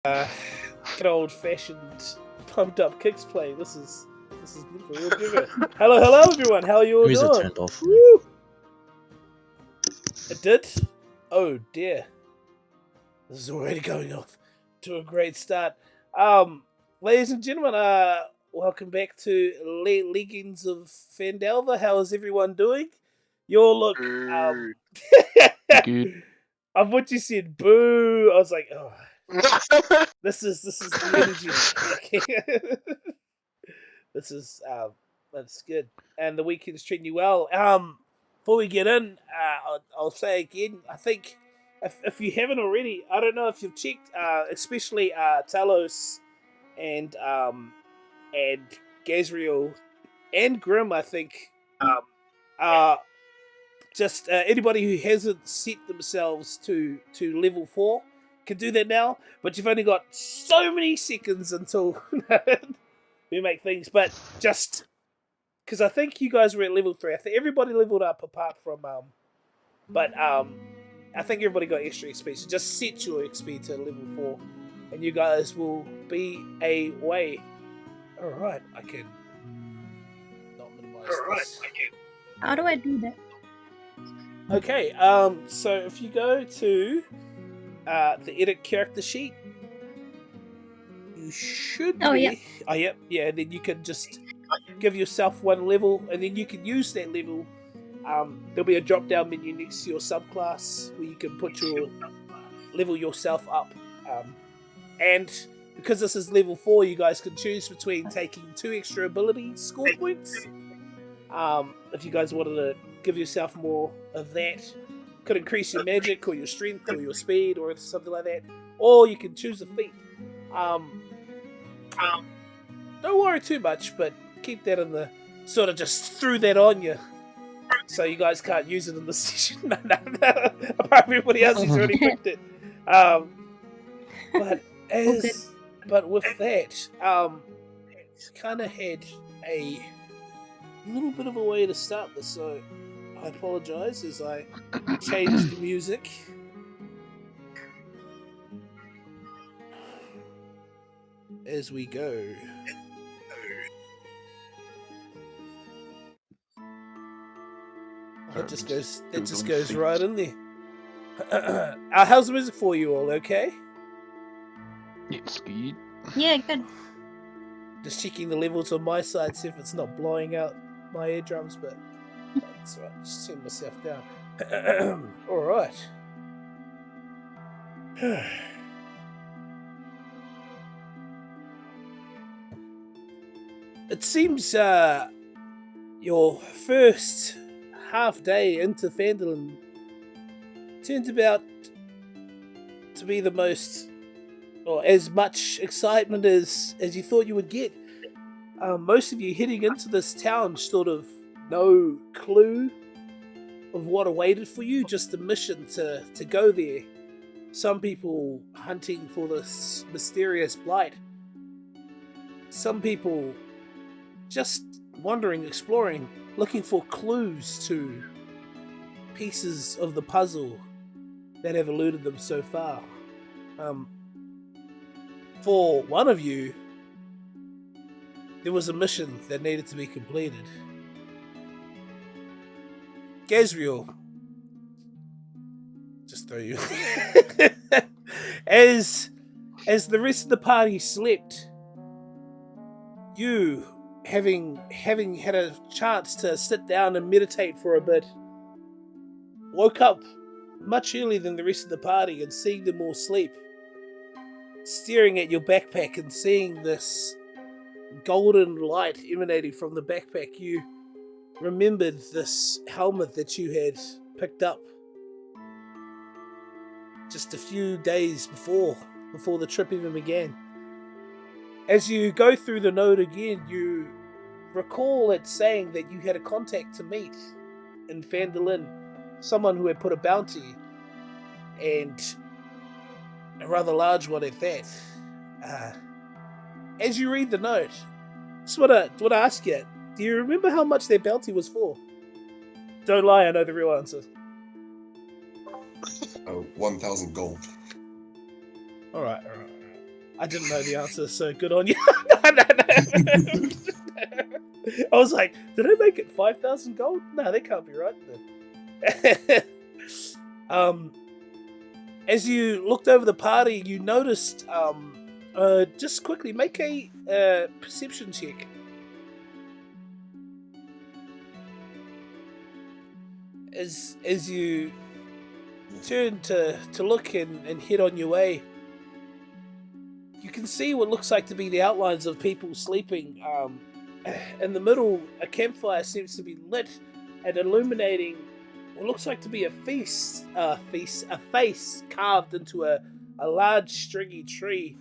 Good old-fashioned pumped-up kicks play. This is beautiful. We'll give it. Hello, everyone. How are you all Music doing? turned off. Woo! It did? Oh dear. This is already going off to a great start. Ladies and gentlemen, welcome back to Legends of Phandelver. How is everyone doing? You all look Good. I thought you said boo. I was like, oh. This is the energy. Okay. This is that's good. And the weekend's treating you well. Before we get in, I'll say again, I think if you haven't already, I don't know if you've checked, especially Talos and Gazriel and Grim, I think, just anybody who hasn't set themselves to level 4 can do that now, but you've only got so many seconds until we make things. But just because I think you guys were at level 3, I think everybody leveled up apart from I think everybody got extra XP. So just set your XP to level 4, and you guys will be away. All right, I can not minimize this. How do I do that? Okay, so if you go to the edit character sheet, you should Oh, be... yeah. Oh, yep, yeah, and then you can just give yourself one level, and then you can use that level. There'll be a drop-down menu next to your subclass where you can put your level yourself up. And because this is level 4, you guys can choose between taking 2 extra ability score points. If you guys wanted to give yourself more of that, could increase your magic or your strength or your speed or something like that, or you can choose a feat. Don't worry too much, but keep that in the sort of just threw that on you, so you guys can't use it in the session. No. Apart from everybody else who's already picked it. But with that, kind of had a little bit of a way to start this, so I apologise as I changed the music. As we go. That just goes right in there. How's the music for you all? Okay. It's good. Yeah, good. Just checking the levels on my side, see if it's not blowing out my eardrums, but that's right. Just turn myself down. All right. It seems your first half day into Phandelver turns about to be the most, or as much excitement as you thought you would get. Most of you heading into this town sort of no clue of what awaited for you, just the mission to go there. Some people hunting for this mysterious blight. Some people just wandering, exploring, looking for clues to pieces of the puzzle that have eluded them so far. For one of you, there was a mission that needed to be completed. Gazriel, just throw you. As the rest of the party slept, you, having had a chance to sit down and meditate for a bit, woke up much earlier than the rest of the party, and seeing them all sleep, staring at your backpack and seeing this golden light emanating from the backpack, you remembered this helmet that you had picked up just a few days before the trip even began. As you go through the note again, you recall it saying that you had a contact to meet in Phandelver, someone who had put a bounty, and a rather large one at that. As you read the note, just want to ask you, do you remember how much their bounty was for? Don't lie, I know the real answer. 1,000 gold. Alright. I didn't know the answer, so good on you. No. I was like, did I make it 5,000 gold? No, that can't be right. As you looked over the party, you noticed. Just quickly make a perception check. As you turn to look and head on your way, you can see what looks like to be the outlines of people sleeping. In the middle, a campfire seems to be lit and illuminating what looks like to be a face carved into a large stringy tree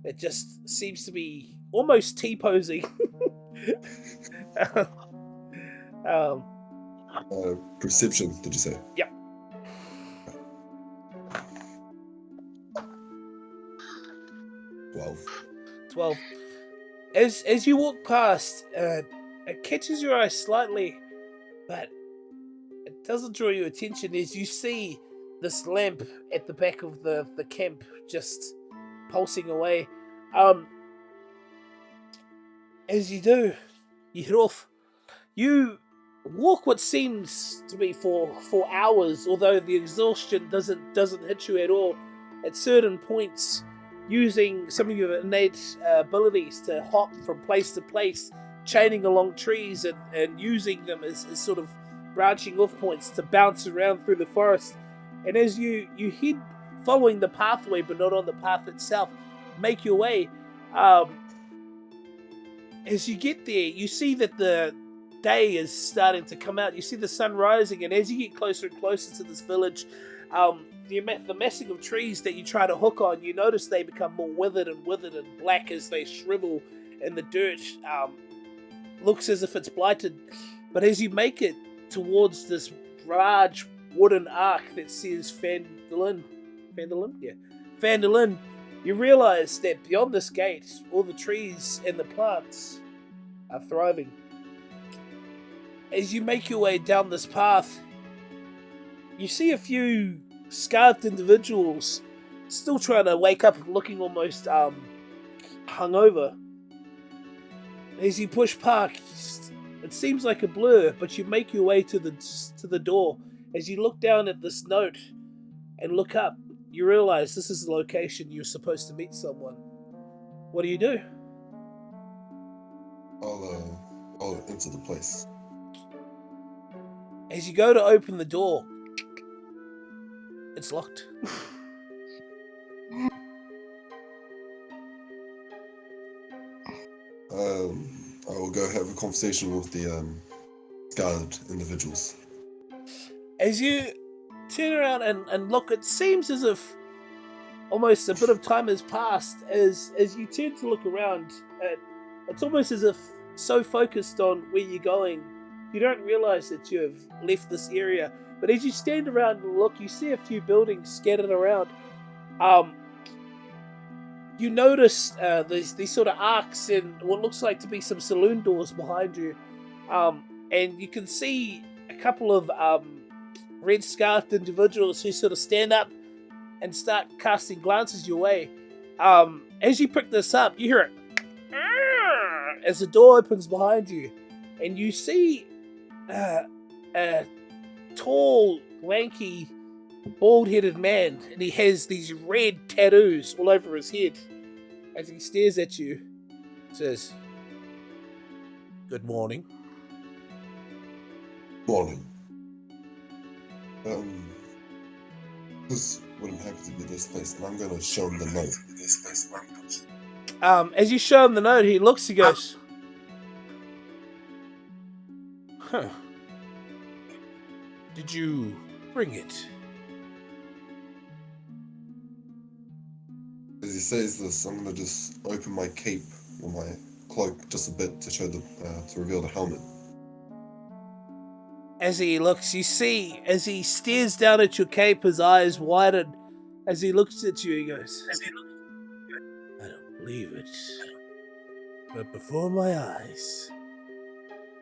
that just seems to be almost T-posing. Perception, did you say? Yep. 12. As you walk past, it catches your eye slightly, but it doesn't draw your attention as you see this lamp at the back of the camp just pulsing away. As you do, you head off. You walk what seems to be for hours, although the exhaustion doesn't hit you at all. At certain points, using some of your innate abilities to hop from place to place, chaining along trees and using them as sort of branching off points to bounce around through the forest. And as you head following the pathway but not on the path itself, make your way, as you get there, you see that the day is starting to come out. You see the sun rising, and as you get closer and closer to this village, the massing of trees that you try to hook on, you notice they become more withered and black as they shrivel in the dirt. Looks as if it's blighted. But as you make it towards this large wooden arc that says Phandelver, you realize that beyond this gate, all the trees and the plants are thriving. As you make your way down this path, you see a few scarfed individuals still trying to wake up, looking almost hungover. As you push past, it seems like a blur, but you make your way to the door. As you look down at this note and look up, you realize this is the location you're supposed to meet someone. What do you do? I'll enter the place. As you go to open the door, it's locked. I will go have a conversation with the scarred individuals. As you turn around and look, it seems as if almost a bit of time has passed. As you turn to look around, it's almost as if so focused on where you're going, you don't realize that you have left this area. But as you stand around and look, you see a few buildings scattered around. You notice these sort of arcs and what looks like to be some saloon doors behind you. And you can see a couple of red scarfed individuals who sort of stand up and start casting glances your way. As you pick this up, you hear it as the door opens behind you, and you see a tall, lanky, bald-headed man, and he has these red tattoos all over his head. As he stares at you, says, "Good morning." Morning. This wouldn't have to be this place, and I'm gonna show him the note. As you show him the note, he looks, he goes, "Huh. Did you bring it?" As he says this, I'm gonna just open my cape or my cloak just a bit to show to reveal the helmet. As he looks, you see, as he stares down at your cape, his eyes widen. As he looks at you, he goes, "I don't believe it. But before my eyes,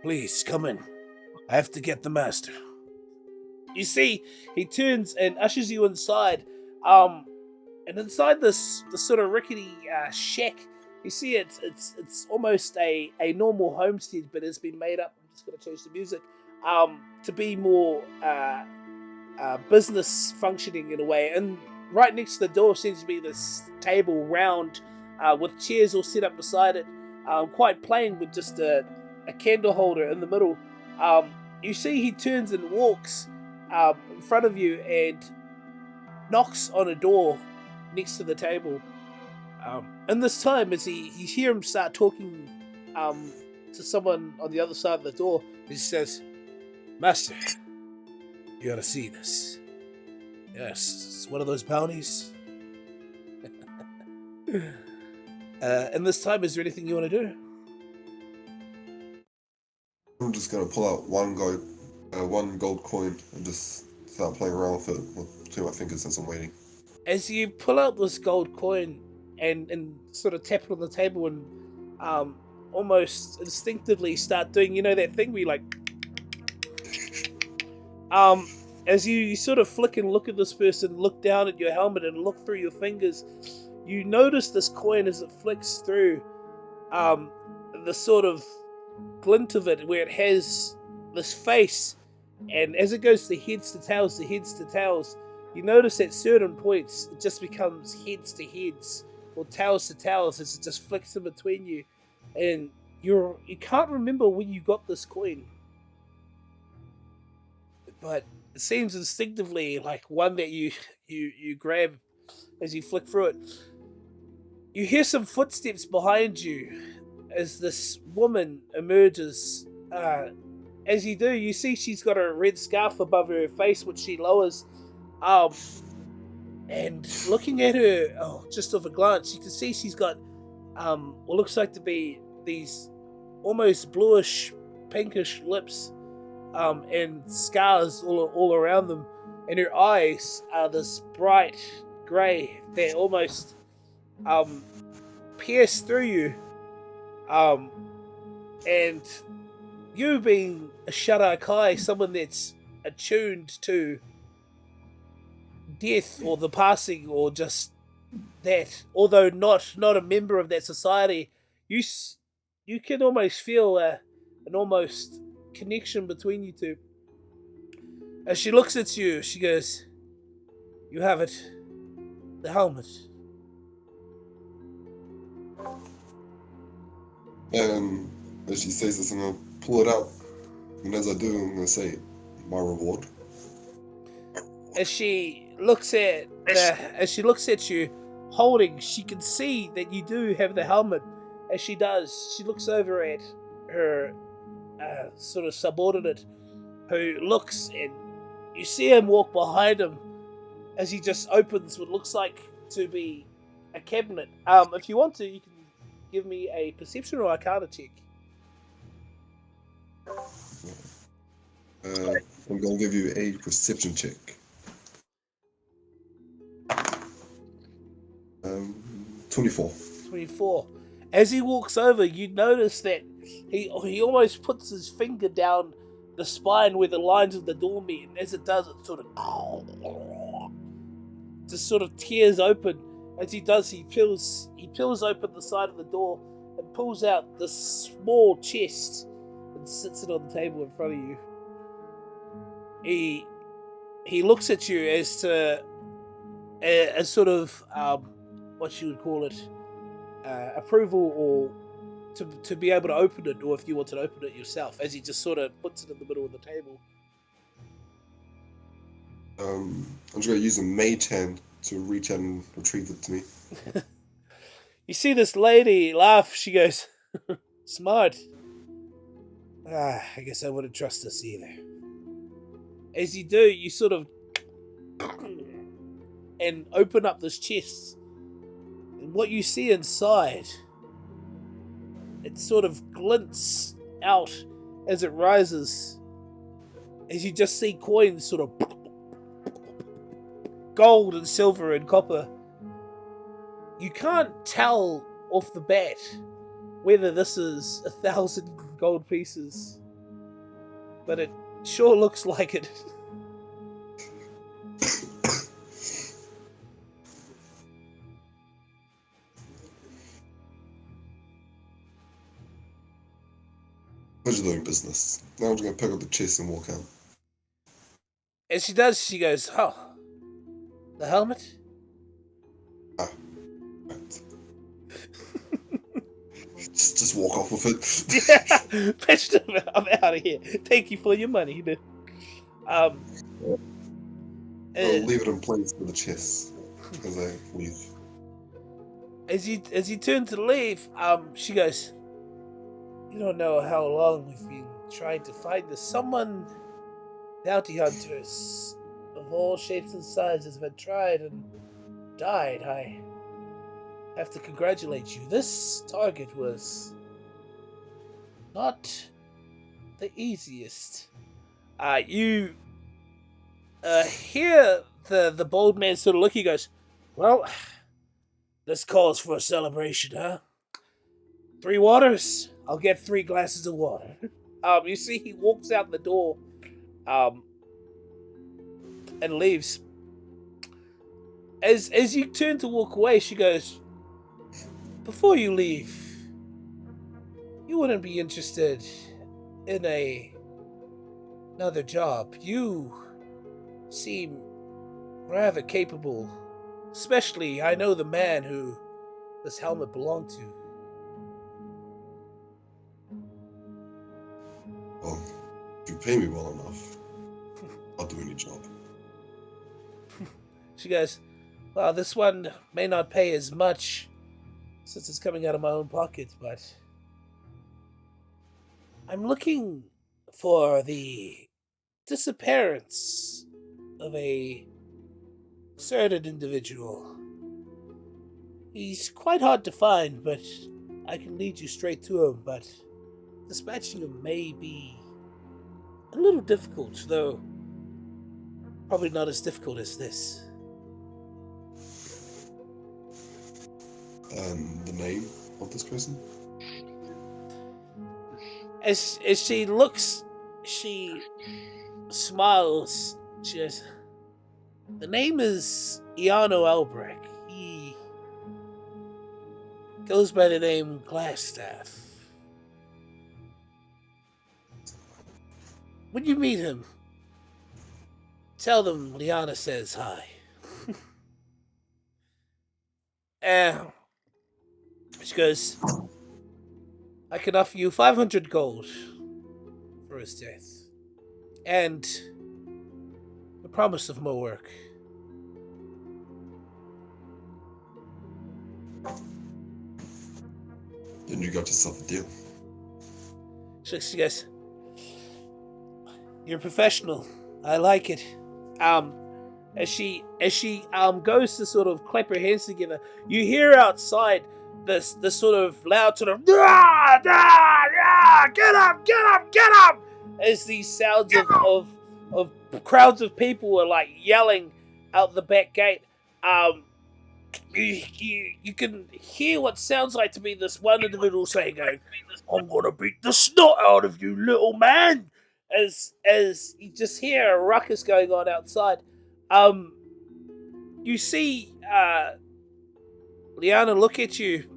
please come in. I have to get the master." You see, he turns and ushers you inside. And inside this sort of rickety shack, you see it's almost a normal homestead, but it's been made up. I'm just going to change the music to be more business functioning in a way. And right next to the door seems to be this table round with chairs all set up beside it, quite plain with just a candle holder in the middle. You see he turns and walks in front of you and knocks on a door next to the table. And this time, as you hear him start talking to someone on the other side of the door, he says, "Master, you gotta see this. Yes, it's one of those bounties." And this time, is there anything you want to do? I'm just gonna pull out one gold coin and just start playing around with it between my fingers as I'm waiting. As you pull out this gold coin and sort of tap it on the table and almost instinctively start doing, that thing where you like... As you sort of flick and look at this person, look down at your helmet and look through your fingers, you notice this coin as it flicks through, the sort of glint of it where it has this face, and as it goes to heads to tails, you notice at certain points it just becomes heads to heads or tails to tails as it just flicks in between you, and you can't remember when you got this coin, but it seems instinctively like one that you grab as you flick through it. You hear some footsteps behind you as this woman emerges. As you do, you see she's got a red scarf above her face, which she lowers. And looking at her, just off a glance, you can see she's got what looks like to be these almost bluish, pinkish lips, and scars all around them. And her eyes are this bright grey that almost pierce through you. And you being a Sharakai, someone that's attuned to death or the passing or just that, although not a member of that society, you can almost feel an almost connection between you two. As she looks at you, she goes, "You have it, the helmet." And as she says this, I'm gonna pull it out, and as I do, I'm gonna say, "My reward." As she looks at you holding, she can see that you do have the helmet. As she does, she looks over at her sort of subordinate, who looks, and you see him walk behind him as he just opens what looks like to be a cabinet. If you want to, you can give me a perception or arcana check. I'm gonna give you a perception check. 24. 24. As he walks over, you notice that he almost puts his finger down the spine where the lines of the door meet, and as it does, it sort of just sort of tears open. As he does, he peels open the side of the door and pulls out this small chest and sits it on the table in front of you. He looks at you as to a sort of what you would call it, approval, or to be able to open it, or if you want to open it yourself, as he just sort of puts it in the middle of the table. I'm just gonna use a mage hand to reach out and retrieve it to me. You see this lady laugh. She goes, "Smart. I guess I wouldn't trust this either." As you do, you sort of and open up this chest, and what you see inside, it sort of glints out as it rises, as you just see coins, sort of gold and silver and copper. You can't tell off the bat whether this is 1,000 gold pieces, but it sure looks like it. Pleasure doing business. Now I'm just gonna pick up the chest and walk out. As she does, she goes, "Oh, the helmet." Ah, right. just walk off with it. Yeah, pitched him. I'm out of here. Thank you for your money. Um, I'll leave it in place for the chest as I leave. as you turn to leave, she goes, "You don't know how long we've been trying to find this. Someone, bounty hunters of all shapes and sizes, have been tried and died. I have to congratulate you. This target was not the easiest." You hear the bold man sort of look. He goes, "Well, this calls for a celebration, huh? 3 waters? I'll get 3 glasses of water." You see, he walks out the door, and leaves. As you turn to walk away, she goes, "Before you leave, you wouldn't be interested in another job. You seem rather capable. Especially, I know the man who this helmet belonged to." Well, if you pay me well enough, I'll do any job. She goes, "Well, this one may not pay as much since it's coming out of my own pocket, but I'm looking for the disappearance of a certain individual. He's quite hard to find, but I can lead you straight to him, but dispatching him may be a little difficult, though probably not as difficult as this." And the name of this person? As she looks, she smiles. She goes, "The name is Iano Albrecht. He goes by the name Glassstaff. When you meet him, tell them Liana says hi." And she goes, "I can offer you 500 gold for his death, and the promise of more work." Then you got yourself a deal. She goes, "You're a professional. I like it." As she goes to sort of clap her hands together, you hear outside this sort of loud sort of "Ah, ah, ah, get up, get up, get up!" as these sounds of crowds of people are like yelling out the back gate. You can hear what sounds like to be this one individual saying, going, "I'm gonna beat the snot out of you, little man," as you just hear a ruckus going on outside. You see Liana look at you,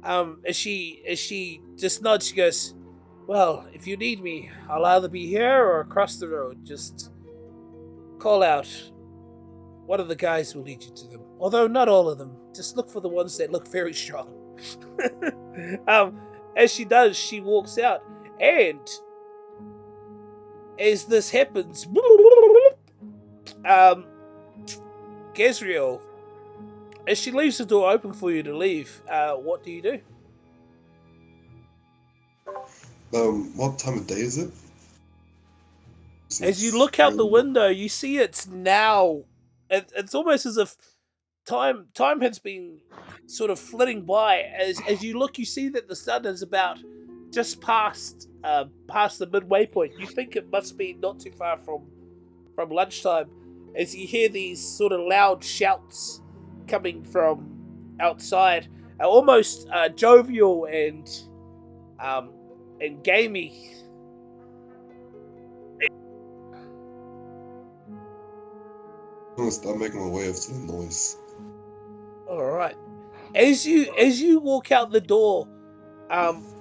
as she just nods. She goes, "Well, if you need me, I'll either be here or across the road. Just call out. One of the guys will lead you to them. Although not all of them. Just look for the ones that look very strong." As she does, she walks out, and as this happens, Gazriel, as she leaves the door open for you to leave, what do you do? What time of day is it? As you look out the window, you see it's now. It's almost as if time has been sort of flitting by. As you look, you see that the sun is about just past the midway point. You think it must be not too far from lunchtime. As you hear these sort of loud shouts coming from outside, almost jovial and gamey. I'm gonna start making my way up to the noise. All right. As you walk out the door,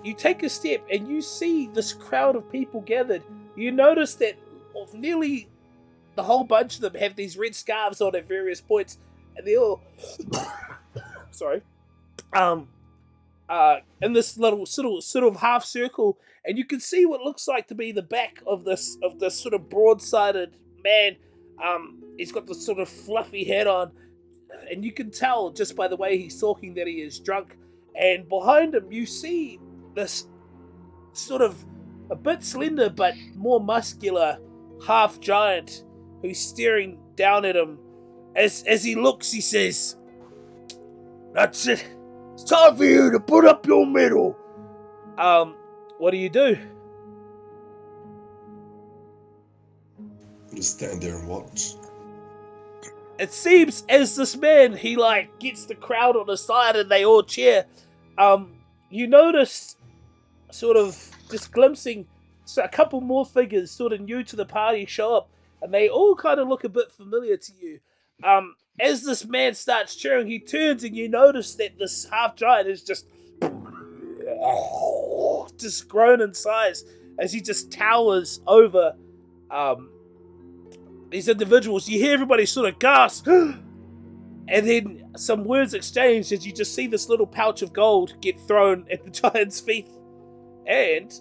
you take a step and you see this crowd of people gathered. You notice that nearly the whole bunch of them have these red scarves on at various points, and they all sorry, in this little sort of half circle, and you can see what looks like to be the back of this sort of broad-sided man. He's got this sort of fluffy head on, and you can tell just by the way he's talking that he is drunk. And behind him, you see this sort of a bit slender but more muscular half giant who's staring down at him. As he looks, he says, "That's it. It's time for you to put up your medal." What do you do? Just stand there and watch. It seems as this man, he gets the crowd on his side and they all cheer. You notice sort of just glimpsing a couple more figures sort of new to the party show up, and they all kind of look a bit familiar to you. As this man starts cheering, he turns and you notice that this half giant is just grown in size as he just towers over these individuals. You hear everybody sort of gasp, and then some words exchanged as you just see this little pouch of gold get thrown at the giant's feet, and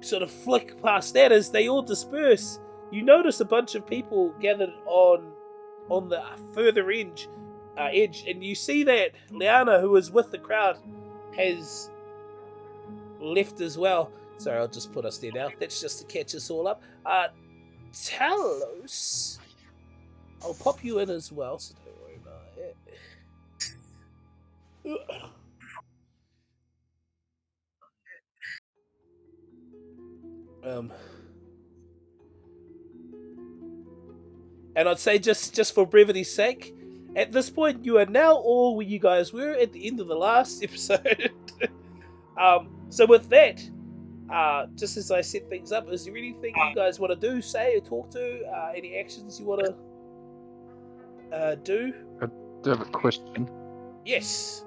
sort of flick past that as they all disperse. You notice a bunch of people gathered on the further edge, and you see that Liana, who was with the crowd, has left as well. Sorry, I'll just put us there now. That's just to catch us all up. Talos, I'll pop you in as well, so don't worry about it. And I'd say just for brevity's sake, at this point you are now all where you guys were at the end of the last episode. So with that, just as I set things up, is there anything you guys want to do, say, or talk to? Any actions you want to do? I do have a question. Yes.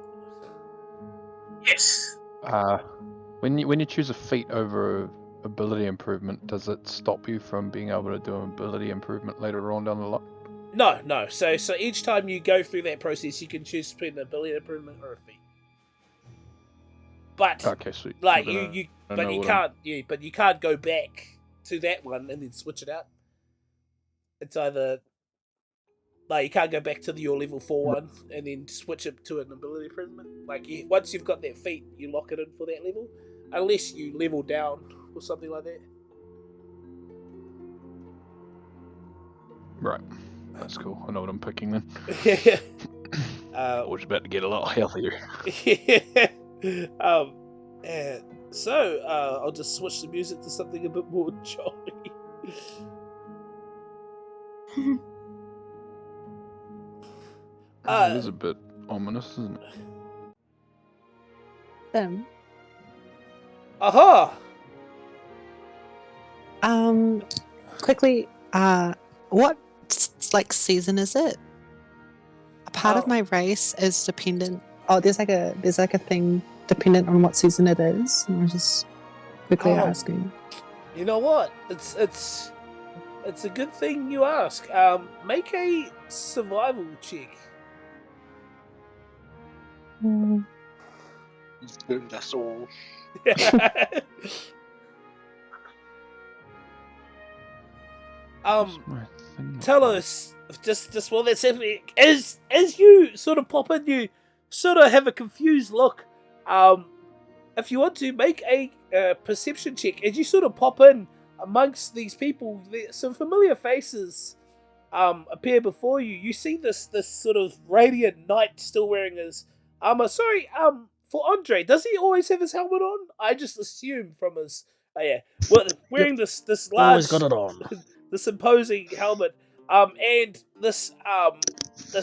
When you choose a feat over ability improvement, does it stop you from being able to do an ability improvement later on down the line? No. So each time you go through that process, you can choose between an ability improvement or a feat. But Okay, sweet. you can't go back to that one and then switch it out. It's either you can't go back to your level 4 one and then switch it to an ability improvement. Once you've got that feat, you lock it in for that level, unless you level down or something like that. Right, that's cool. I know what I'm picking then. Yeah. I was about to get a lot healthier. So I'll just switch the music to something a bit more jolly. It is a bit ominous, isn't it? Aha! Quickly, what season is it? A part of my race is dependent. Oh, there's like a thing dependent on what season it is. And I was just quickly asking. You know what? It's a good thing you ask. Make a survival check. That's all. Tell us, just while that's happening, as you sort of pop in, you sort of have a confused look. If you want to make a perception check, as you sort of pop in amongst these people, some familiar faces appear before you. You see this sort of radiant knight still wearing his armor. Sorry, for Andre, does he always have his helmet on? I just assumed from his wearing this large, always got it on. this imposing helmet, and this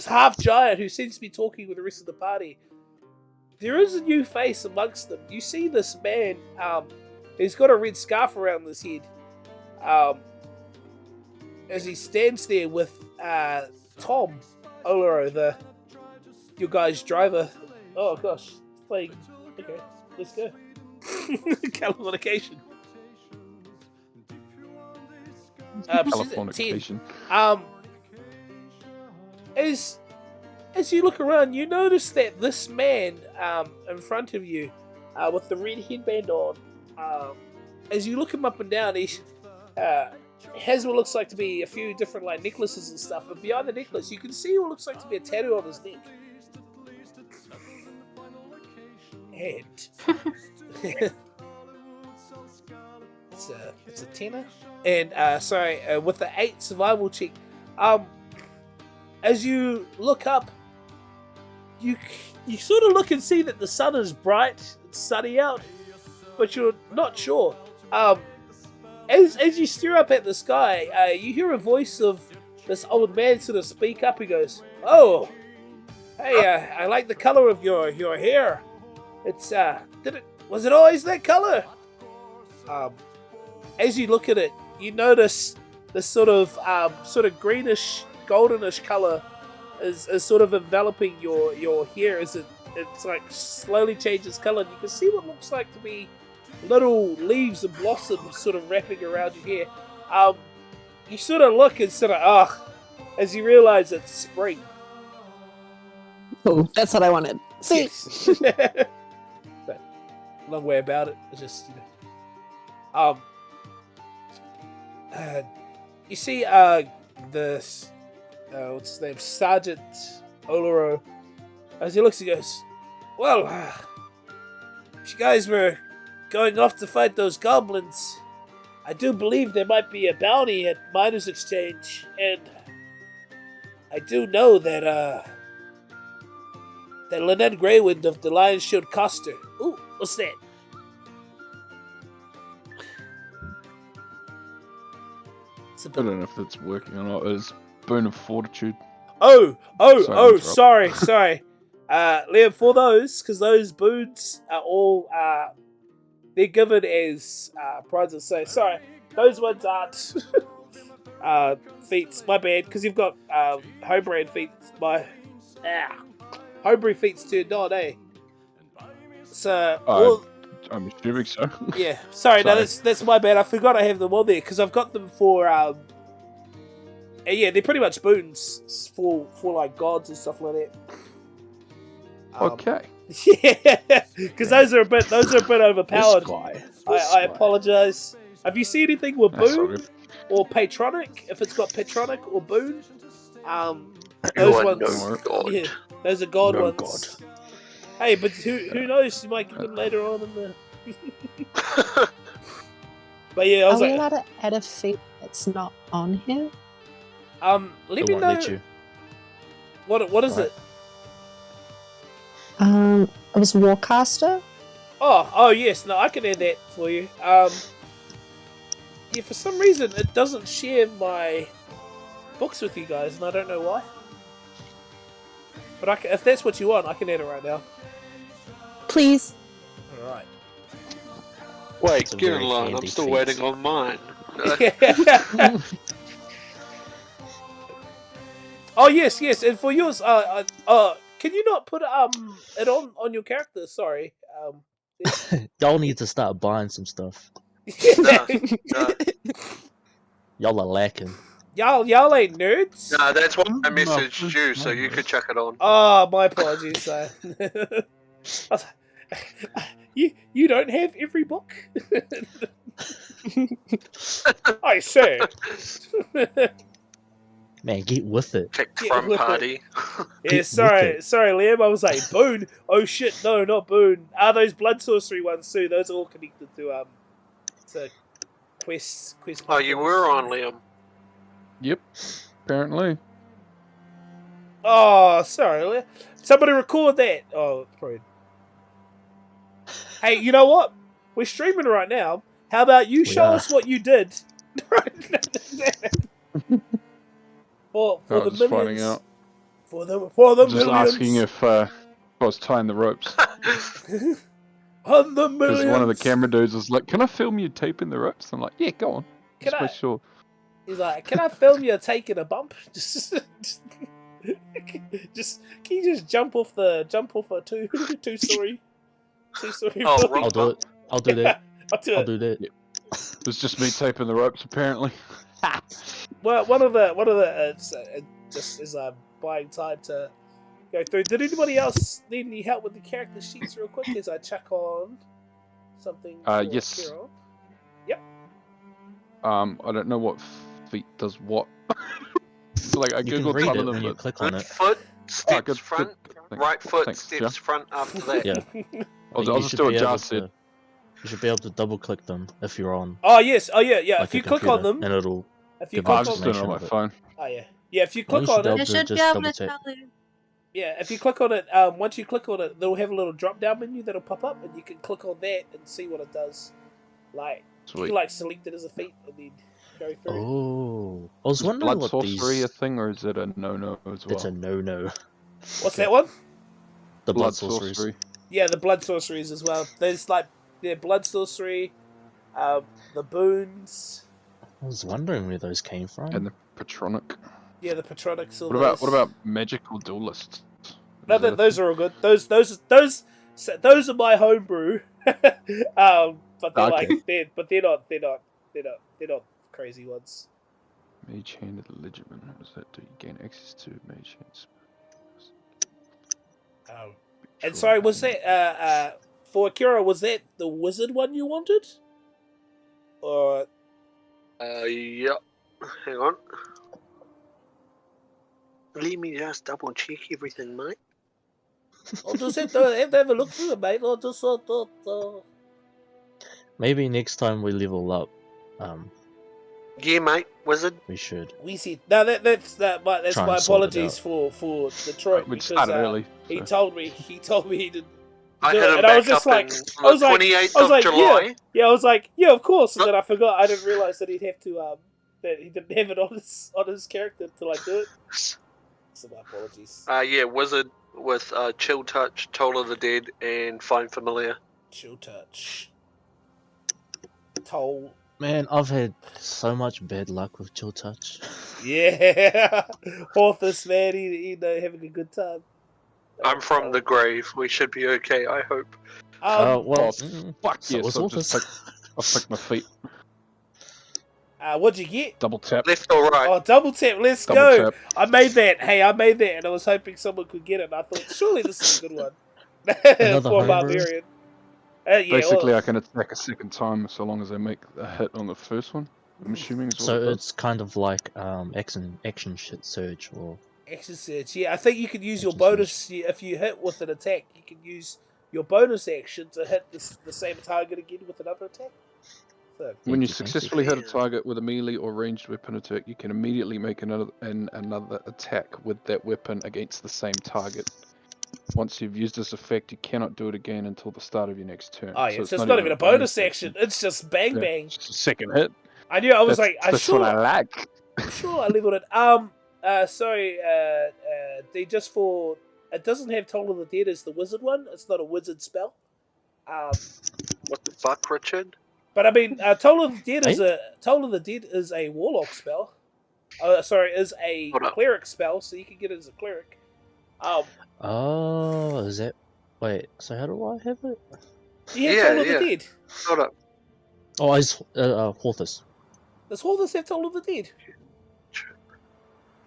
half giant who seems to be talking with the rest of the party. There is a new face amongst them. You see this man, he's got a red scarf around his head, as he stands there with Tom Olero, your guy's driver. Oh gosh, playing. Okay, let's go. Californication. Californication. 10. As you look around, you notice that this man in front of you, with the red headband on, as you look him up and down, he has what looks like to be a few different like necklaces and stuff. But behind the necklace, you can see what looks like to be a tattoo on his neck. And it's a tenner. And with the 8 survival check, as you look up, you sort of look and see that the sun is bright, it's sunny out, but you're not sure. As you stare up at the sky, you hear a voice of this old man sort of speak up. He goes, "Oh, hey, I like the color of your hair. It's was it always that color?" As you look at it, you notice this sort of greenish, goldenish color is sort of enveloping your hair as it's like slowly changes color. And you can see what looks like to be little leaves and blossoms sort of wrapping around your hair. You sort of look and sort of as you realize it's spring. Oh, that's what I wanted. See. Yes. But long way about it. It's just you see this what's his name, Sergeant Oloro, as he looks, he goes, "Well, if you guys were going off to fight those goblins, I do believe there might be a bounty at Miners Exchange, and I do know that Lynette Greywind of the Lion's Shield Coster." Ooh, what's that? I don't know if that's working or not. It's Boon of Fortitude. Sorry. Liam, for those, because those boons are all they're given as prizes. So sorry, those ones aren't feats. My bad, because you've got homebrand feats. Homebrew feats turned on, eh? So I'm assuming so. yeah, sorry. No, that's my bad. I forgot I have them on there because I've got them for yeah, they're pretty much boons for like gods and stuff like that. Okay. Yeah, because those are a bit overpowered. I apologize. Have you seen anything with boon or patronic? If it's got patronic or boon, those ones. Yeah, those are god ones. God. Hey, but who knows? You might get them later on in the. But yeah, I was Are we allowed to add a feat that's not on here? Let me know. What is it? It was Warcaster. Oh yes, no, I can add that for you. Yeah, for some reason it doesn't share my books with you guys, and I don't know why. But if that's what you want, I can add it right now. Please. All right. Wait, get in line. I'm still waiting on mine. Oh yes, and for yours, can you not put it on your character? Sorry. Y'all need to start buying some stuff. No. Y'all are lacking. Y'all ain't nerds. No, that's what I messaged you, so you could chuck it on. Oh, my apologies. You don't have every book. I say. Man, get with it. Kicked Get from with party. Yeah, sorry, Liam. I was like, Boone. Oh shit, no, not Boone. Those blood sorcery ones too. Those are all connected to quest. Oh, you were on, Liam. Yep. Apparently. Oh, sorry, Liam. Somebody record that. Oh, probably. Hey, you know what? We're streaming right now. How about you show us what you did? For the Just millions. finding out. For the Just millions. asking if I was tying the ropes. On the millions. Because one of the camera dudes was like, "Can I film you taping the ropes?" I'm like, "Yeah, go on." Can I? Sure. He's like, "Can I film you taking a bump? Can you just jump off a two-story Two-story Oh, building. wrong I'll do it. I'll do that. I'll do I'll it. do that. It was just me taping the ropes, apparently. Well, one of the just as I'm buying time to go through. Did anybody else need any help with the character sheets real quick as I check on something? For Yes. Kieran? I don't know what feat does what. Like I You can googled read some it of them, when you but click on Good it. foot, steps good, front. good. Right foot, Thanks, steps Jar. front after that. Yeah. I'll You just should do be what Jar able said. to. You should be able to double click them if you're on Oh yes, oh yeah. like If a you click on computer, them, and it'll. if you give Oh, click I'm just on, doing it on information my of it. phone. oh yeah, if you Well, click you should on be it, able to just double tap. yeah, if you click on it, once you click on it, they'll have a little drop down menu that'll pop up, and you can click on that and see what it does. Like you Sweet. can like select it as a feat and then go through. Oh, I was Is wondering blood what sorcery these. a thing, or is it a no-no as well? It's a no-no. What's that one? The blood blood sorceries. sorcery. Yeah, the blood sorceries as well. There's like blood sorcery, the boons. I was wondering where those came from. And the patronic. Yeah, the patronics. All What those. about magical duelists? No, Is that a those thing? are all good. Those are my homebrew. But they're Okay. they're not crazy ones. Mage handed legerdman. What does that do? You gain access to mage hands. And sorry, was that for Akira? Was that the wizard one you wanted? Or Yep. Hang on. Let me just double check everything, mate. I'll just have to have a look through it, mate. I'll just Maybe next time we level up, Yeah, mate. Wizard. we should. we see. No, that's Try my and sort it apologies out. for Detroit We because started early. he So. told me he didn't. I do hit it, him and I was back just up like, in I was the like, 28th I was of like, July. yeah, I was like, yeah, of course. And Look. then I forgot. I didn't realize that he'd have to that he didn't have it on his character to like do it. So my apologies. Yeah, wizard with chill touch, Toll of the Dead, and Find Familiar. Chill touch. Toll. Man, I've had so much bad luck with chill touch. Yeah, Horthus, man, he having a good time. I'm from the grave. We should be okay, I hope. Well, Fuck so yes, was I'll just Orthus. I'll pick my feet. What'd you get? Double tap. Left or right? Oh, double tap. Let's Double go. tap. I made that. Hey, I made that, and I was hoping someone could get it. And I thought, surely this is a good one Another for homebrew? Barbarian. Yeah, Basically, well, I can attack a second time so long as I make a hit on the first one. I'm assuming is what So it does. it's kind of like action shit surge or action search. Yeah, I think you can use your Action bonus if you hit with an attack. You can use your bonus action to hit the same target again with another attack. So, When you Fancy, fancy. successfully hit a target with a melee or ranged weapon attack, you can immediately make another attack with that weapon against the same target. Once you've used this effect, you cannot do it again until the start of your next turn. oh yeah, so so it's not even a bonus action. It's just bang Yeah, bang. it's just a second hit. I knew. I was That's, like, I that's sure. what I like. I'm sure I leveled it. Sorry, they just for it doesn't have Toll of the Dead as the wizard one. It's not a wizard spell. What the fuck, Richard? But I mean, Toll of the Dead is Hey? a warlock spell. Sorry, is a Hold up. cleric spell, so you can get it as a cleric. Oh, is that? Wait, so how do I have it? You have Yeah, Toll of yeah. the Dead. Hold up. Oh, it's Horthus. Does Horthus have Toll of the Dead?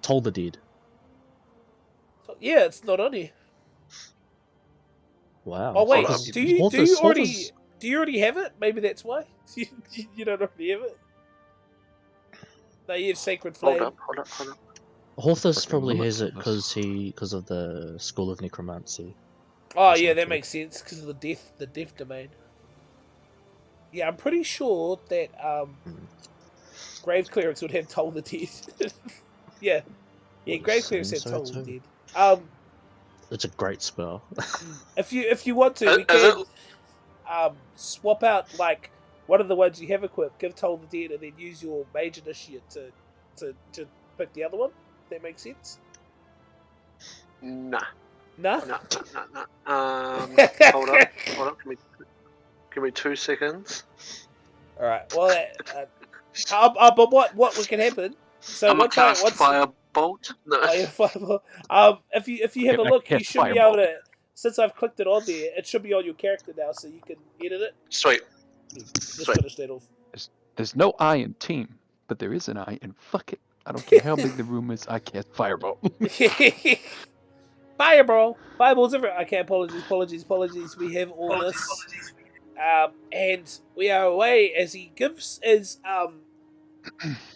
Toll the Dead. Yeah, it's not on here. Wow. Oh wait, Hold up. do you Horthus already have it? Maybe that's why you don't already have it. No, you have Sacred Flame. Hold up. Horthus Freaking probably limits has it of this. because of the School of Necromancy. Oh That's yeah, not that true. makes sense because of the death domain. Yeah, I'm pretty sure that grave clerics would have Toll the Dead. yeah, grave clerics have So Toll too. the Dead. It's a great spell. If you want to, we Is can it- swap out like one of the ones you have equipped, give Toll the Dead, and then use your Mage Initiate to pick the other one. That makes sense. Nah. Nah. Nah. Hold up. Give me 2 seconds. All right. Well, but what can happen? So I'm gonna once cast Firebolt. No. if you have a I look, you can't should be fireball. able to. since I've clicked it on there, it should be on your character now, so you can edit it. Sweet. Just Sweet. finish that off. There's no I in team, but there is an I in fuck it. I don't care how big the room is. I cast fireball. Fireball. Fireball's everywhere. Okay, apologies. We have all this. And we are away as he gives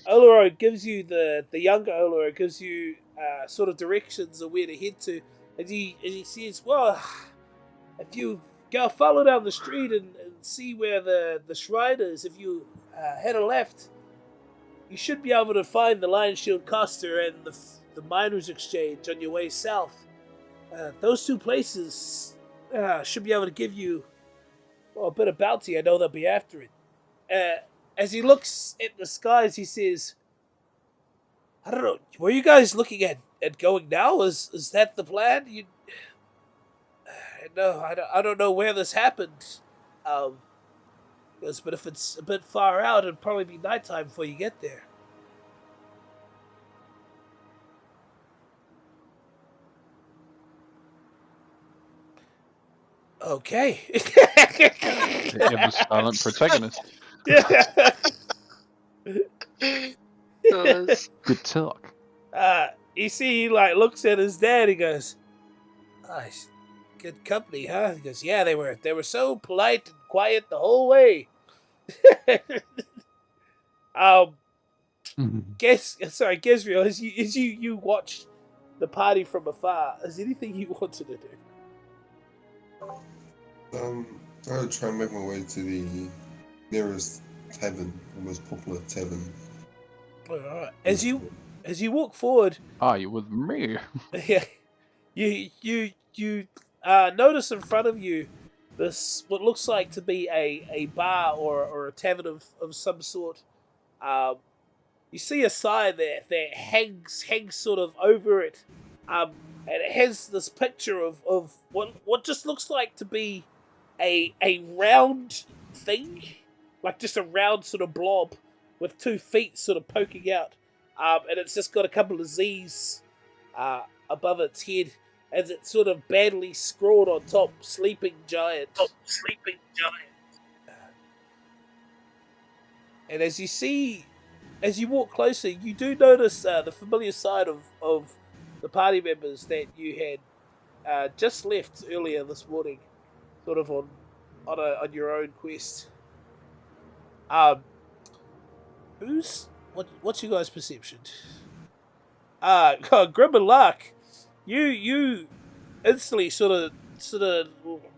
Oloro gives you the younger Oloro gives you sort of directions of where to head to, and he says, well, if you go follow down the street and see where the shrine is, if you head a left, you should be able to find the Lion Shield Coster and the Miners Exchange on your way south. Those two places should be able to give you a bit of bounty. I know they'll be after it. As he looks at the skies, he says, I don't know, were you guys looking at going now? Is that the plan? No, I don't know where this happened. But if it's a bit far out, it'd probably be nighttime before you get there. Okay. Ever silent protagonist. Good talk. You see, he looks at his dad. He goes, "Nice, good company, huh?" He goes, "Yeah, they were so polite and quiet the whole way." Gesriel, as you watch the party from afar, is there anything you wanted to do? I'll try and make my way to the nearest tavern, the most popular tavern. Alright. As you walk forward, Are you with me? yeah, you notice in front of you this what looks like to be a bar or a tavern of some sort. You see a sign there that hangs sort of over it, and it has this picture of what just looks like to be a round thing, like just a round sort of blob with 2 feet sort of poking out, and it's just got a couple of Z's above its head, as it's sort of badly scrawled on top, "Sleeping Giant." And as you walk closer, you do notice the familiar side of the party members that you had just left earlier this morning, sort of on your own quest. What's your guys' perception? Grim and Lark, you instantly sort of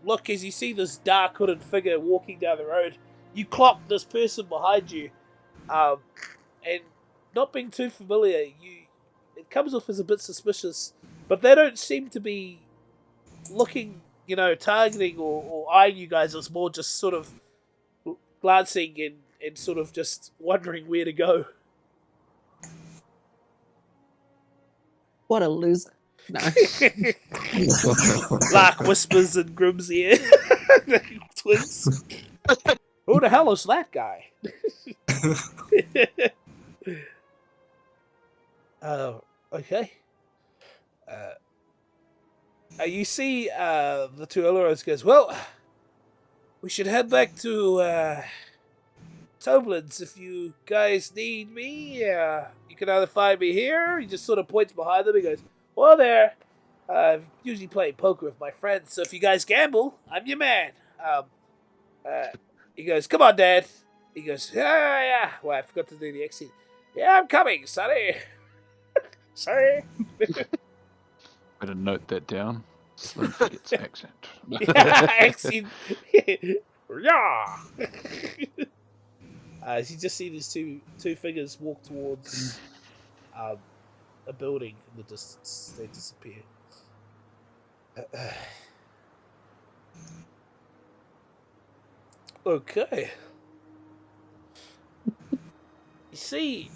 look as you see this dark hooded figure walking down the road. You clock this person behind you, and not being too familiar, it comes off as a bit suspicious, but they don't seem to be looking, targeting or eyeing you guys. It's more just sort of glancing and sort of just wondering where to go. What a loser. No. Lark whispers in Grim's ear. Twins. Who the hell is that guy? Okay. You see the two Oloros goes, well, we should head back to Toblin's if you guys need me. You can either find me here. He just sort of points behind them. He goes, well, there. I usually play poker with my friends, so if you guys gamble, I'm your man. He goes, come on, Dad. He goes, yeah. Well, I forgot to do the accent. Yeah, I'm coming, Sonny. Sorry. Better note that down. Slim forgets accent. Accent. Yeah. As you just see these two figures walk towards a building in the distance, they disappear. Okay. You see,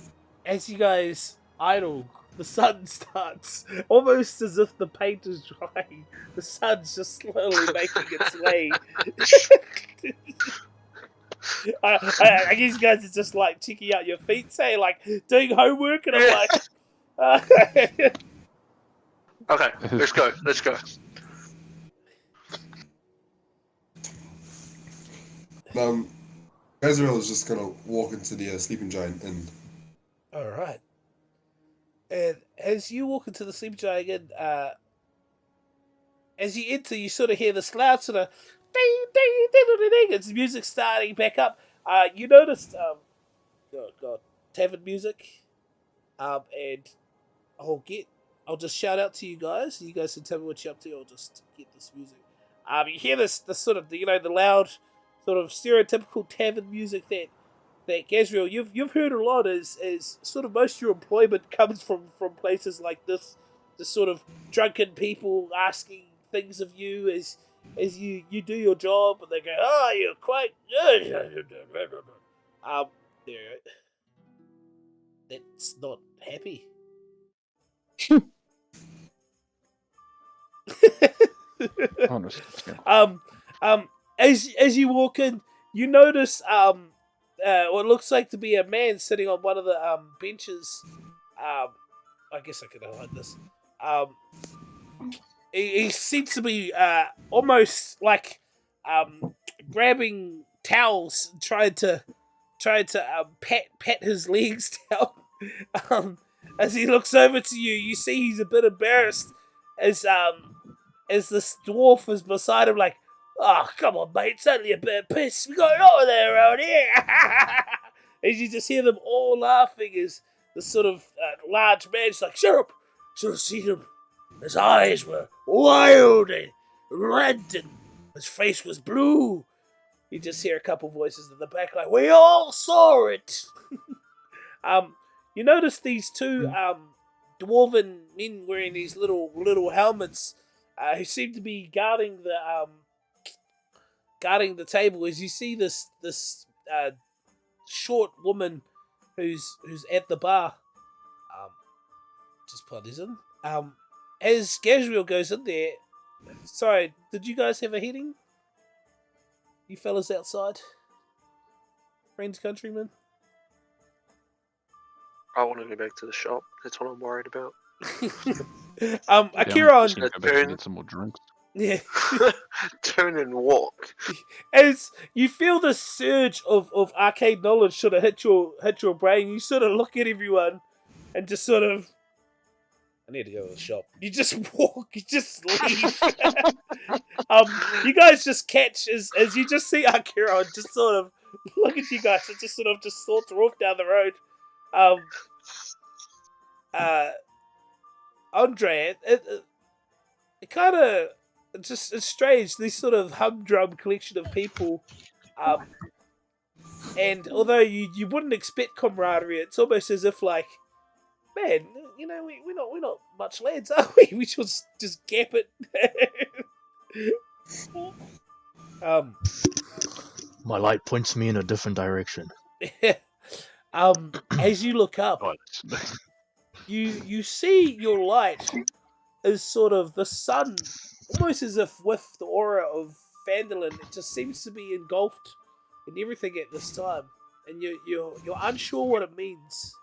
as you guys idle, the sun starts almost as if the paint is drying. The sun's just slowly making its way. I guess you guys are just like checking out your feet, say like doing homework, and I'm like, Okay, let's go. Ezreal is just gonna walk into the sleeping giant and All right. And as you walk into the sleep giant, as you enter, you sort of hear this loud sort of ding, ding, ding, ding, ding. It's music starting back up. You noticed, oh god, tavern music. And I'll just shout out to you guys. You guys can tell me what you're up to. I'll just get this music. You hear this sort of the loud, sort of stereotypical tavern music that Gazriel you've heard a lot as sort of most of your employment comes from places like this sort of drunken people asking things of you as you do your job, and they go, oh, you're quite good. There, that's not happy. Honestly. As you walk in, you notice what looks like to be a man sitting on one of the benches. I guess I could hide this. He seems to be almost like grabbing towels, trying to pat his legs down. As he looks over to you, you see he's a bit embarrassed as this dwarf is beside him, like, oh, come on, mate, it's only a bit of piss. We got it over there around here. As you just hear them all laughing as the sort of large man's like, shut up. Should have seen him. His eyes were wild and red, and his face was blue. You just hear a couple voices in the back like, we all saw it. You notice these two dwarven men wearing these little helmets who seem to be guarding the table. As you see this short woman who's at the bar. Just put this in. As Gazriel goes in there. Sorry, did you guys have a heading? You fellas outside? Friends, countrymen? I want to go back to the shop. That's what I'm worried about. Akira, Just gonna go back and get some more drinks. yeah. Turn and walk. As you feel the surge of arcade knowledge sort of hit your brain, you sort of look at everyone and just sort of, I need to go to the shop. You just walk, you just leave. You guys just catch as you just see Akira just sort of look at you guys and just sort of just saunter off down the road. Andre, it kind of it's strange, this sort of humdrum collection of people, and although you wouldn't expect camaraderie, it's almost as if like, man, you know, we're not much lads, are we? We should just gap it. My light points me in a different direction. As you look up, you see your light is sort of the sun, almost as if with the aura of Phandelver, it just seems to be engulfed in everything at this time, and you're unsure what it means,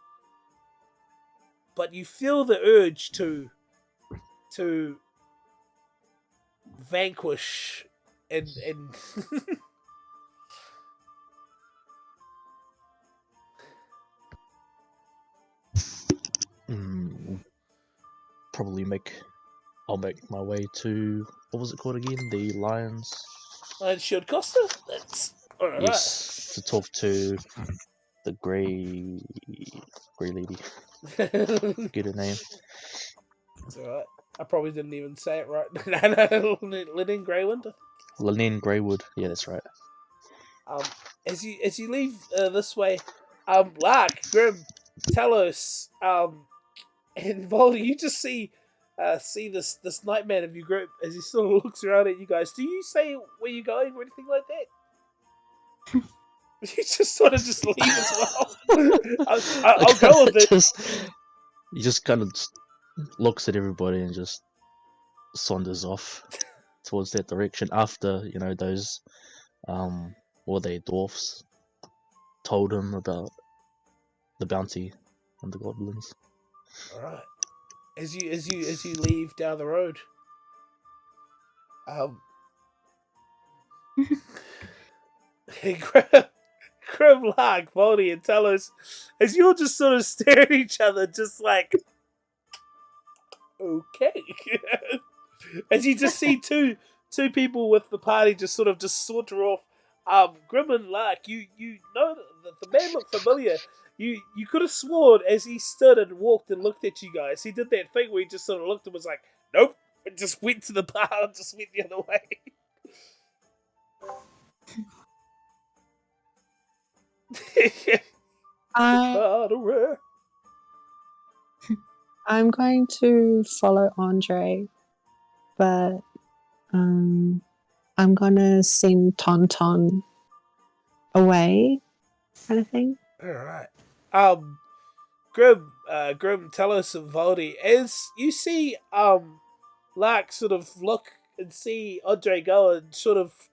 but you feel the urge to vanquish and Probably I'll make my way to, what was it called again? The Lions. Shield Costa. That's all right. Yes, to talk to the grey lady. Get her name. It's all right. I probably didn't even say it right. Lynn Greywind. Lynn Greywood. Yeah, that's right. As you leave this way, Lark, Grim, Talos, and Voldy, you just see this nightman of your group as he sort of looks around at you guys. Do you say where you're going or anything like that? You just sort of just leave as well. I'll go with it. He just kind of looks at everybody and just saunters off towards that direction after, those or they dwarfs told him about the bounty on the goblins. All right. As you leave down the road, Grim, Lark, Voldy, and Telos, as you all just sort of stare at each other, just like, okay. As you just see two people with the party just sort of just saunter off. Grim and Lark, you know the man looked familiar. You could have sworn as he stood and walked and looked at you guys, he did that thing where he just sort of looked and was like, nope, and just went to the bar and just went the other way. I, I'm going to follow Andre, but I'm gonna send Tonton away, kind of thing. Alright. Grim, Telos, and Voldy, as you see Lark sort of look and see Andre go and sort of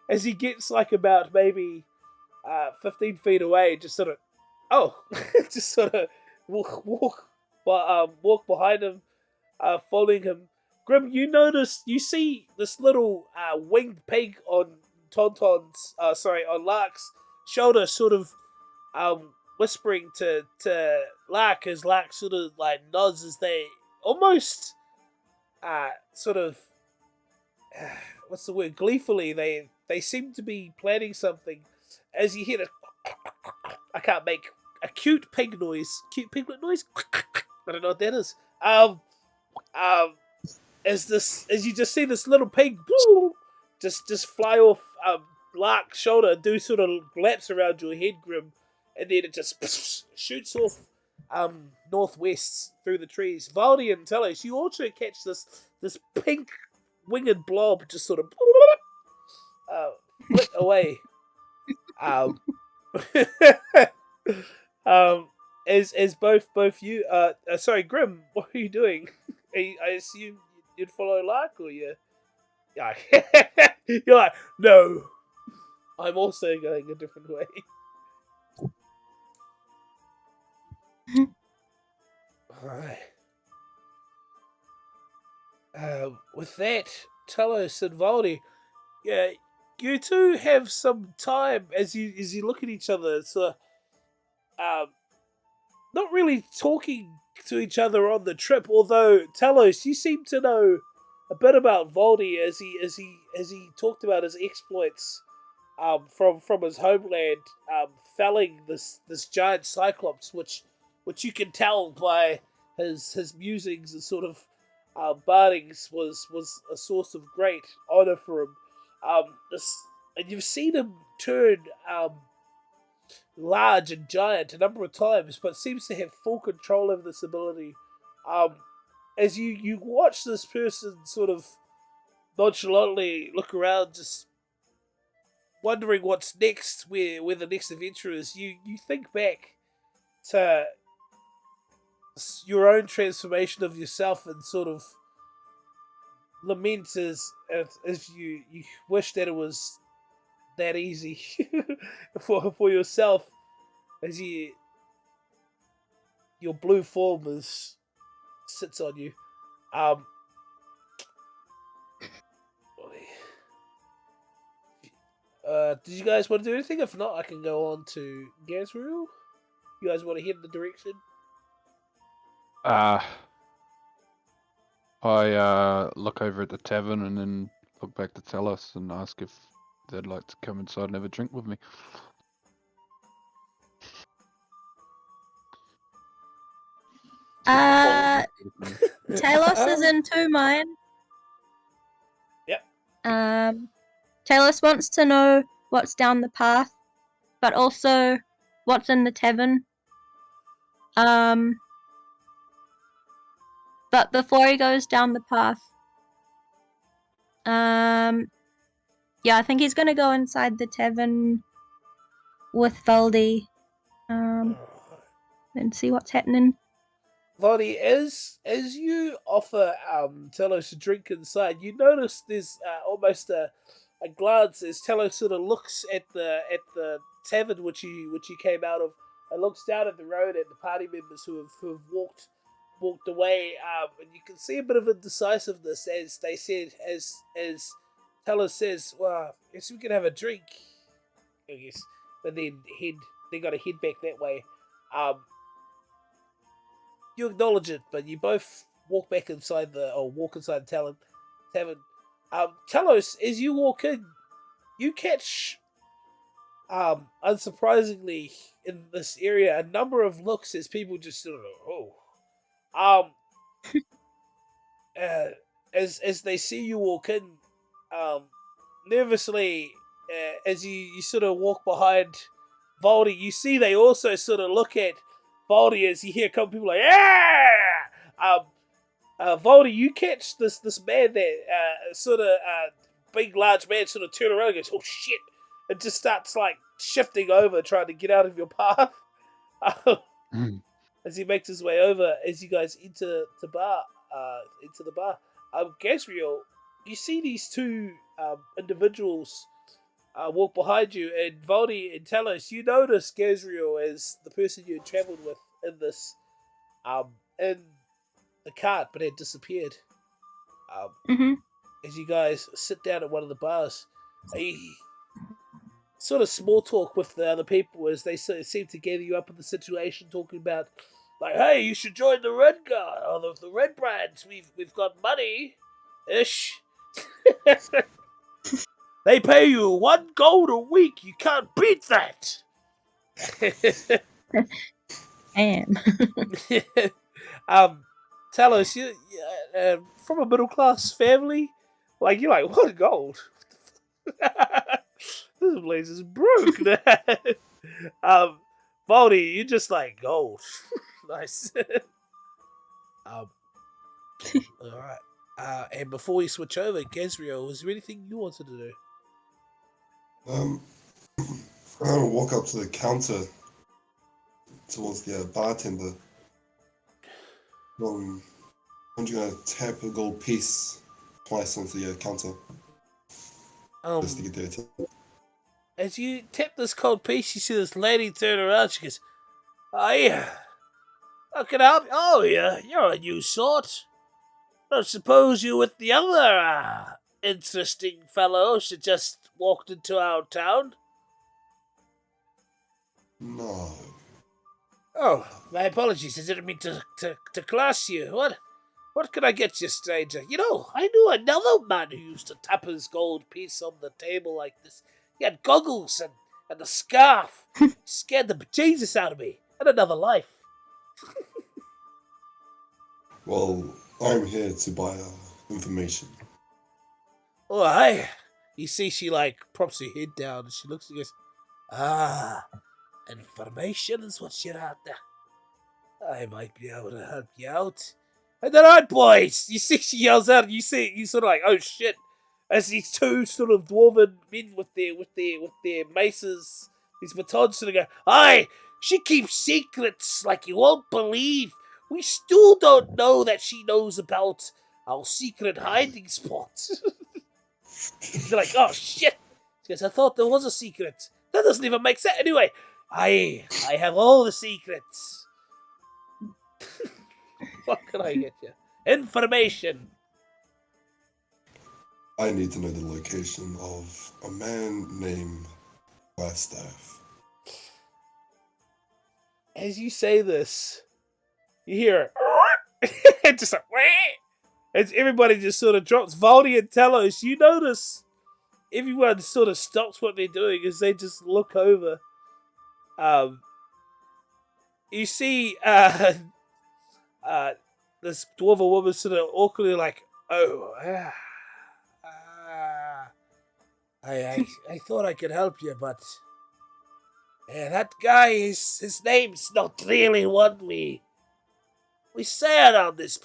as he gets like about maybe 15 feet away, just sort of just sort of walk behind him, following him. Grim, you see this little winged pig on on Lark's shoulder, sort of whispering to Lark as Lark sort of like nods as they almost sort of what's the word, gleefully they seem to be planning something. As you hear I can't make a cute piglet noise. I don't know what that is. As you just see this little pig just fly off Lark's shoulder, do sort of laps around your head, Grim, and then it just shoots off northwest through the trees. Valdi and Telos, you also catch this pink winged blob just sort of flit away. As both you sorry, Grim, what are you doing? I assume you'd follow Lark, or you're like, no, I'm also going a different way. Alright. With that, Telos and Valdi, yeah, you two have some time as you look at each other. So, not really talking to each other on the trip. Although Telos, you seem to know a bit about Valdi as he talked about his exploits, from his homeland, felling this giant cyclops, which you can tell by his musings and sort of bardings was a source of great honor for him. And you've seen him turn large and giant a number of times, but seems to have full control over this ability. As you watch this person sort of nonchalantly look around, just wondering what's next, where the next adventure is, you think back to your own transformation of yourself and sort of lament as you wish that it was that easy for yourself, as your blue form sits on you. Did you guys want to do anything? If not, I can go on to Gazriel. You guys want to head in the direction? I look over at the tavern and then look back to Telos and ask if they'd like to come inside and have a drink with me. Talos is in two mine. Yep. Talos wants to know what's down the path, but also what's in the tavern. But before he goes down the path, yeah, I think he's gonna go inside the tavern with Valdi, and see what's happening. Valdi, as you offer Telos a drink inside, you notice there's almost a glance as Telos sort of looks at the tavern which you came out of, and looks down at the road at the party members who have walked away, and you can see a bit of indecisiveness as they said, as Telos says, well, I guess we can have a drink. I guess. But then they got to head back that way. You acknowledge it, but you both walk inside the tavern. Talos, as you walk in, you catch, unsurprisingly, in this area, a number of looks as people just sort of, as they see you walk in, nervously, as you sort of walk behind Voldy, you see they also sort of look at Voldy as you hear a couple people like, yeah! Voldy, you catch this man that big large man sort of turn around and goes, oh shit, and just starts like shifting over trying to get out of your path. As he makes his way over, as you guys enter the bar, Gasriel, you see these two individuals walk behind you, and Voldy and Talos, you notice Gasriel as the person you had travelled with in this, in the cart, but had disappeared. As you guys sit down at one of the bars, you sort of small talk with the other people as they seem to gather you up in the situation, talking about, like, hey, you should join the Red Guard, or the Red Brands. We've got money, ish. They pay you 1 gold a week. You can't beat that. Damn. Talos, you from a middle class family, like you're like, what gold? This place is broke. Baldy, you just like gold. Nice. All right. And before we switch over, Gasriel, was there anything you wanted to do? I'm gonna walk up to the counter towards the bartender. I'm just gonna tap a gold piece twice onto the counter. Just to get their attention. As you tap this gold piece, you see this lady turn around. She goes, "Oh yeah, how can I help you? Oh yeah, you're a new sort. I suppose you with the other interesting fellows that just walked into our town." No. Oh, my apologies. I didn't mean to class you. What can I get you, stranger? You know, I knew another man who used to tap his gold piece on the table like this. He had goggles and a scarf. Scared the bejesus out of me. And another life. Well, I'm here to buy information. Oh, hi. You see she, like, props her head down and she looks and goes, information is what you're after. I might be able to help you out. And all right, boys. You see, she yells out, and you sort of like, oh shit, as these two sort of dwarven men with their maces, these batons, sort of go, aye, she keeps secrets like you won't believe. We still don't know that she knows about our secret hiding spot. They're like, oh shit. She goes, I thought there was a secret. That doesn't even make sense. Anyway, I have all the secrets. What can I get you? Information. I need to know the location of a man named Westaff. As you say this, you hear it just like, as everybody just sort of drops. Voldy and Talos, you notice everyone sort of stops what they're doing as they just look over. You see this dwarven woman sort of awkwardly like, oh, I thought I could help you, but that guy, his name's not really one we say around these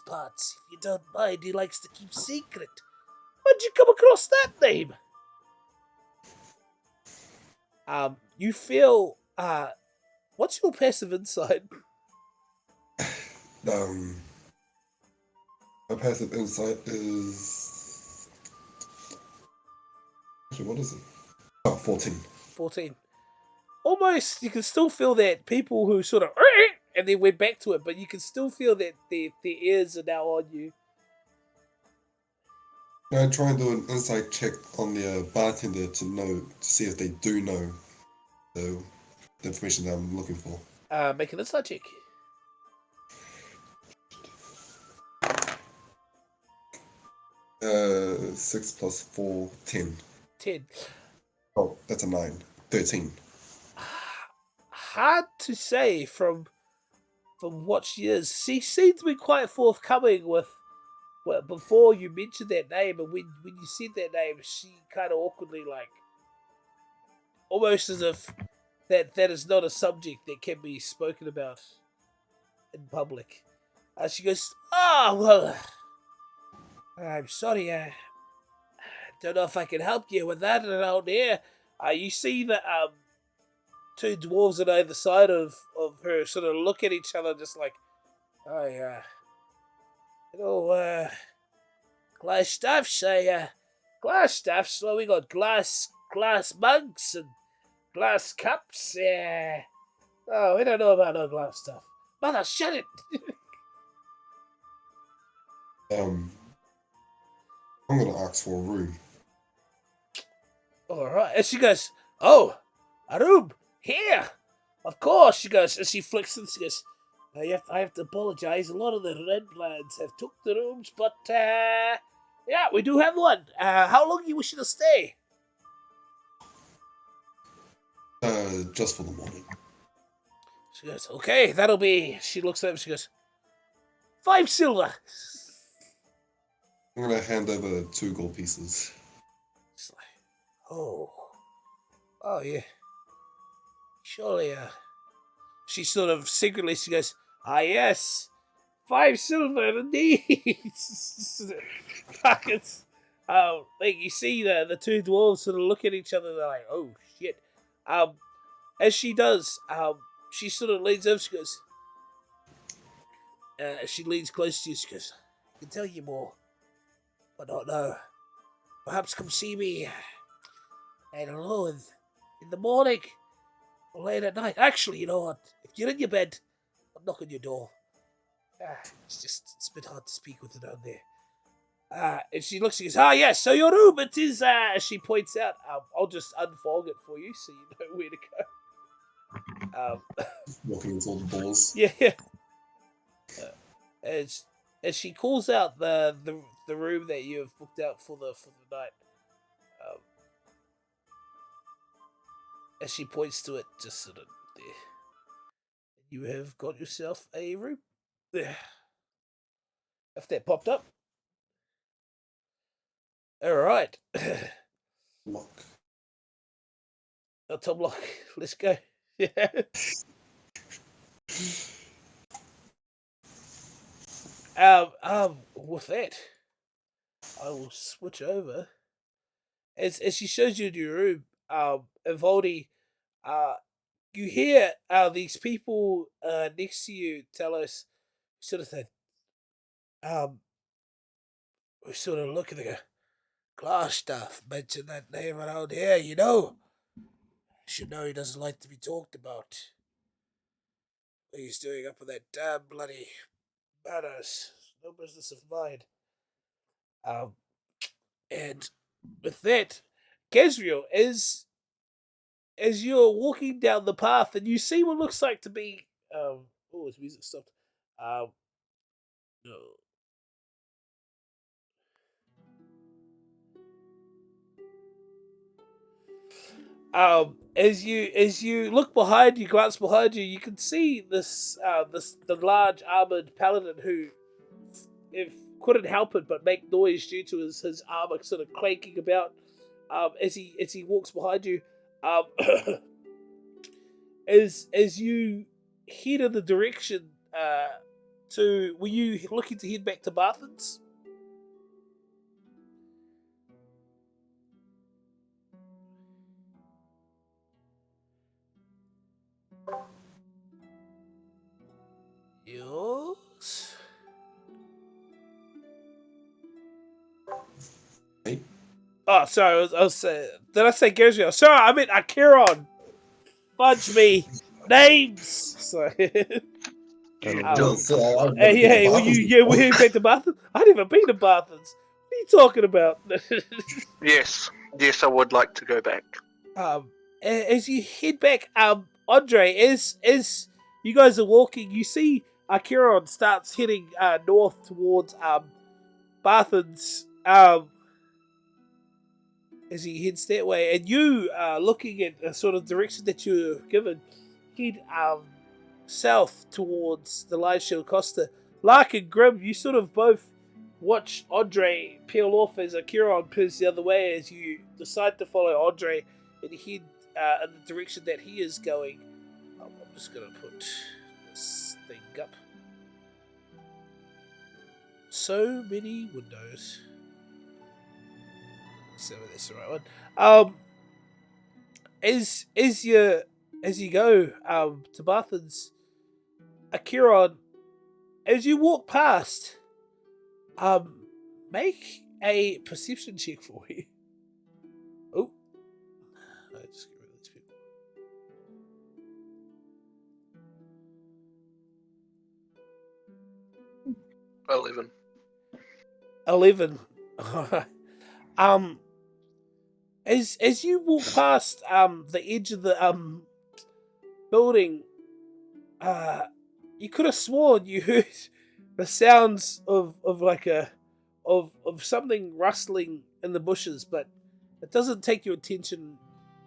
parts. If you don't mind, he likes to keep secret. Where'd you come across that name? You feel, what's your passive insight? My passive insight is... Actually, what is it? Oh, 14. 14. Almost, you can still feel that people who sort of, and then went back to it, but you can still feel that their ears are now on you. Can I try and do an insight check on the bartender to see if they do know the information that I'm looking for? Make an insight check. 6 plus 4, 10. 10. Oh, that's a 9. 13. Hard to say from what she is. She seemed to be quite forthcoming with. Well, before you mentioned that name, and when you said that name, she kind of awkwardly, like, almost as if that is not a subject that can be spoken about in public. She goes, "Oh well, I'm sorry. Don't know if I can help you with that around here. You see the two dwarves on either side of her sort of look at each other, just like, oh yeah, glass stuffs. Glass stuffs. Well, we got glass mugs and glass cups. Yeah. Oh, we don't know about no glass stuff. Mother, shut it. I'm gonna ask for a room. All right. And she goes, "Oh, a room here. Of course." She goes, and she flicks and she goes, I have to apologize. A lot of the red lads have took the rooms, but yeah, we do have one. How long you wishing to stay? Just for the morning. She goes, okay, that'll be. She looks at him. She goes, 5 silver. I'm gonna hand over 2 gold pieces. It's like, oh yeah. Surely, she sort of secretly, she goes, yes, 5 silver indeed. Buckets. Like you see the two dwarves sort of look at each other. They're like, oh shit. As she does, she sort of leans over. She goes, she leans close to you. She goes, I can tell you more, but not now. Perhaps come see me. I don't know, in the morning or late at night. Actually, you know what? If you're in your bed, I'll knock on your door. It's a bit hard to speak with her down there. And she looks and goes, yes, so your room, it is, as she points out, I'll just unfold it for you so you know where to go. Walking with all the balls. Yeah. As she calls out the room that you have booked out for the night, as she points to it, just sort of there, you have got yourself a room there. If that popped up, all right. Lock. Top lock. Let's go. Yeah. With that, I will switch over. As she shows you your room, Evaldi, you hear these people next to you tell us sort of thing. We sort of look at the glass stuff, mention that name around here, you know. You should know he doesn't like to be talked about. What he's doing up with that damn bloody manners. No business of mine. And with that, Gesriel, as you're walking down the path and you see what looks like to be his music stopped. No. As you look behind you, glance behind you, you can see the large armored paladin who, if couldn't help it but make noise due to his armor sort of clanking about. As he walks behind you, as you head in the direction were you looking to head back to Barthen's? Yours? Hey? Oh, sorry. I was did I say Gershio? Sorry, I meant Akiron. Fudge me. Names. Sorry. Just, Hey, we're you back to Barthen's? I never been to Barthen's. What you talking about? Yes, I would like to go back. As you head back, Andre, as you guys are walking, you see Akiron starts heading north towards Barthen's as he heads that way, and you looking at the sort of direction that you're given, head south towards the Lion Shield Costa. Lark and Grim, you sort of both watch Andre peel off as Akiron peels the other way as you decide to follow Andre and head in the direction that he is going. I'm just going to put this thing up. So many windows. So that's the right one. As you go to Barthen's, Akiron, as you walk past, make a perception check for me. Oh, I just get rid of these people. 11. As you walk past the edge of the building, you could have sworn you heard the sounds of like of something rustling in the bushes, but it doesn't take your attention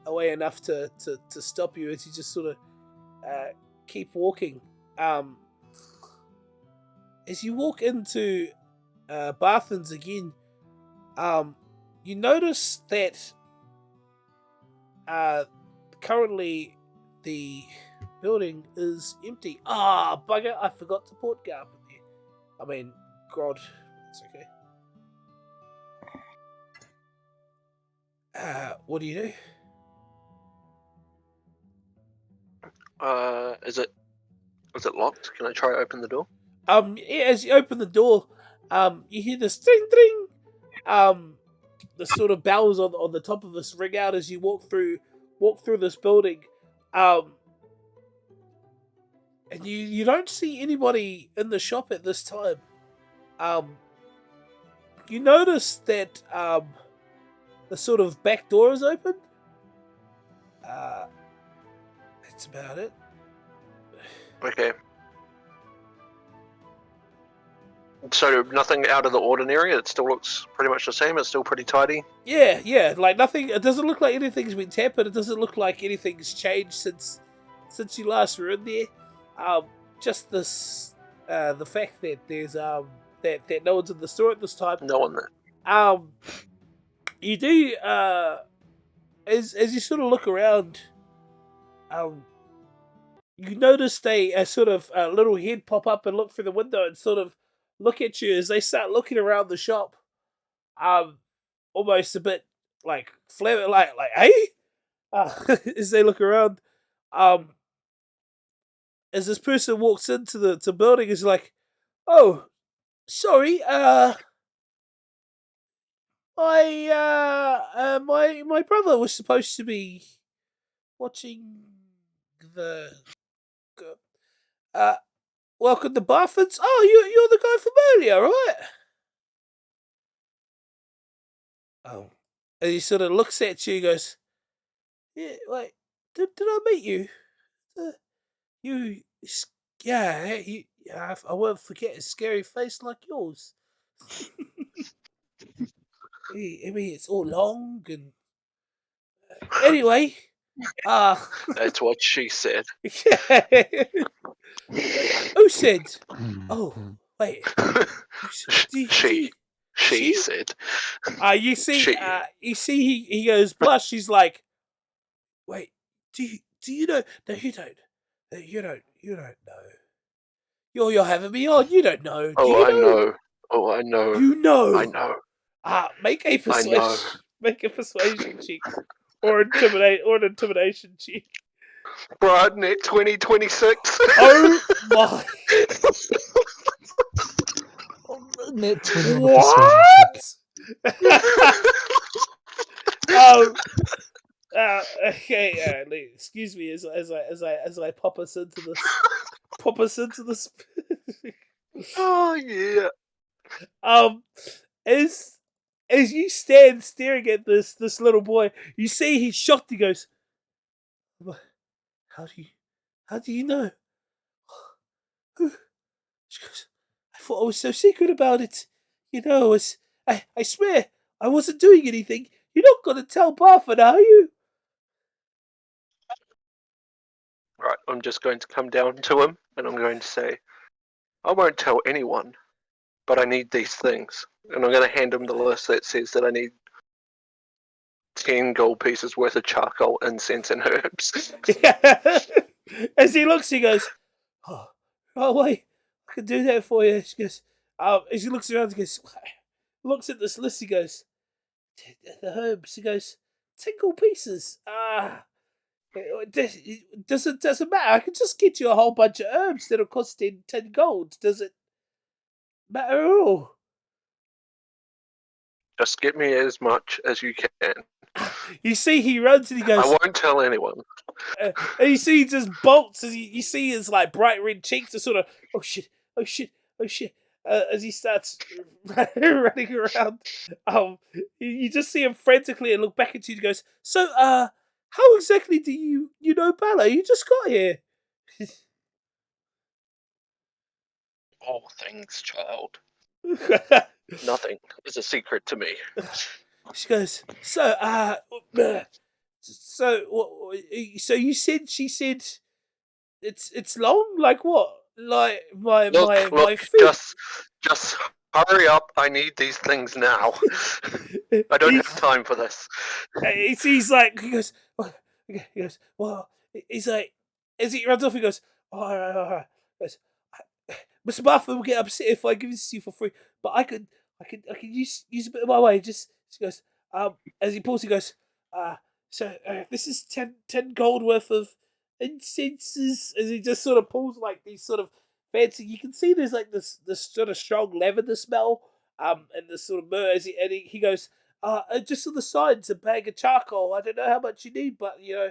away enough to stop you as you just sort of keep walking. As you walk into Barthen's again, you notice that currently the building is empty. Bugger, I forgot to put Garp in there. I mean, God, it's okay. What do you do? Is it locked? Can I try to open the door? As you open the door, you hear this ding ding. The sort of bells on the top of this ring out as you walk through this building. And you don't see anybody in the shop at this time. You notice that the sort of back door is open. That's about it. Okay. So nothing out of the ordinary. It still looks pretty much the same. It's still pretty tidy. Yeah. Like nothing. It doesn't look like anything's been tampered. It doesn't look like anything's changed since you last were in there. Just this, the fact that there's that no one's in the store at this time. No one there. You do as you sort of look around, you notice a sort of little head pop up and look through the window and sort of look at you as they start looking around the shop. Almost a bit like flamming, like hey, as they look around. As this person walks into the building, is like, oh, sorry, my brother was supposed to be watching the welcome to Barthen's. Oh, you're the guy from earlier, right? Oh, and he sort of looks at you and goes, yeah, wait, did I meet you? I won't forget a scary face like yours. I mean, it's all long and anyway. That's what she said. Who said? Oh, wait. She said. You see, he goes blush. He's like, wait, do you know? No, you don't. You don't know. You're having me on. You don't know. I know. Oh, I know. You know. I know. Make a persuasion check or an intimidation check. Broadnet 2026. Oh my! Net 20 What? Okay. Excuse me as I pop us into this. Oh yeah. As as you stand staring at this little boy, you see he's shocked. He goes, how do you know? She goes, I thought I was so secret about it. You know, I swear, I wasn't doing anything. You're not going to tell Barford, are you? Right, I'm just going to come down to him and I'm going to say, I won't tell anyone, but I need these things. And I'm going to hand him the list that says that I need 10 gold pieces worth of charcoal, incense, and herbs. As he looks, he goes, oh wait, I can do that for you. She goes, as he looks around, he goes, looks at this list, he goes, the herbs, he goes, 10 gold pieces. It doesn't matter. I can just get you a whole bunch of herbs that'll cost 10 gold. Does it matter at all? Just get me as much as you can. You see, he runs and he goes. I won't tell anyone. And you see, he just bolts as you see his like bright red cheeks are sort of oh shit, as he starts running around. You just see him frantically and look back at you and goes, so how exactly do you know Bella? You just got here. All things, child. Nothing is a secret to me. She goes, so you said she said it's long? Like what? Like my Look, food? just hurry up. I need these things now. I don't have time for this. He's like, he goes, well, he's like, as he runs off, he goes, all right. He goes, Mr. Barford will get upset if I give this to you for free, but I could use a bit of my way. Just, she goes, as he pulls, he goes, this is 10 gold worth of incenses, as he just sort of pulls like these sort of fancy. You can see there's like this sort of strong lavender smell, and this sort of myrrh. He goes, just on the sides, a bag of charcoal. I don't know how much you need, but you know,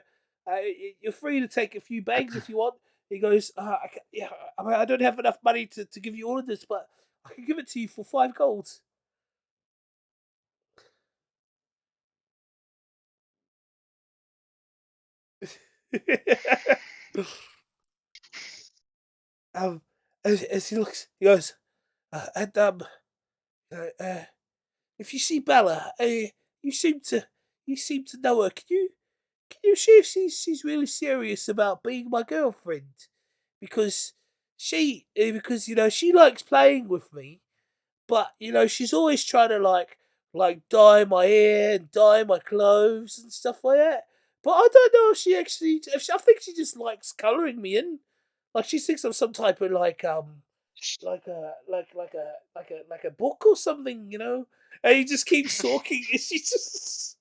you're free to take a few bags if you want. He goes, I don't have enough money to give you all of this, but I can give it to you for 5 gold. As he looks, he goes, if you see Bella, you seem to know her. Can you see if she's really serious about being my girlfriend? Because because you know she likes playing with me, but you know she's always trying to like dye my hair and dye my clothes and stuff like that. But I don't know if she actually. I think she just likes colouring me in. Like she thinks I'm some type of like a book or something, you know. And he just keeps talking. She just.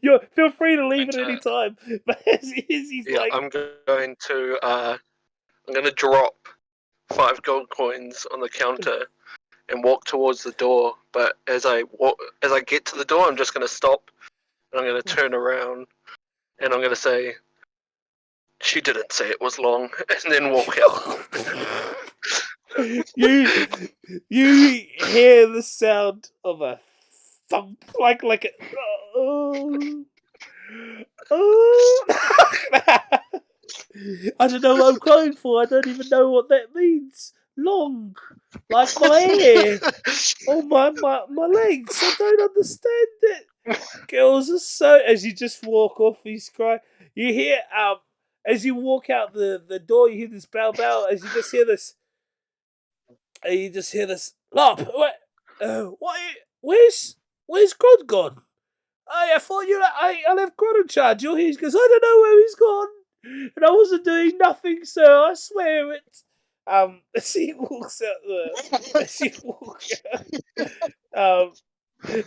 You feel free to leave at any time. But as he's like, I'm going to drop 5 gold coins on the counter and walk towards the door. But as I get to the door, I'm just going to stop and I'm going to turn around and I'm going to say, "She didn't say it was long," and then walk out. you hear the sound of a thump, like a I don't know what I'm crying for. I don't even know what that means. Long, like my hair. Oh my legs. I don't understand it. Girls are so. As you just walk off, he's crying. You hear as you walk out the door, you hear this bow. As you just hear this. And you just hear this. Lop, where's Grod gone? I thought I left Grod in charge. You're here. He goes, I don't know where he's gone. And I wasn't doing nothing, sir. I swear it. As he walks out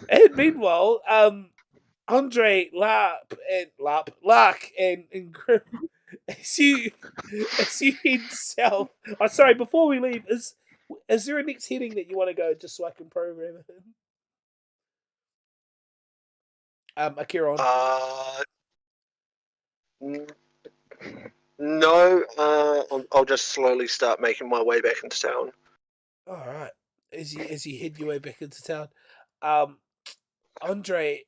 and meanwhile, Andre, Lark, and Grim, as you head south. Oh, sorry. Before we leave, is there a next heading that you want to go, just so I can program it in? Akiron. No, I'll just slowly start making my way back into town. All right. As you head your way back into town, Andre,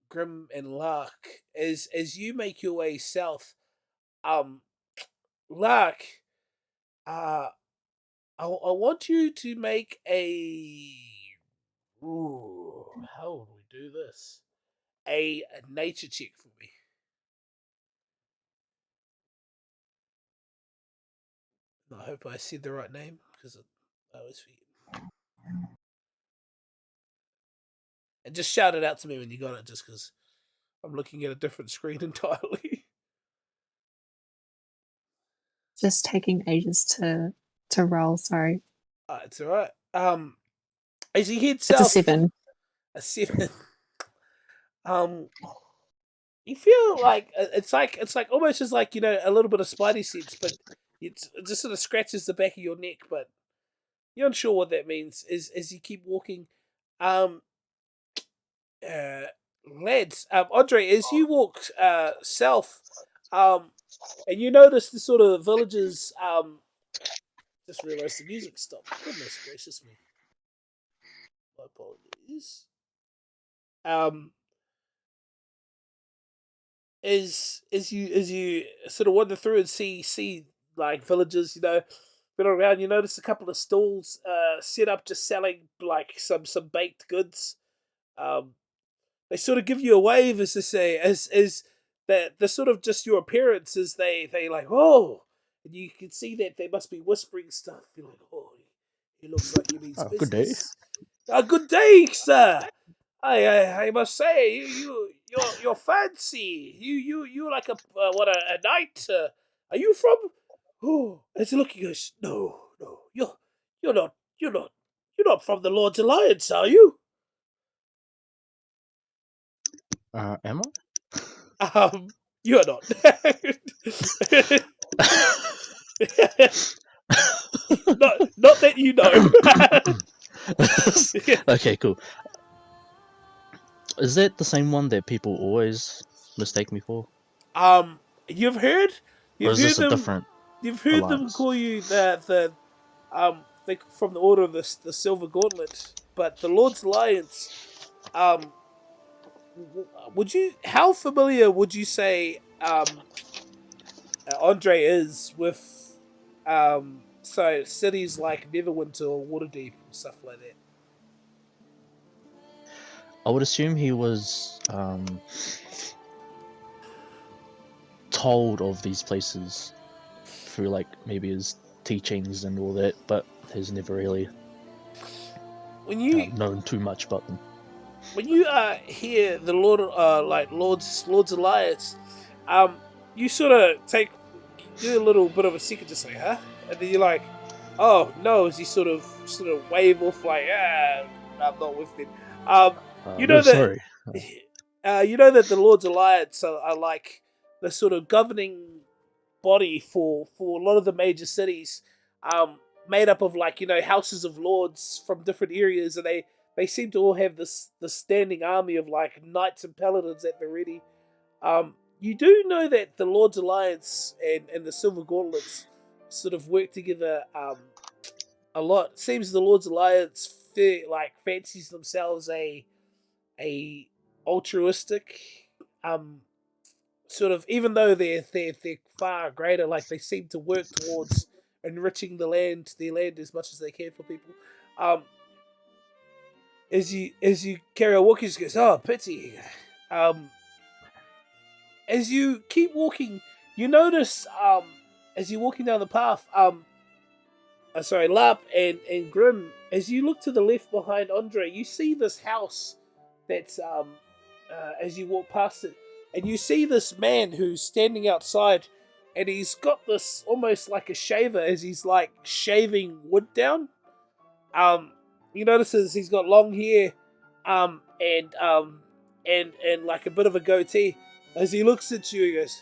Grim, and Lark, as you make your way south, Lark, I want you to make a. Ooh, how would we do this? A nature check for me. I hope I said the right name because I always forget. And just shout it out to me when you got it, just because I'm looking at a different screen entirely. Just taking ages to roll. Sorry, It's alright. As he heads it's a south, 7. a 7. You feel like it's like almost as like a little bit of spidey sense, but it just sort of scratches the back of your neck, but you're unsure what that means. As you keep walking, um, lads, Andre, as you walk south, and you notice the sort of villages. Just realised the music stopped. Goodness gracious me! My apologies. Um, as you sort of wander through and see like villages, been around, you notice a couple of stalls set up just selling like some baked goods. They sort of give you a wave as they say, as the sort of just your appearance as they like, oh, and you can see that they must be whispering stuff. You're like, oh, he looks like he means Oh, good day. business. Good day, sir. I must say you're fancy. You like a knight. Are you from? Oh, as he look, he goes, no, you're not you're not from the Lord's Alliance, are you? Am You're not. Not that you know. I? Okay, cool. Is that the same one that people always mistake me for? You've heard Or is this a them. different You've heard them alliance? call you from the Order of the Silver Gauntlet, but the Lord's Alliance. Would you? How familiar would you say Andre is with cities like Neverwinter or Waterdeep and stuff like that? I would assume he was told of these places through like maybe his teachings and all that, but has never really When you known too much about them. when you hear the Lord's Alliance, you sort of do a little bit of a second, just like, huh? And then you're like, oh no, as you sort of wave off like, I'm not with them. You know No, that sorry. you know that the Lord's Alliance are like the sort of governing body for a lot of the major cities, made up of like houses of lords from different areas, and they seem to all have this standing army of like knights and paladins at the ready. You do know that the Lord's Alliance and the Silver Gauntlets sort of work together a lot. It seems the Lord's Alliance fancies themselves a altruistic sort of, even though they're far greater, like they seem to work towards enriching their land as much as they can for people. As you carry on walking, just goes, oh, pity. As you keep walking, you notice as you're walking down the path, Lap and Grim, as you look to the left behind Andre, you see this house that's as you walk past it, and you see this man who's standing outside, and he's got this almost like a shaver as he's like shaving wood down. You notice he's got long hair, and like a bit of a goatee. As he looks at you, he goes,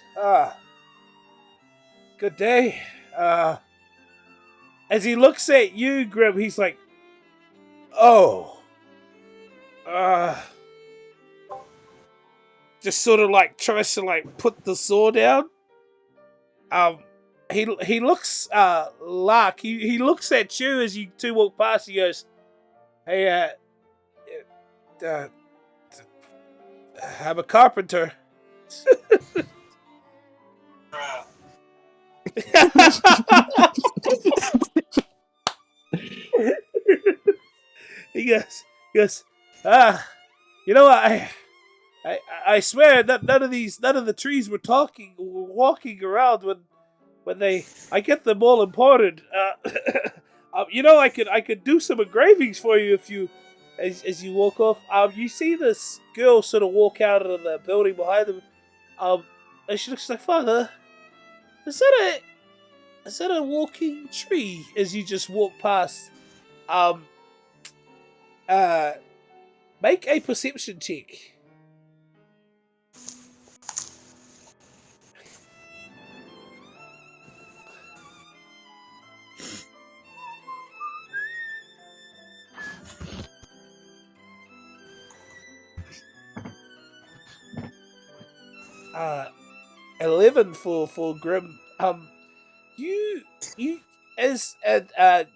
good day. As he looks at you, Grim, he's like, oh, just sort of like tries to like put the saw down. He looks Lark. He looks at you as you two walk past. He goes, hey, I'm a carpenter. he goes, you know what? I swear that none of the trees were walking around when I get them all imported. You know, I could do some engravings for you if you, as you walk off. You see this girl sort of walk out of the building behind them. And she looks like, Father, is that a walking tree? As you just walk past, make a perception check. Uh, 11 for Grim. You as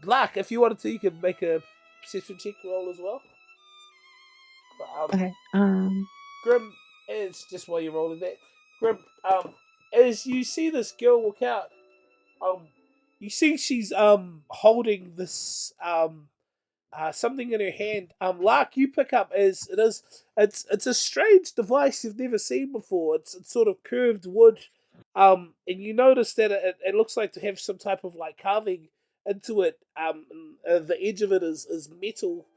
Lark, if you wanted to, you could make a perception check roll as well. But, Okay. Grim is just while you're rolling that. Grim, as you see this girl walk out, you see she's holding this something in her hand. Lark, you pick up as it's a strange device you've never seen before. It's sort of curved wood, and you notice that it looks like to have some type of like carving into it. The edge of it is metal,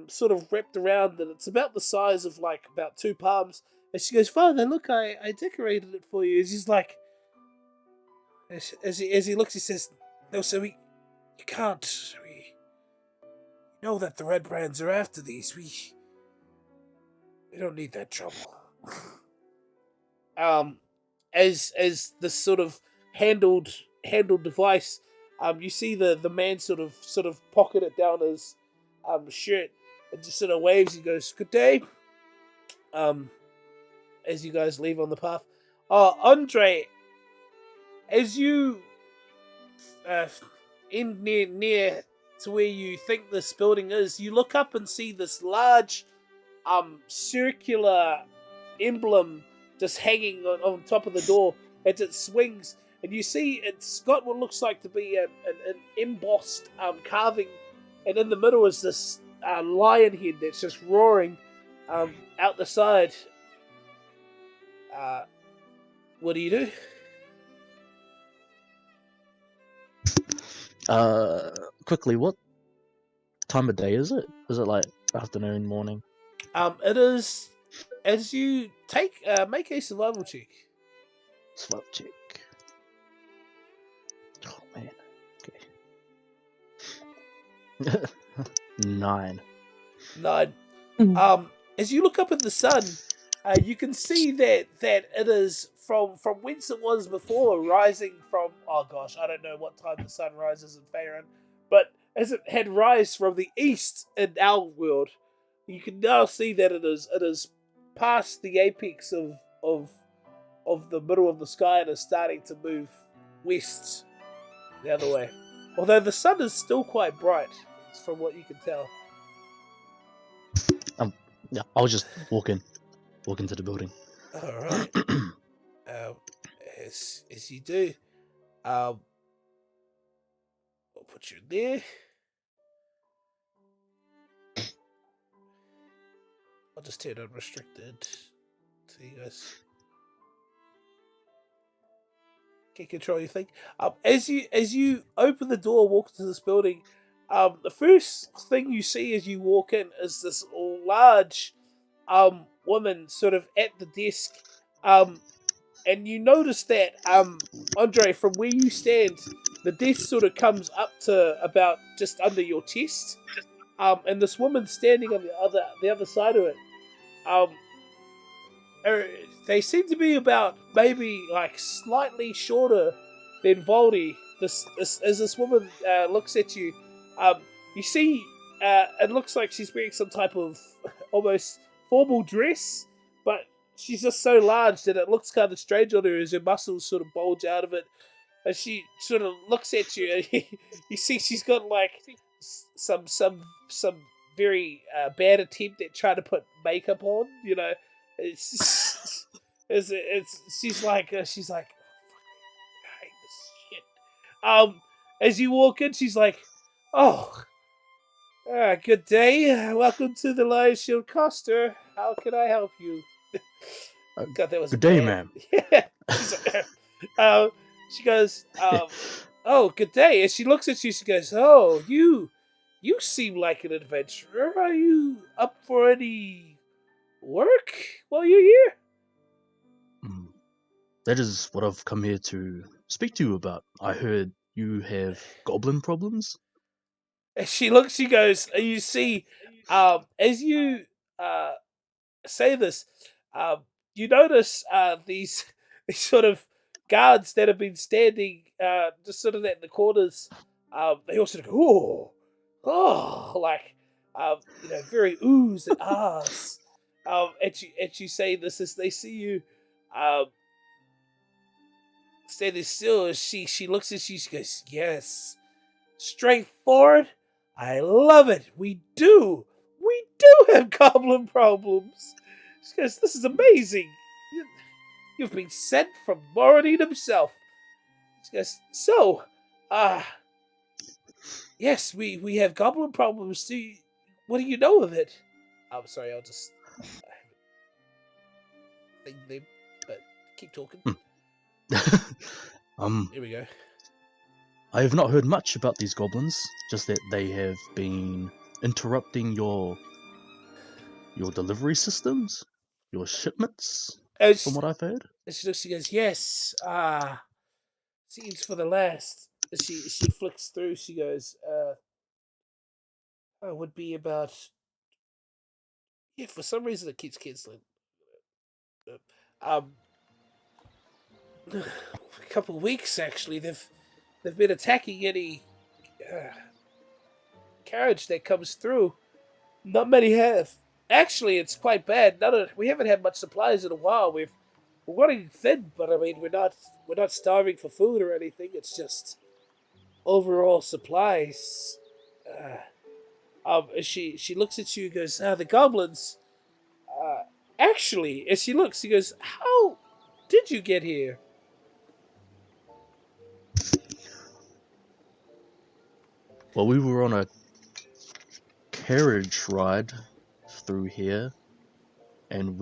sort of wrapped around, and it's about the size of like about 2 palms. And she goes, Father, look, I decorated it for you. And she's like, as he looks, he says, no, sir, you can't. We know that the Red Brands are after these. We don't need that trouble. As this sort of handled device, you see the man sort of pocket it down his shirt and just sort of waves. He goes, "Good day." As you guys leave on the path, Andre, as you in near to where you think this building is, you look up and see this large circular emblem just hanging on top of the door as it swings, and you see it's got what looks like to be an embossed carving, and in the middle is this lion head that's just roaring out the side. What do you do? Quickly, what time of day is it? Is it like afternoon, morning? It is, as you make a survival check. Survival check. Oh man. Okay. 9. 9. Mm. As you look up at the sun, you can see that it is from whence it was before, rising from, oh gosh, I don't know what time the sun rises in Faerun, but as it had rise from the east in our world, you can now see that it is past the apex of the middle of the sky and is starting to move west the other way. Although the sun is still quite bright, from what you can tell. Yeah, I'll just walk into the building. All right. As you do, I'll put you there. I'll just turn on restricted so you guys can control your thing. As you open the door, walk into this building, the first thing you see as you walk in is this large woman sort of at the desk, and you notice that Andre, from where you stand, the desk sort of comes up to about just under your chest, and this woman standing on the other side of it, they seem to be about maybe like slightly shorter than Voldy. As this woman looks at you, you see it looks like she's wearing some type of almost formal dress, but she's just so large that it looks kind of strange on her as her muscles sort of bulge out of it. And she sort of looks at you, and you see she's got like some very bad attempt at trying to put makeup on, you know. She's like, I hate this shit. As you walk in, she's like, oh, good day. Welcome to the Lion Shield Coaster. How can I help you? God, that was Good day, bad. ma'am. Yeah. She's like, she goes, oh, good day. And she looks at you. She goes, oh, you seem like an adventurer. Are you up for any work while you're here? Mm, That is what I've come here to speak to you about. I heard you have goblin problems. And she looks. She goes, and you see, as you say this, um, you notice these these sort of guards that have been standing just sort of at the corners. They all sort of go, like very oohs and ahs. And you say this as they see you um, standing still. As she looks at you, she goes, "Yes, straightforward. I love it. We do have goblin problems." She goes, "This is amazing. You've been sent from Moradin himself." She goes, "So, yes, we have goblin problems. What do you know of it?" I'm sorry, I'll just think they, but keep talking. Here we go. I have not heard much about these goblins, just that they have been interrupting your delivery systems, your shipments, from what I've heard. She goes, "Yes, seems for the last." She flicks through. She goes, "It would be about." Yeah, for some reason it keeps canceling. Um, a couple of weeks actually. They've been attacking any carriage that comes through. Not many have. Actually, it's quite bad. We haven't had much supplies in a while. We're running thin, but I mean we're not starving for food or anything. It's just overall supplies. She looks at you and goes, the goblins. Actually, as she looks, she goes, "How did you get here?" Well, we were on a carriage ride through here, and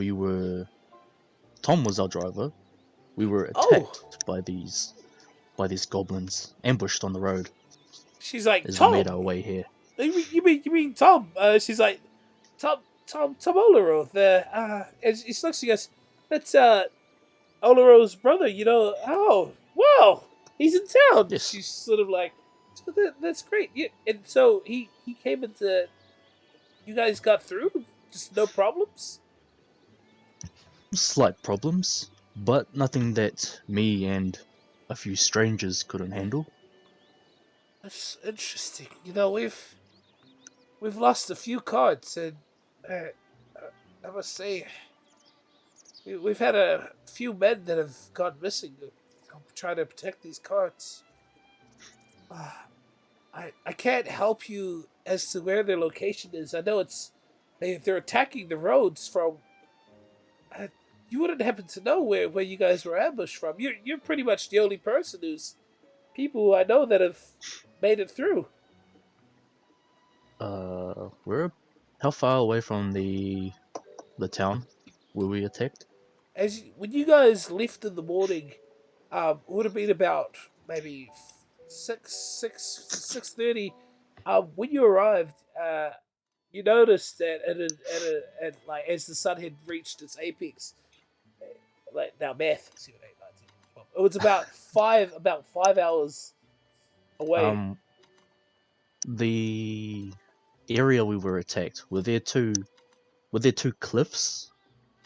Tom was our driver. We were Oh, attacked by these goblins, ambushed on the road she's like, as we made "Tom. our way here. You mean Tom?" She's like, Tom Olero. And she looks. She goes, "That's Olero's brother. You know? Oh, wow, he's in town." Yes, She's sort of like, "So that's great." Yeah, and so he came into. You guys got through, just no problems. slight problems, but nothing that me and a few strangers couldn't handle. That's interesting. You know, we've lost a few cards, and uh, I must say, we've had a few men that have gone missing. Trying to protect these cards. I can't help you as to where their location is. I know they're attacking the roads from. Uh, you wouldn't happen to know where you guys were ambushed from. You're pretty much the only person who's people who I know that have made it through. We're how far away from the town where we attacked? When you guys left in the morning, it would have been about maybe 6:30. When you arrived, you noticed that at like as the sun had reached its apex, like now math, 7, 8, 9, 10, 12. It was about 5 hours away. Um, the area we were attacked, were there two cliffs,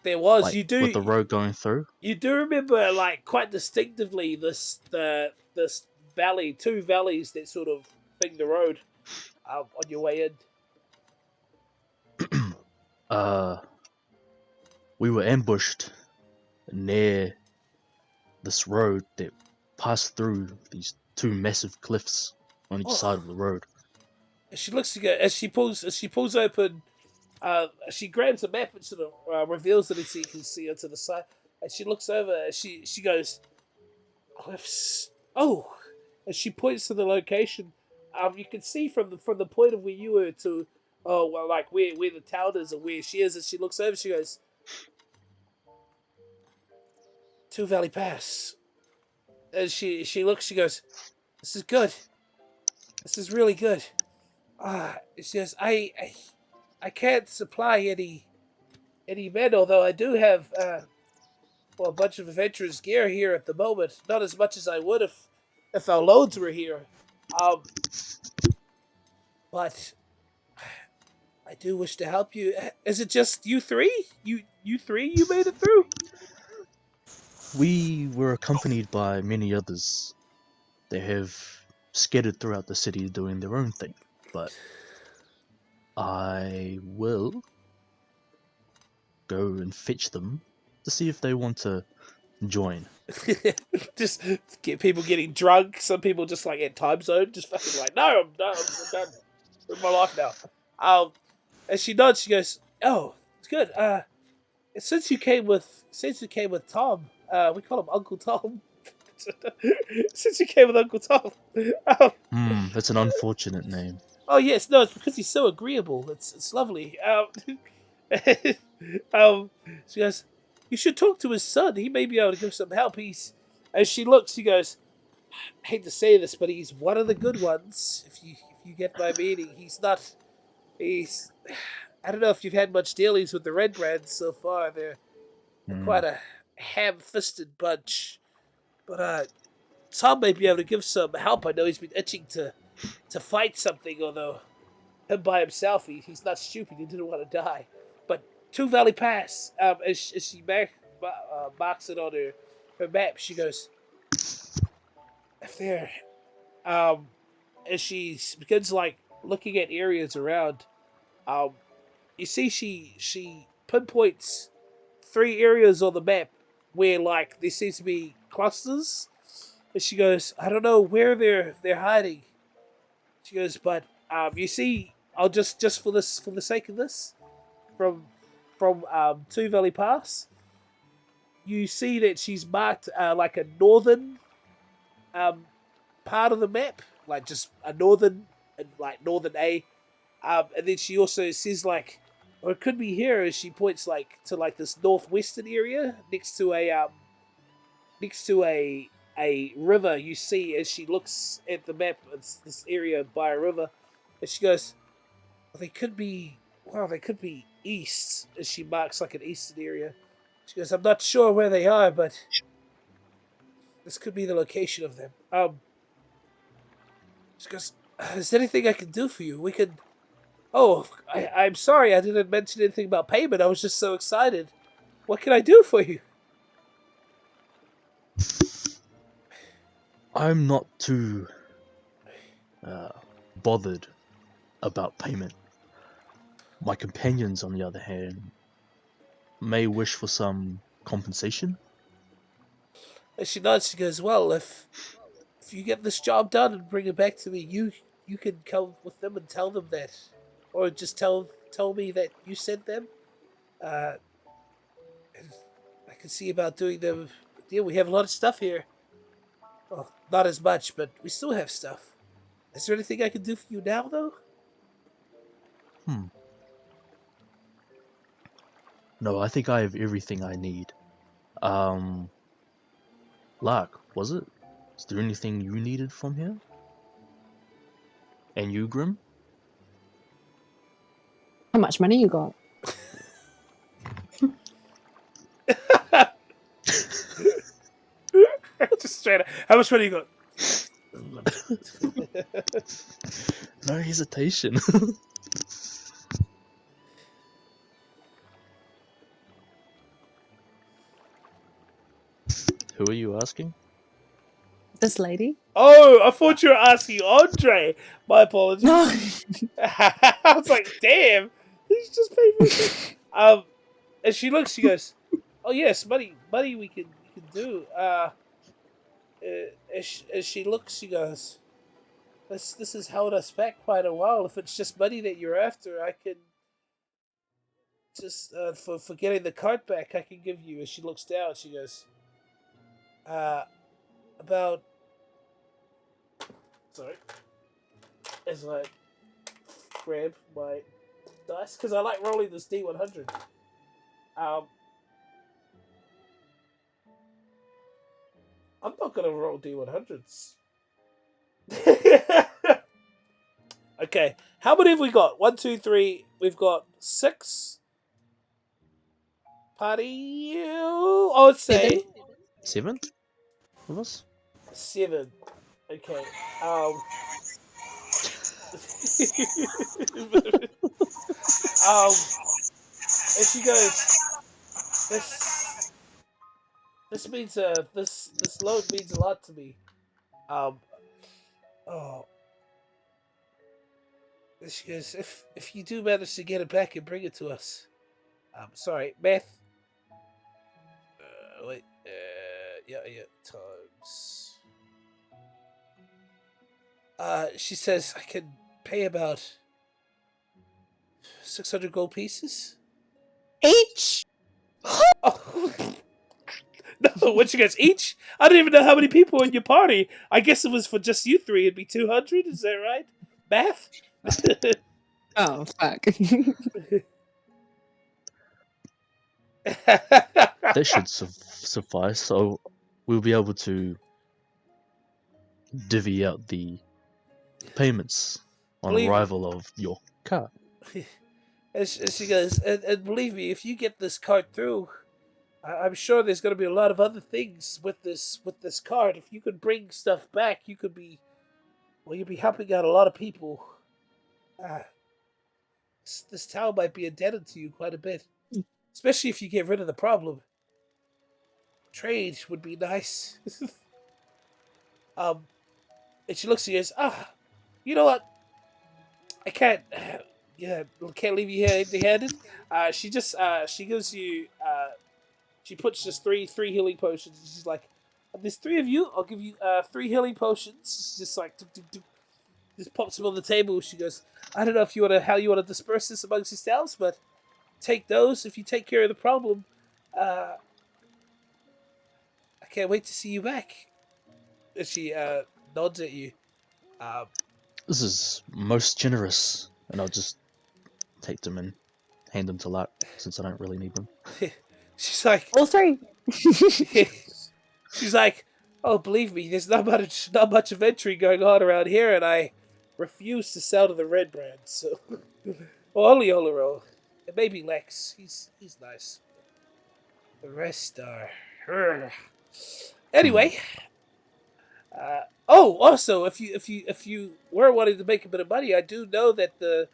There was like with the road going through? you do remember like quite distinctively this valley, two valleys that sort of thing the road on your way in. uh, we were ambushed near this road that passed through these two massive cliffs on each side Oh, of the road. as she looks again, as she pulls open She grabs a map and sort of reveals it so you can see it to the side. And she looks over and she goes, Cliffs. Oh, and she points to the location. You can see from the point of where you were to, oh well, like where the town is or where she is. And she looks over. She goes, Two Valley Pass. And she looks. She goes, This is good. This is really good. She goes, I can't supply any men, although I do have a bunch of adventurers gear here at the moment. Not as much as I would if our loads were here. But I do wish to help you. Is it just you three? You three? You made it through? We were accompanied by many others. They have scattered throughout the city doing their own thing, but I will go and fetch them to see if they want to join. Just get people getting drunk. Some people just like at time zone, just fucking like, no, I'm done. I'm done with my life now. And she nods. She goes, "Oh, it's good. Since you came with Tom, we call him Uncle Tom. Since you came with Uncle Tom, That's an unfortunate name. oh yes, no, it's because he's so agreeable. It's lovely. She goes, you should talk to his son. He may be able to give some help. As she looks, she goes, I hate to say this, but he's one of the good ones. If you get my meaning, he's not. He's. I don't know if you've had much dealings with the Red Brands so far. They're quite a ham-fisted bunch. But Tom may be able to give some help. I know he's been itching to fight something, although him by himself, he's not stupid. He didn't want to die. But Two Valley Pass, as she marks it on her map, she goes, if they're, as she begins like looking at areas around, you see she pinpoints 3 areas on the map where like there seems to be clusters. And she goes, I don't know where they're hiding. She goes, but you see, I'll just for the sake of this, from Two Valley Pass, you see that she's marked like a northern part of the map, like just a northern A, and then she also says like, or it could be here, as she points like to like this northwestern area next to a river. You see as she looks at the map, it's this area by a river, and she goes, well, they could be east, as she marks like an eastern area. She goes, I'm not sure where they are, but this could be the location of them. She goes, is there anything I can do for you? We could. Oh, I'm sorry, I didn't mention anything about payment. I was just so excited. What can I do for you? I'm not too bothered about payment. My companions, on the other hand, may wish for some compensation. And she nods. She goes, well, if you get this job done and bring it back to me, you can come with them and tell them that, or just tell me that you sent them. And I can see about doing them. Yeah, we have a lot of stuff here. Well, not as much, but we still have stuff. Is there anything I can do for you now, though? No, I think I have everything I need. Lark, was it? Is there anything you needed from here? And you, Grim? How much money you got? Just straight up. How much money you got? No hesitation. Who are you asking? This lady? Oh, I thought you were asking Andre. My apologies. No. I was like, damn, he's just paid for shit. And she looks. She goes, "Oh yes, money we can do." As she looks, she goes, "This has held us back quite a while. If it's just money that you're after, I can." just for getting the cart back, I can give you. As she looks down, she goes, about. Sorry, as I grab my dice because I like rolling this D100. I'm not gonna roll D100s. Okay, how many have we got? 1, 2, 3. We've got 6. Party, I would say 7 of us. 7. Okay. And she goes, this means this load means a lot to me. Oh. And she goes, if you do manage to get it back and bring it to us. Sorry, math. Wait. Yeah. Times. She says I can pay about 600 gold pieces. Each. Oh. No, when she goes each, I don't even know how many people in your party. I guess it was for just you three. It'd be 200. Is that right? Math. Oh fuck. That should suffice. So we'll be able to divvy out the payments on Believe- arrival of your car. And she goes, and believe me, if you get this card through, I'm sure there's going to be a lot of other things with this card. If you could bring stuff back, you could be, well, you'd be helping out a lot of people. This town might be indebted to you quite a bit, especially if you get rid of the problem. Trade would be nice. And she looks at you and says, you know what? I can't. Can't leave you here empty-handed. She gives you. She puts just three healing potions. And she's like, "There's 3 of you. I'll give you 3 healing potions." She's just like, just pops them on the table. She goes, "I don't know if you how you want to disperse this amongst yourselves, but take those. If you take care of the problem, I can't wait to see you back." And she nods at you. This is most generous, and I'll just take them and hand them to Lark since I don't really need them. She's like, All 3. she's like, "Oh, believe me, there's not much inventory going on around here, and I refuse to sell to the red brand. So, well, only Olero, and maybe Lex. He's nice. The rest are." Anyway. Also, if you were wanting to make a bit of money, I do know that the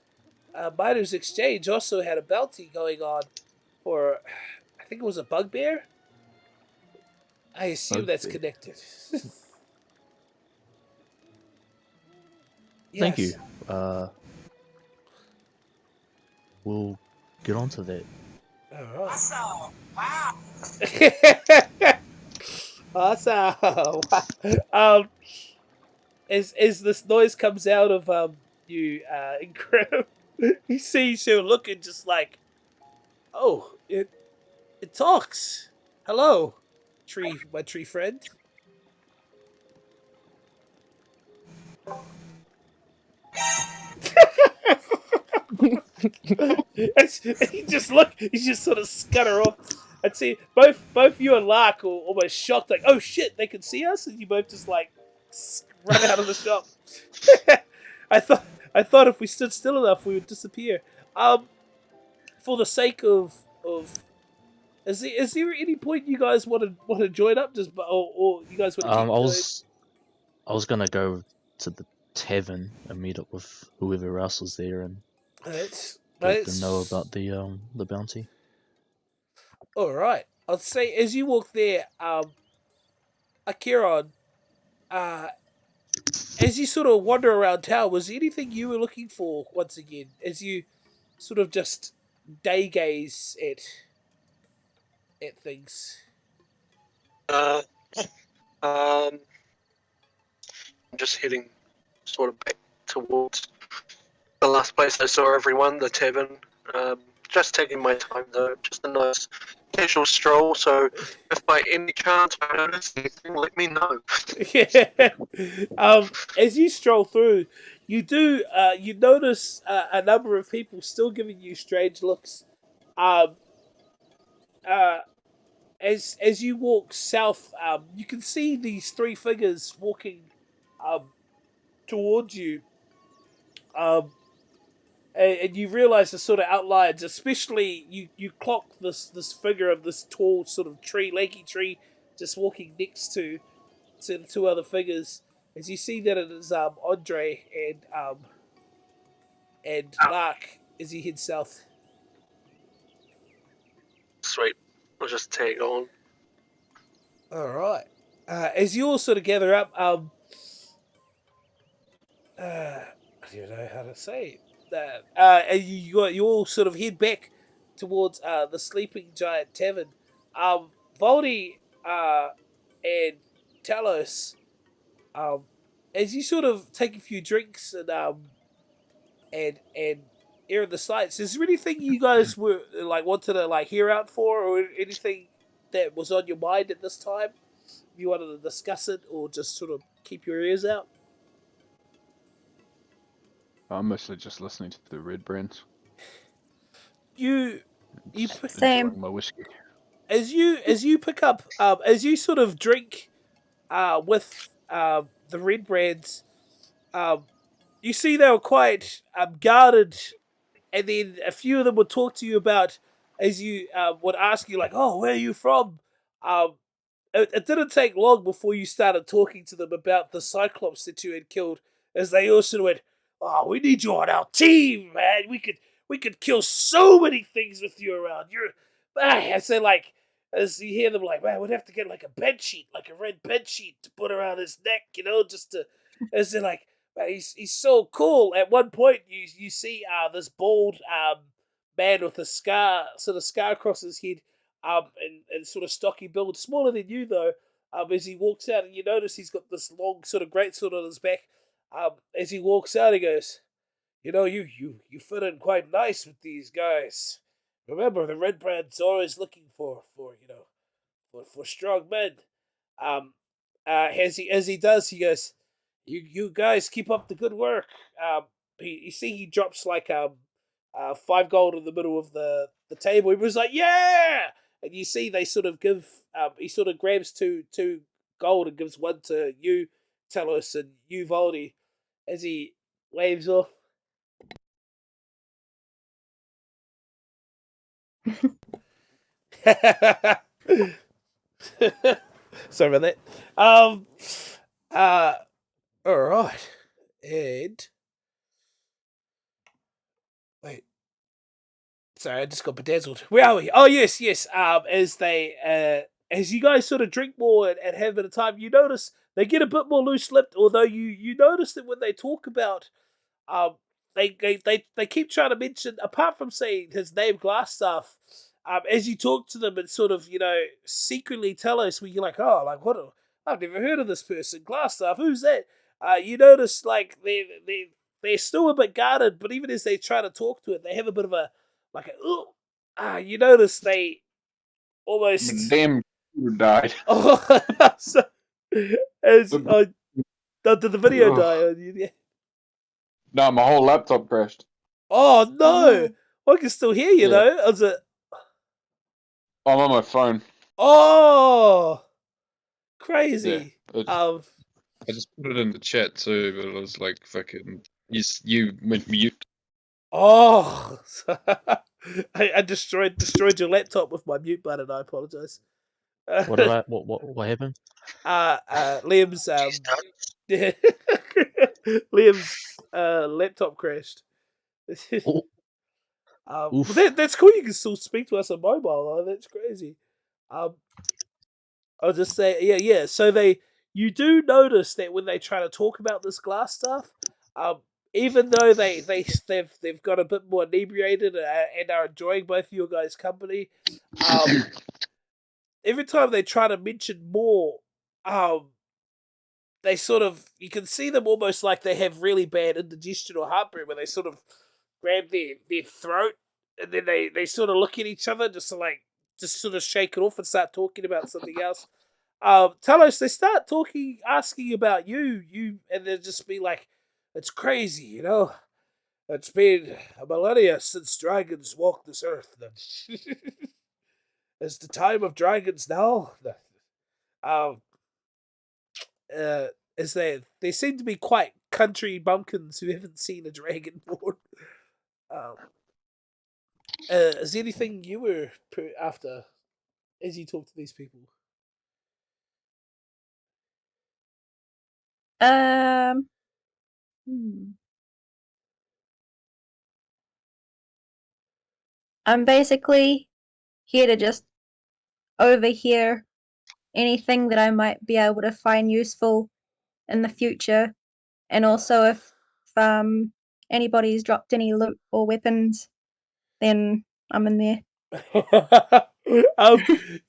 Miners Exchange also had a bounty going on for, I think it was a bugbear. I assume that's Bugbear. connected. Thank you. Yes. We'll get on to that. All right. Awesome. As this noise comes out of you, Incredible, you see her looking just like, oh, it talks. Hello, my tree friend. He just sort of scutter off. I'd say both you and Lark are almost shocked, like, oh shit, they can see us, and you both just like run out of the shop. I thought if we stood still enough, we would disappear. For the sake of is there any point you guys want to join up, just or you guys want to keep I was gonna go to the tavern and meet up with whoever else was there and let them know about the bounty. All right. I'll say as you walk there, Akiron, as you sort of wander around town, was there anything you were looking for once again? As you sort of just day gaze at things. I'm just heading sort of back towards the last place I saw everyone, the tavern. just taking my time though. Just a nice casual stroll. So if by any chance I notice anything, let me know. Yeah. As you stroll through, you do you notice a number of people still giving you strange looks. Um, uh, as you walk south, you can see these three figures walking towards you. Um, and you realize the sort of outlines, especially you clock this figure of this tall sort of tree, lanky tree, just walking next to the two other figures. As you see that it is Andre and Lark as he heads south. Sweet. I'll just tag on. All right. As you all sort of gather up, I don't know how to say that. And you all sort of head back towards the Sleeping Giant Tavern. Voldy and Talos, as you sort of take a few drinks and air the sights, is there anything you guys were like wanted to like hear out for, or anything that was on your mind at this time? If you wanted to discuss it, or just sort of keep your ears out. I'm mostly just listening to the Red Brands. You Just Same. enjoying my whiskey. as you pick up as you sort of drink with the red brands, um, you see they were quite guarded, and then a few of them would talk to you about as you would ask you like, "Oh, where are you from?" Um, it didn't take long before you started talking to them about the Cyclops that you had killed, as they also went, "Oh, we need you on our team, man. We could kill so many things with you around. You're," I say like, as you hear them like, "Man, we'd have to get like a bed sheet, like a red bed sheet to put around his neck, just to," as they're like, "Man, he's so cool." At one point, you see this bald man with a scar across his head, and sort of stocky build, smaller than you though. As he walks out, and you notice he's got this long sort of greatsword on his back. As he walks out, he goes, you fit in quite nice with these guys. Remember, the Red Brand's always looking for strong men." As he does, he goes, "You guys keep up the good work." You see, he drops like 5 gold in the middle of the table. He was like, "Yeah!" And you see, they sort of give. He sort of grabs two gold and gives one to you, Telos, and you, Voldy, as he waves off. Sorry about that. Uh, all right, and wait. Sorry, I just got bedazzled. Where are we? Oh, yes. As you guys sort of drink more and have a bit of time, you notice they get a bit more loose-lipped. Although you notice that when they talk about, um, they keep trying to mention, apart from saying his name, Glassstaff, as you talk to them and sort of secretly tell us, where you're like, "Oh, like what? I've never heard of this person, Glassstaff. Who's that?" You notice like they're still a bit guarded, but even as they try to talk to it, they have a bit of a like a you notice they almost Damn, you died. oh so, as did the video Ugh. die on you? Yeah. No, my whole laptop crashed. Oh no! no. I can still hear you Yeah. though. Is it? I'm on my phone. Oh, Yeah. crazy. I just put it in the chat too, but it was like fucking. You went mute. Oh, I destroyed your laptop with my mute button. I apologize. What did I? What happened? Liam's She's done. yeah. Liam's laptop crashed. Oh, But oof. that's cool. You can still speak to us on mobile. Oh, that's crazy. I'll just say, yeah. So you do notice that when they try to talk about this glass stuff, even though they've got a bit more inebriated and are enjoying both of your guys' company, every time they try to mention more, they sort of, you can see them almost like they have really bad indigestion or heartburn, where they sort of grab their throat and then they sort of look at each other, just sort of shake it off and start talking about something else. Talos, they start asking about you, and they'll just be like, "It's crazy, you know. It's been a millennia since dragons walked this earth. It's the time of dragons now." Um, as they seem to be quite country bumpkins who haven't seen a dragon born. Is there anything you were after as you talk to these people? I'm basically here to just overhear anything that I might be able to find useful in the future, and also if anybody's dropped any loot or weapons, then I'm in there.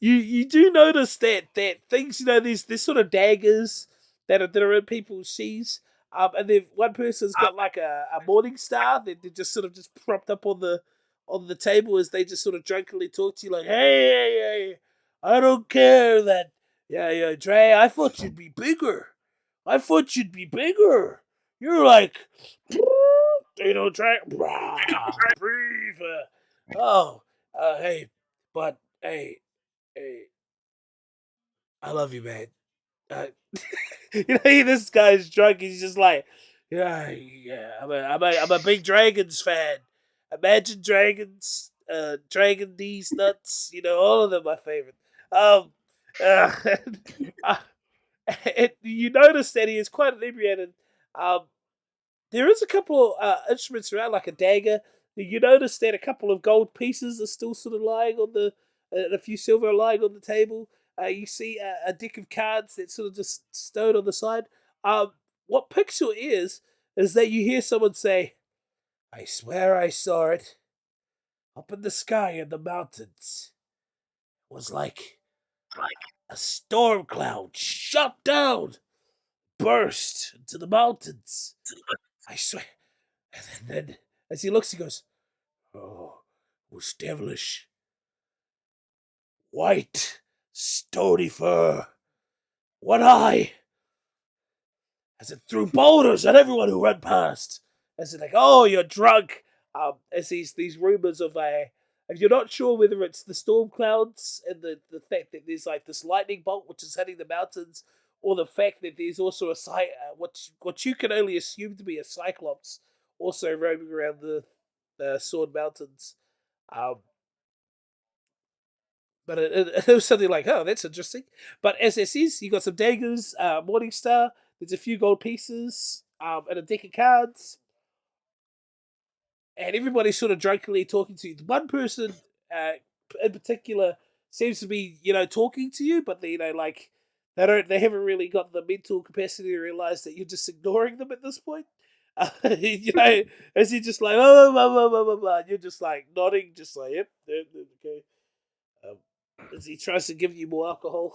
You do notice that things, there's sort of daggers that are in people's sheaths. And then one person's got like a morning star that they just sort of just propped up on the table as they just sort of drunkenly talk to you like, hey, I don't care that, yeah, Dre, I thought you'd be bigger. You're like, Dre, breathe. Hey, but hey, I love you, man. This guy's drunk. He's just like, yeah. I'm a big Dragons fan. Imagine Dragons, Dragon D's nuts. All of them my favorite. Uh, you notice that he is quite inebriated. There is a couple instruments around, like a dagger. You notice that a couple of gold pieces are still sort of lying on and a few silver are lying on the table. You see a deck of cards that's sort of just stowed on the side. What picks your ears is that you hear someone say, "I swear I saw it. Up in the sky in the mountains. It was like a storm cloud shot down, burst into the mountains. I swear." And then, as he looks, he goes, "Oh, it was devilish. White, stony fur, one eye, as it threw boulders at everyone who ran past." As it's like, "Oh, you're drunk." As these rumors of if you're not sure whether it's the storm clouds and the fact that there's like this lightning bolt which is hitting the mountains, or the fact that there's also a what you can only assume to be a cyclops also roaming around the Sword Mountains. But it was something like, "Oh, that's interesting." But as it says, you got some daggers, Morning Star, there's a few gold pieces, and a deck of cards. And everybody's sort of drunkenly talking to you. One person in particular seems to be, talking to you, but they haven't really got the mental capacity to realize that you're just ignoring them at this point. As you're just like, oh, blah, blah, blah, blah, blah. And you're just like nodding, just like, yep, okay. As he tries to give you more alcohol.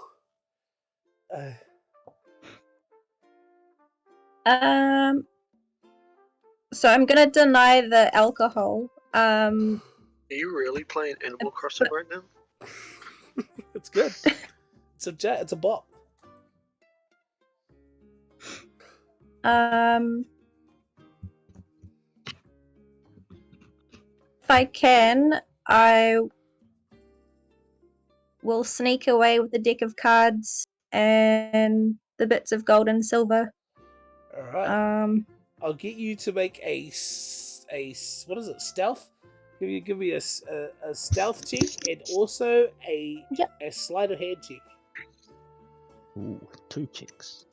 So I'm gonna deny the alcohol. Are you really playing Animal Crossing right now? It's good. It's a bot. If I can, I will sneak away with the deck of cards and the bits of gold and silver. All right. I'll get you to make a what is it? Stealth. Give me a stealth check and also a sleight of hand check. Ooh, 2 checks.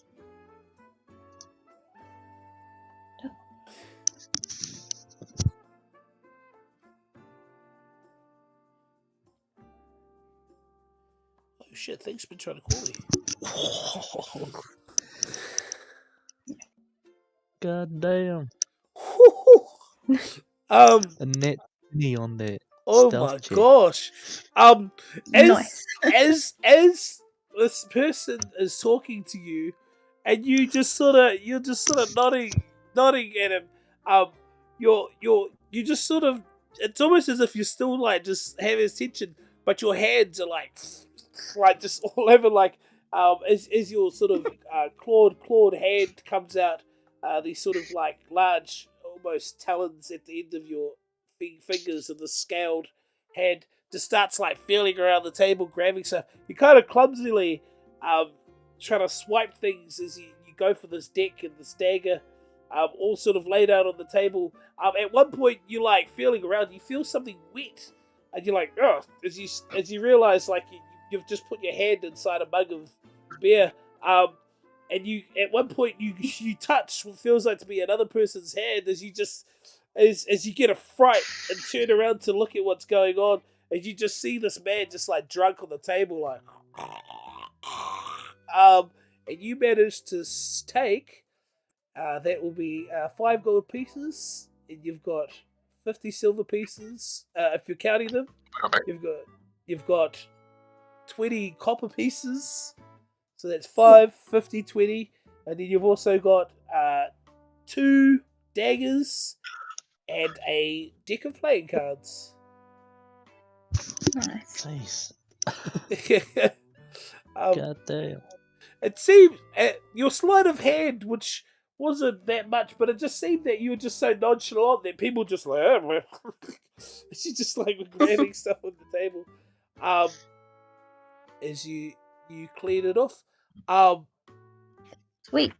Oh shit! Things been trying to call me. God damn. A net 20 on that. Oh stealth my check. gosh. Nice. as this person is talking to you, and you're just sort of nodding at him. You just sort of it's almost as if you're still like just having his attention, but your hands are like just all over. Like as your sort of clawed hand comes out, these sort of like large, almost talons at the end of your fingers, and the scaled hand just starts like feeling around the table, grabbing stuff. You kind of clumsily trying to swipe things as you go for this deck and this dagger, all sort of laid out on the table. At one point, you're like feeling around, you feel something wet, and you're like, oh, as you realize like you've just put your hand inside a mug of beer, and you at one point you touch what feels like to be another person's hand as you just as you get a fright and turn around to look at what's going on, and you just see this man just like drunk on the table, like, and you manage to take that will be 5 gold pieces, and you've got 50 silver pieces if you're counting them. You've got 20 copper pieces, so that's 5, 50, 20, and then you've also got 2 daggers and a deck of playing cards. Nice. Jeez. God damn. It seemed your sleight of hand, which wasn't that much, but it just seemed that you were just so nonchalant that people just like, oh, she just like grabbing stuff on the table. As you clean it off. Sweet.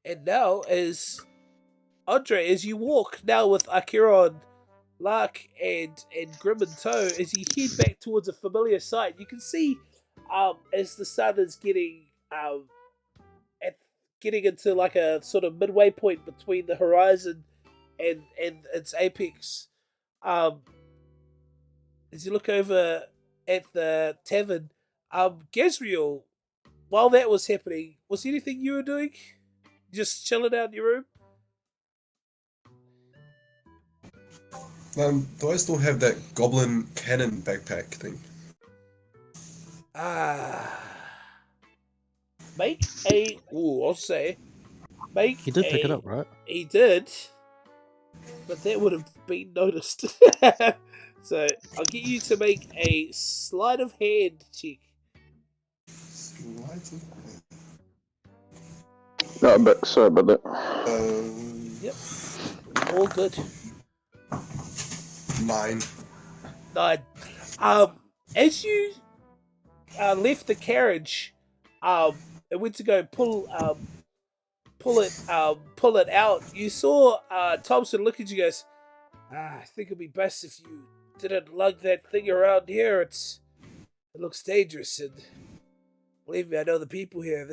And now as Andre, as you walk now with Acheron, Lark, and Grim in tow, as you head back towards a familiar sight, you can see as the sun is getting into like a sort of midway point between the horizon and its apex. As you look over at the tavern, Gazriel, while that was happening, was there anything you were doing? Just chilling out in your room? Do I still have that goblin cannon backpack thing? Make a... Ooh, I'll say. He did pick it up, right? He did. But that would have been noticed. So, I'll get you to make a sleight of hand check. Sleight of hand. No, but sorry about that. Yep. All good. 9. 9. As you left the carriage, and went to go pull it out, you saw Thompson look at you, goes, I think it'd be best if you didn't lug that thing around here. It looks dangerous, and believe me, I know the people here.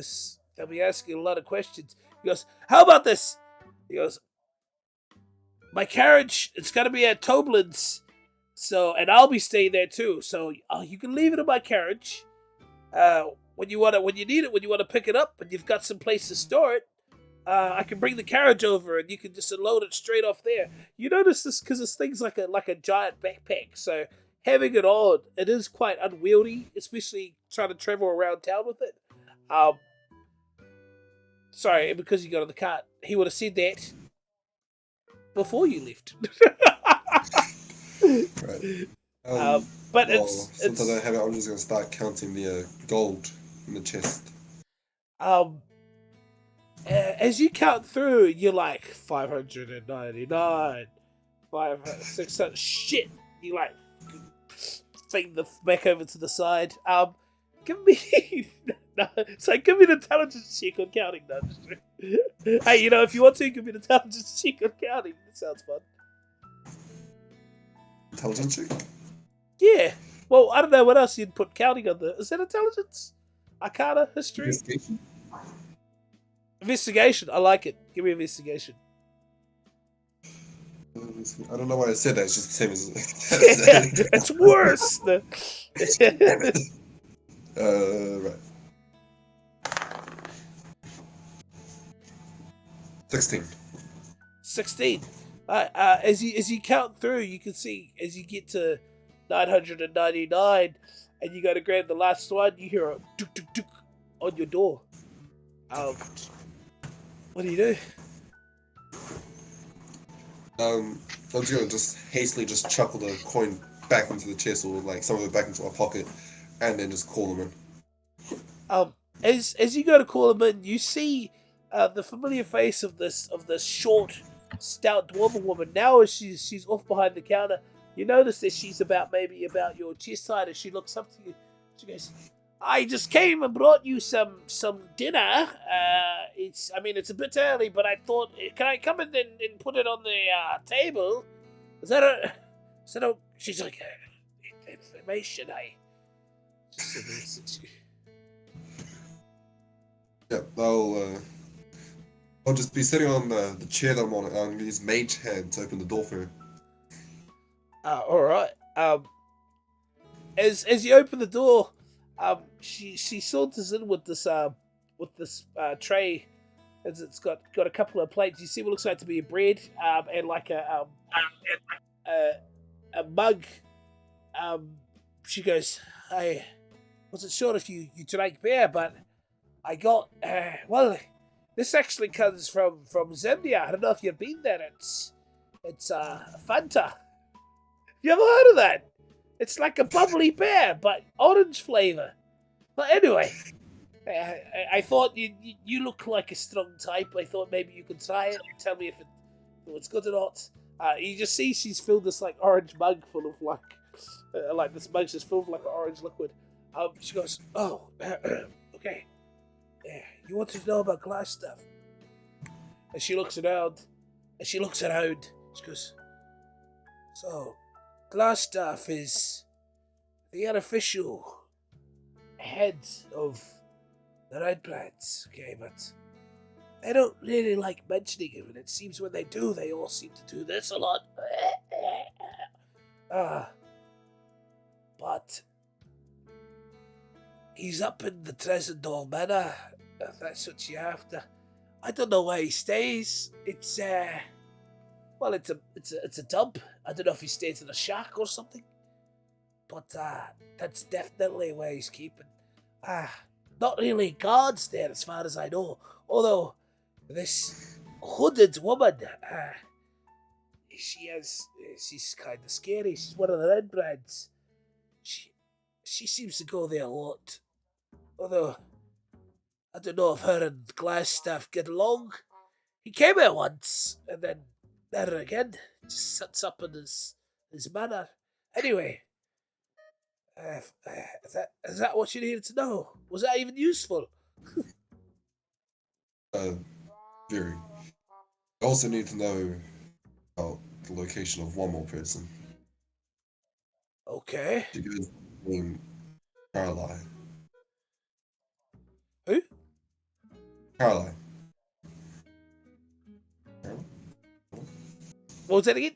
They'll be asking a lot of questions. He goes, how about this? He goes, my carriage, it's gonna be at Toblin's, and I'll be staying there too. So you can leave it in my carriage. When you need it, when you want to pick it up, and you've got some place to store it, I can bring the carriage over, and you can just unload it straight off there. You notice this because this thing's like a giant backpack, so having it on, it is quite unwieldy, especially trying to travel around town with it. Sorry, because you got on the cart, he would have said that before you left. Right. But since I don't have it, I'm just going to start counting the gold in the chest. As you count through, you're like 599, 500, 600. Shit, you like fling the back over to the side. Give me give me an intelligence check on counting. No, just hey, if you want to, give me an intelligence check on counting. That sounds fun. Intelligence check? Yeah. Well, I don't know what else you'd put counting on the. Is that intelligence? Arcana? History? Investigation? Investigation. I like it. Give me investigation. I don't know why I said that. It's just the same as. It's worse. Right. 16. 16. As you count through, you can see as you get to 999, and you go to grab the last one, you hear a duk duk duk on your door. What do you do? I'm just gonna just hastily just chuckle the coin back into the chest or like some of it back into my pocket, and then just call them in. As you go to call him in, you see the familiar face of this short, stout dwarven woman. Now, as she's off behind the counter, you notice that she's maybe about your chest height. As she looks up to you, she goes, "I just came and brought you some dinner. It's a bit early, but I thought, can I come in and put it on the table? Is that a She's like, information. I just said this. Yeah, I'll just be sitting on the chair that I'm on, and I'm gonna use mage hand to open the door for her. All right. As you open the door, she saunters in with this tray, as it's got a couple of plates. You see what looks like to be a bread, and like a mug. She goes, "I wasn't sure if you drank beer, but I got this actually comes from Zambia. I don't know if you've been there. It's Fanta. You ever heard of that? It's like a bubbly beer, but orange flavor. But anyway, I thought you look like a strong type. I thought maybe you could try it and tell me if it's good or not." You just see she's filled this like orange mug full of like this mug's just filled with like orange liquid. She goes, "Oh, okay. Yeah, you want to know about glass stuff?" And she looks around. She goes, "So, glass stuff is the unofficial head of the Red Bloods, okay, but they don't really like mentioning it, and it seems when they do, they all seem to do this a lot. But he's up in the Tresendol Manor, if that's what you after. I don't know where he stays. It's a dump. I don't know if he stays in a shack or something, but that's definitely where he's keeping. Not really guards there, as far as I know. Although this hooded woman, she's kind of scary. She's one of the red brands. She seems to go there a lot. Although I don't know if her and Glass staff get along. He came here once, and then never again. Just sits up in his manor. Anyway, is that what you needed to know? Was that even useful? Very. I also need to know about the location of one more person. Okay. She goes named Caroline. Who? Caroline. Caroline? What was that again?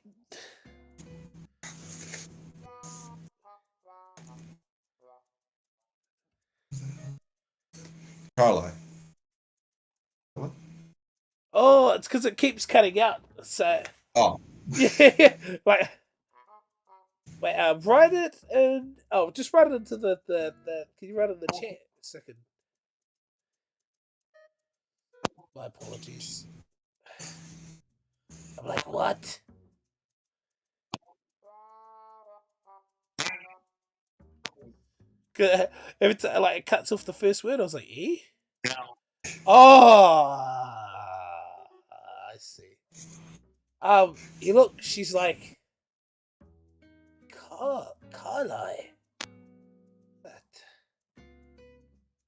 Caroline. What? Oh, it's because it keeps cutting out. So Oh. yeah, like wait, write it and just write it into the. Can you write it in the chat? A second. My apologies. I'm like, what? Every time like it cuts off the first word, I was like, eh? Oh, I see. She's like, Carly. But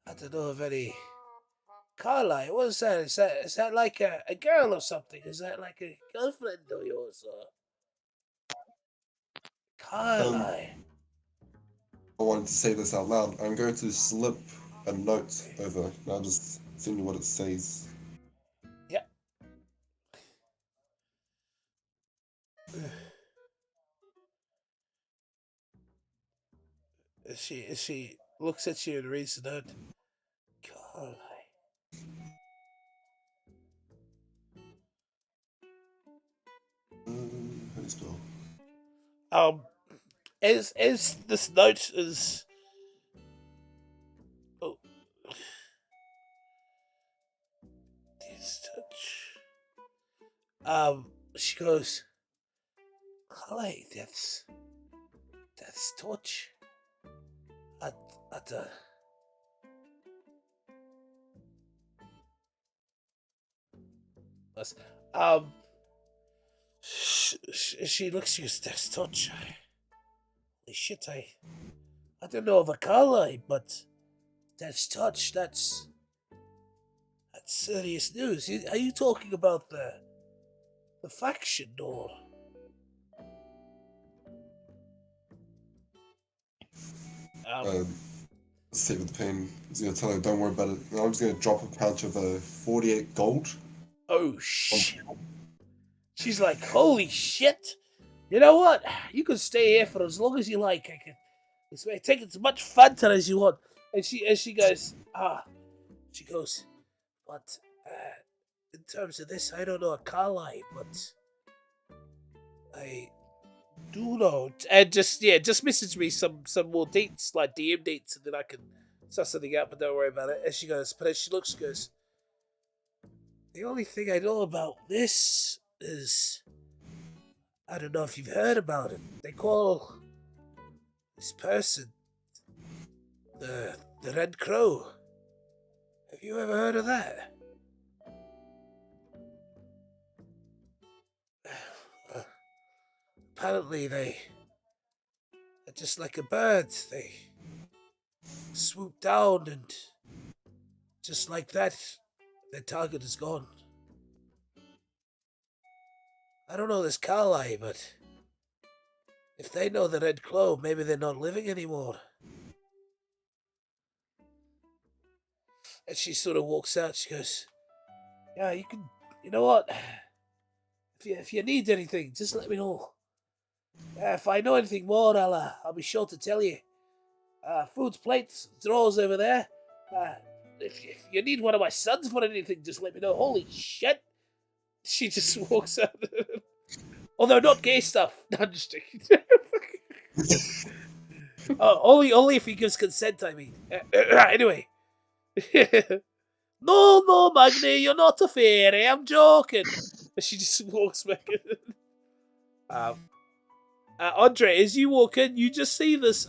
I don't know of any. Carly, what is that? Is that like a girl or something? Is that like a girlfriend of yours or Carly? I wanted to say this out loud. I'm going to slip a note over, and I'll just send you what it says. Yeah. She looks at you and reads the note. Carly. How do you spell? As this note is. Oh. This touch. She goes, Like that's touch. I that's, she looks. She goes, "That's touch." Holy shit! I don't know of a color, but that's touch. That's serious news. Are you talking about the faction or? Sit with the pain. He's gonna tell her, "Don't worry about it." And I'm just gonna drop a pouch of 48 gold. Oh shit! She's like, "Holy shit! You know what? You can stay here for as long as you like. I can take as much fun as you want." And she goes, she goes, "But in terms of this, I don't know a Carly, but I do know." And just message me some more dates, like DM dates, and then I can suss something out. But don't worry about it. And she goes, but as she looks, she goes, "The only thing I know about this is I don't know if you've heard about it. They call this person the Red Crow. Have you ever heard of that?" Apparently they are just like a bird. They swoop down and just like that, their target is gone. I don't know this Carly, but if they know the Red Crow, maybe they're not living anymore. And she sort of walks out. She goes, "Yeah, you can. You know what? If you need anything, just let me know. If I know anything more, I'll be sure to tell you. Food's plates, drawers over there. If you need one of my sons for anything, just let me know." Holy shit! She just walks out. Although not gay stuff. No, I'm just joking. Only if he gives consent, I mean. Anyway. No, Magni, you're not a fairy. I'm joking. She just walks back in. Andre, as you walk in, you just see this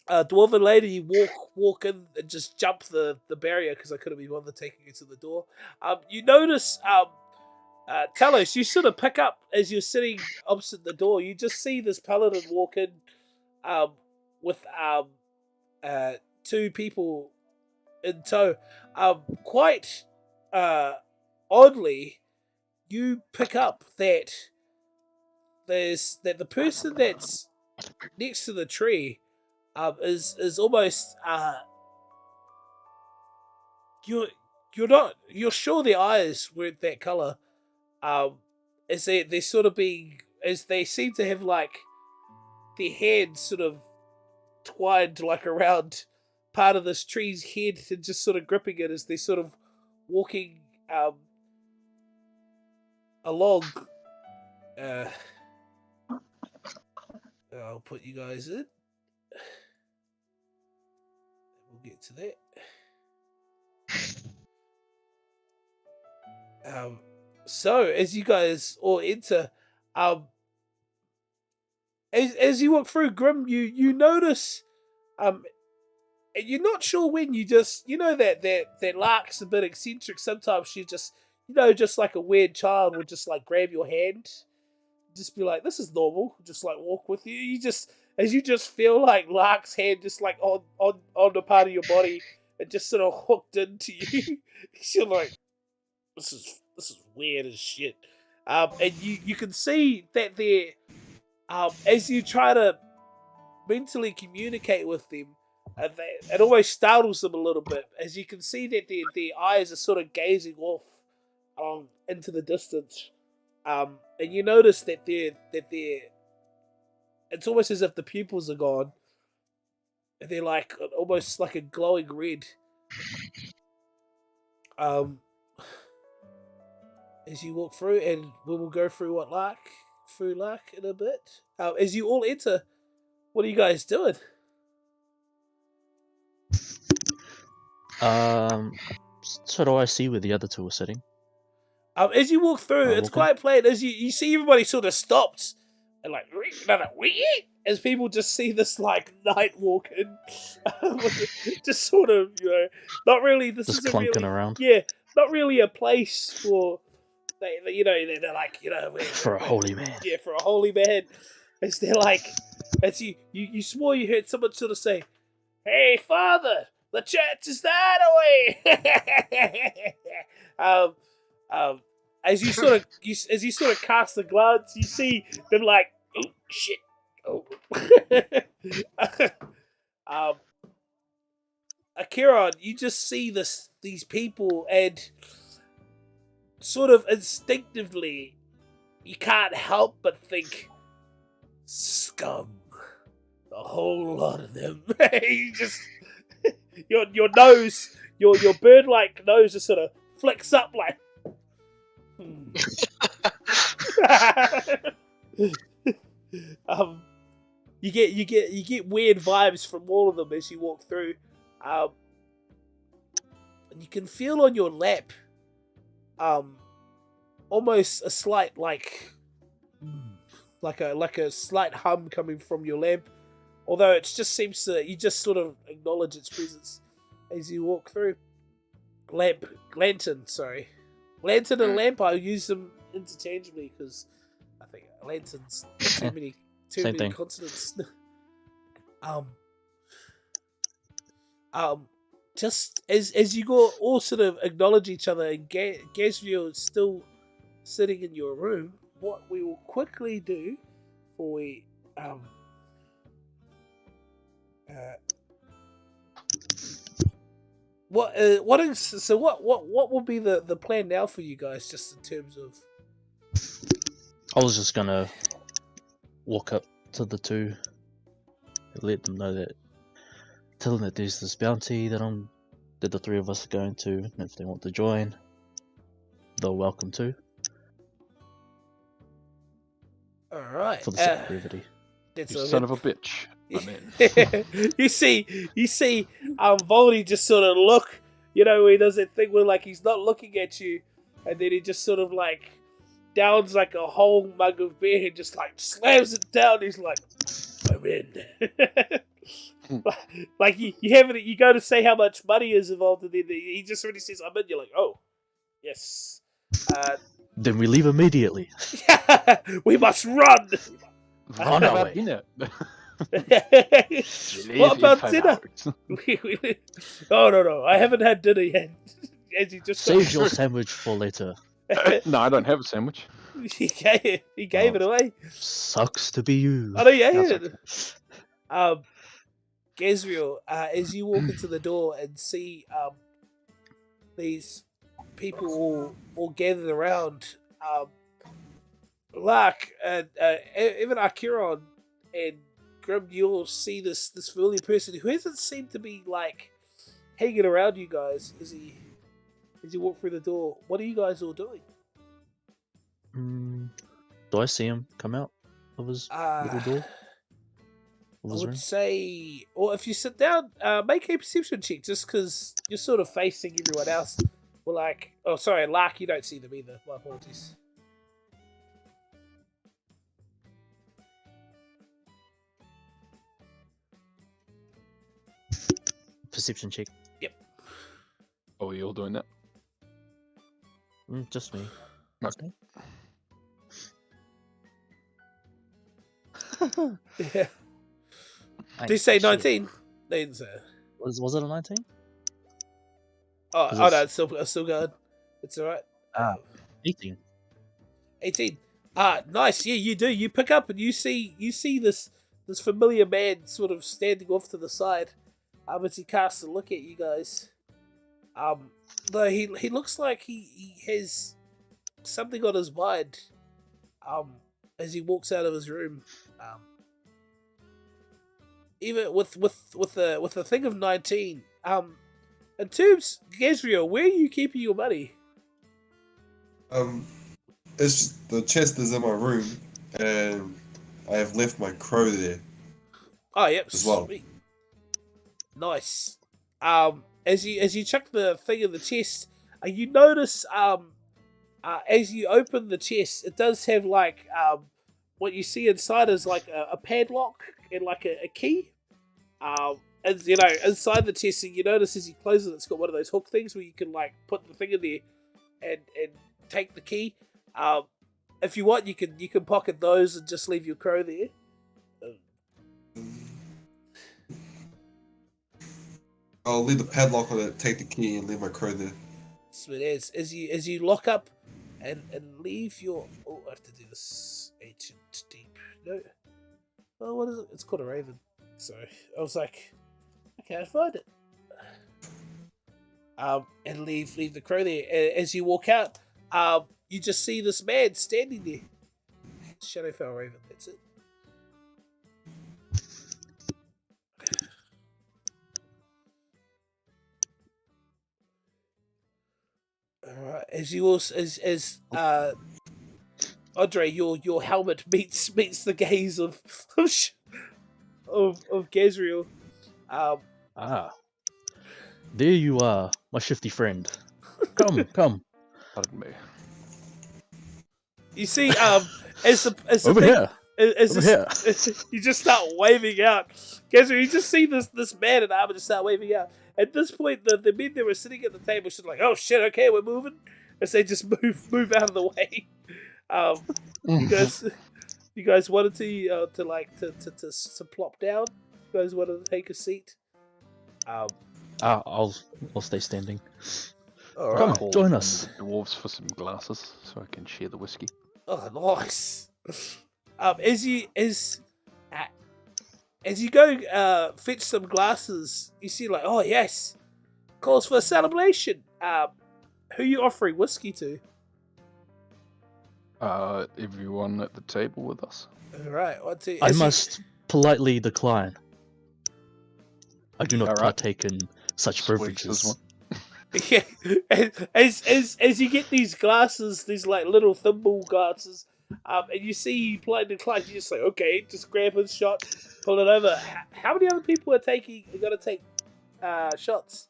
dwarven lady walk in and just jump the barrier because I couldn't be bothered taking her to the door. You notice Talos, you sort of pick up as you're sitting opposite the door. You just see this paladin walk in with two people in tow. Quite oddly, you pick up that the person that's next to the tree is almost you're sure their eyes weren't that color. As they're sort of being, as they seem to have like their hands sort of twined like around part of this tree's head and just sort of gripping it as they're sort of walking along. I'll put you guys in. We'll get to that. So as you guys all enter, as you walk through, Grim, you notice, and you're not sure when, you know that Lark's a bit eccentric. Sometimes she just, just like a weird child would just like grab your hand, just be like, "This is normal," just like walk with you. As you just feel like Lark's hand just like on the part of your body and just sort of hooked into you. You're like, this is weird as shit. And you can see that they're as you try to mentally communicate with them, it almost startles them a little bit, as you can see that their eyes are sort of gazing off into the distance, and you notice that they're it's almost as if the pupils are gone, and they're like almost like a glowing red. As you walk through, and we will go through Lark in a bit. As you all enter, what are you guys doing? So do I see where the other two are sitting? As you walk through, Oh, it's okay. quite plain. As you see everybody sort of stopped and like as people just see this like night walking, just sort of not really. This Just isn't clunking really around not really a place for they're like for a holy man. yeah, for a holy man. As they're like, as you swore you heard someone sort of say, "Hey, Father, the church is that away." As you sort of cast a glance, you see them like, "Oh shit!" Oh, Akiron, you just see these people, and sort of instinctively, you can't help but think, scum. A whole lot of them. You just your nose, your bird-like nose, just sort of flicks up like. You get weird vibes from all of them as you walk through, and you can feel on your lap, almost a slight like a slight hum coming from your lamp. Although it just seems to, you just sort of acknowledge its presence as you walk through. Lantern and lamp, I use them interchangeably because I think lantern's too many Same thing. consonants. Just as you go, all sort of acknowledge each other, and Gazriel is still sitting in your room. What we will quickly do before we what will be the plan now for you guys, just in terms of? I was just gonna walk up to the two and let them know tell them that there's this bounty that the three of us are going to, and if they want to join, they're welcome to. All right, For the sake of brevity. That's You all son good. of a bitch. My man. you see, Volney just sort of look, he does that thing where like he's not looking at you, and then he just sort of like downs like a whole mug of beer and just like slams it down. He's like, I'm in. Like you go to say how much money is involved, and then he just already says, I'm in. You're like, oh, yes. Then we leave immediately. We must run. Run About away. dinner. What about dinner? Oh no, I haven't had dinner yet. As you just Save your sandwich for later. No, I don't have a sandwich. he gave it away. Sucks to be you. Oh no, yeah. That's okay. Gazriel, as you walk into the door and see these people all gathered around, Lark and even Akiron and Grim, you'll see this familiar person who hasn't seemed to be like hanging around you guys as you walk through the door. What are you guys all doing? Do I see him come out of his little door? I would say, or if you sit down, make a perception check, just because you're sort of facing everyone else. Well, like, oh, sorry, Lark, you don't see them either. My apologies. Perception check. Yep. Oh, are you all doing that? Just me. Okay. Yeah. Did you say 19? They didn't say it. Was it a 19? Oh no, it's still going. It's alright. 18. 18. Nice. Yeah, you do. You pick up and you see this familiar man sort of standing off to the side. As he casts a look at you guys. Though he looks like he has something on his mind. As he walks out of his room. Even with a thing of 19. In terms, Gazriel, where are you keeping your money? It's just, the chest is in my room, and I have left my crow there. Oh, yep, as well. Sweet. Nice. As you chuck the thing in the chest, you notice As you open the chest, it does have like what you see inside is like a padlock and like a key. And you know, inside the chest, you notice as you close it, it's got one of those hook things where you can like put the thing in there and take the key. If you want, you can pocket those and just leave your crow there. I'll leave the padlock on it, take the key, and leave my crow there. So it is. As you lock up and leave your... Oh, I have to do this. Ancient Deep. No. Oh, what is it? It's called a raven. So I was like, I can't find it. And leave the crow there. As you walk out, you just see this man standing there. Shadowfell Raven, that's it. Alright, as you also as Andre, your helmet meets the gaze of Gazriel. There you are, my shifty friend. Come. Pardon me. You see, as the Over thing, here. Over here. You just start waving out. Gazriel, you just see this man in armor just start waving out. At this point, the men that were sitting at the table should like, oh shit, okay, we're moving. As they just move out of the way. You guys wanted to plop down. You guys wanted to take a seat. I'll stay standing. All Come right. on, join us. The dwarves for some glasses so I can share the whiskey. Oh, nice. As you go fetch some glasses, you see like, oh yes, calls for a celebration. Who are you offering whiskey to? Everyone at the table with us. All right, I must politely decline. I do not All right. partake in such Sweet, beverages. this Yeah, as you get these glasses, these like little thimble glasses, and you see politely decline, you just say, okay, just grab his shot, pull it over. How many other people are gonna take shots?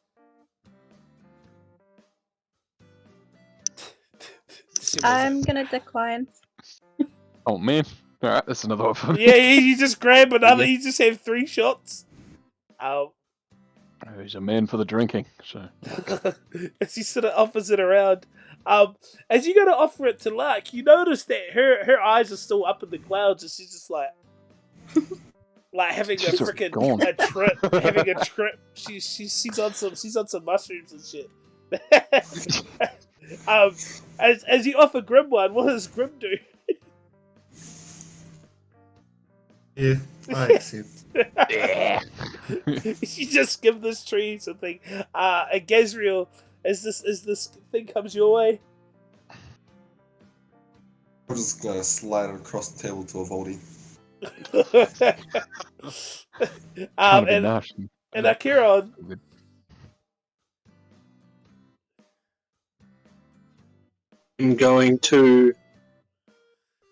I'm gonna decline. Oh man. Alright, that's another one. Yeah, you just grab another. You just have 3 shots. He's a man for the drinking, so. As you sort of offers it around, as you go to offer it to Lark, you notice that her eyes are still up in the clouds, and she's just like having She's a already freaking gone. trip, having a trip. She's on some mushrooms and shit. As you offer Grim one, what does Grim do? Yeah, I accept. Yeah. You just give this tree something. And Gazriel, as this thing comes your way. I'm just gonna slide it across the table to a Voldy. Trying to be and nice. Akiron. I'm going to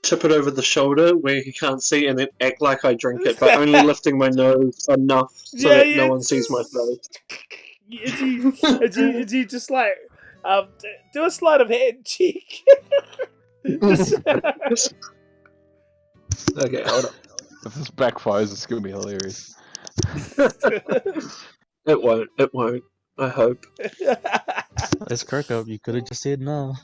tip it over the shoulder where he can't see and then act like I drink it, but only lifting my nose enough so that no one sees my face. Is he just like do a sleight of hand cheek? Okay, hold on. If this backfires, it's gonna be hilarious. It won't. I hope. Let's crack up. You could have just said no.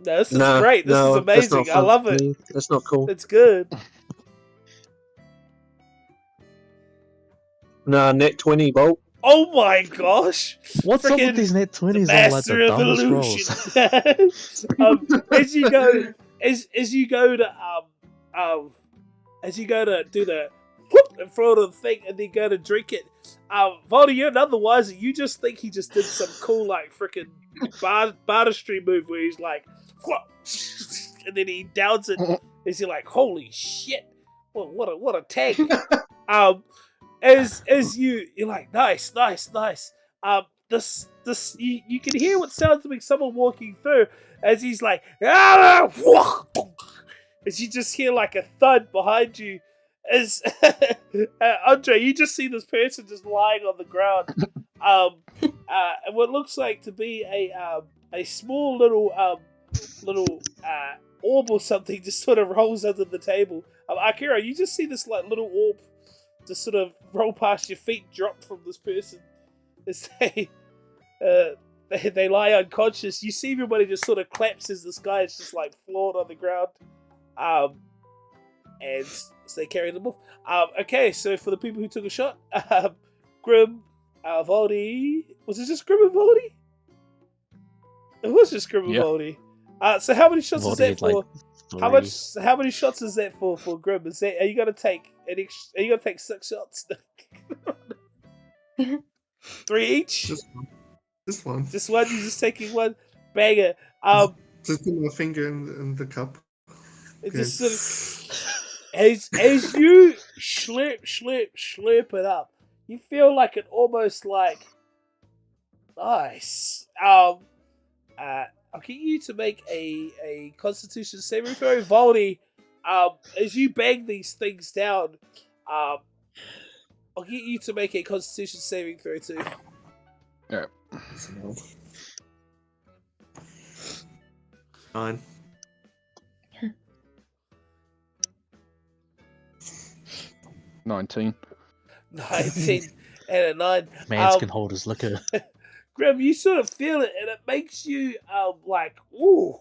No, this is great. This is amazing. I love it. That's not cool. It's good. Nah, net 20, Bolt. Oh my gosh! What's up Frickin' with these net 20s on like Master the of dumbest illusion. rolls? As you go to do the whoop in front of the thing and then go to drink it, Voldy, you're none the wiser. You just think he just did some cool like freaking bartistry move where he's like, whoop, and then he downs it. As you're like, holy shit! What a tank! As you're like, nice. This you can hear what sounds like someone walking through as he's like, as you just hear like a thud behind you. As Andre, you just see this person just lying on the ground, and what looks like to be a small little little orb or something just sort of rolls under the table. Akira, you just see this like little orb just sort of roll past your feet, drop from this person as they lie unconscious. You see everybody just sort of claps as this guy is just like floored on the ground, and so they carry them off. Okay, so for the people who took a shot, Grim, Voldy, was it just Grim and Voldy? It was just Grim and Yeah. Voldy. So how many shots is that Voldy, for? like, How many shots is that for Grim? Is that are you gonna take 6 shots? 3 each? Just one. Just one. Just one. You're just taking one banger. Just put my finger in the cup. It Okay. just sort of as you slurp it up, you feel like it almost like nice. I'll get you to make a Constitution saving throw, Voldy. As you bang these things down, I'll get you to make a Constitution saving throw too. Yeah. 9. $19. 19 and a 9. Mans can hold his liquor. Grim, you sort of feel it, and it makes you like ooh.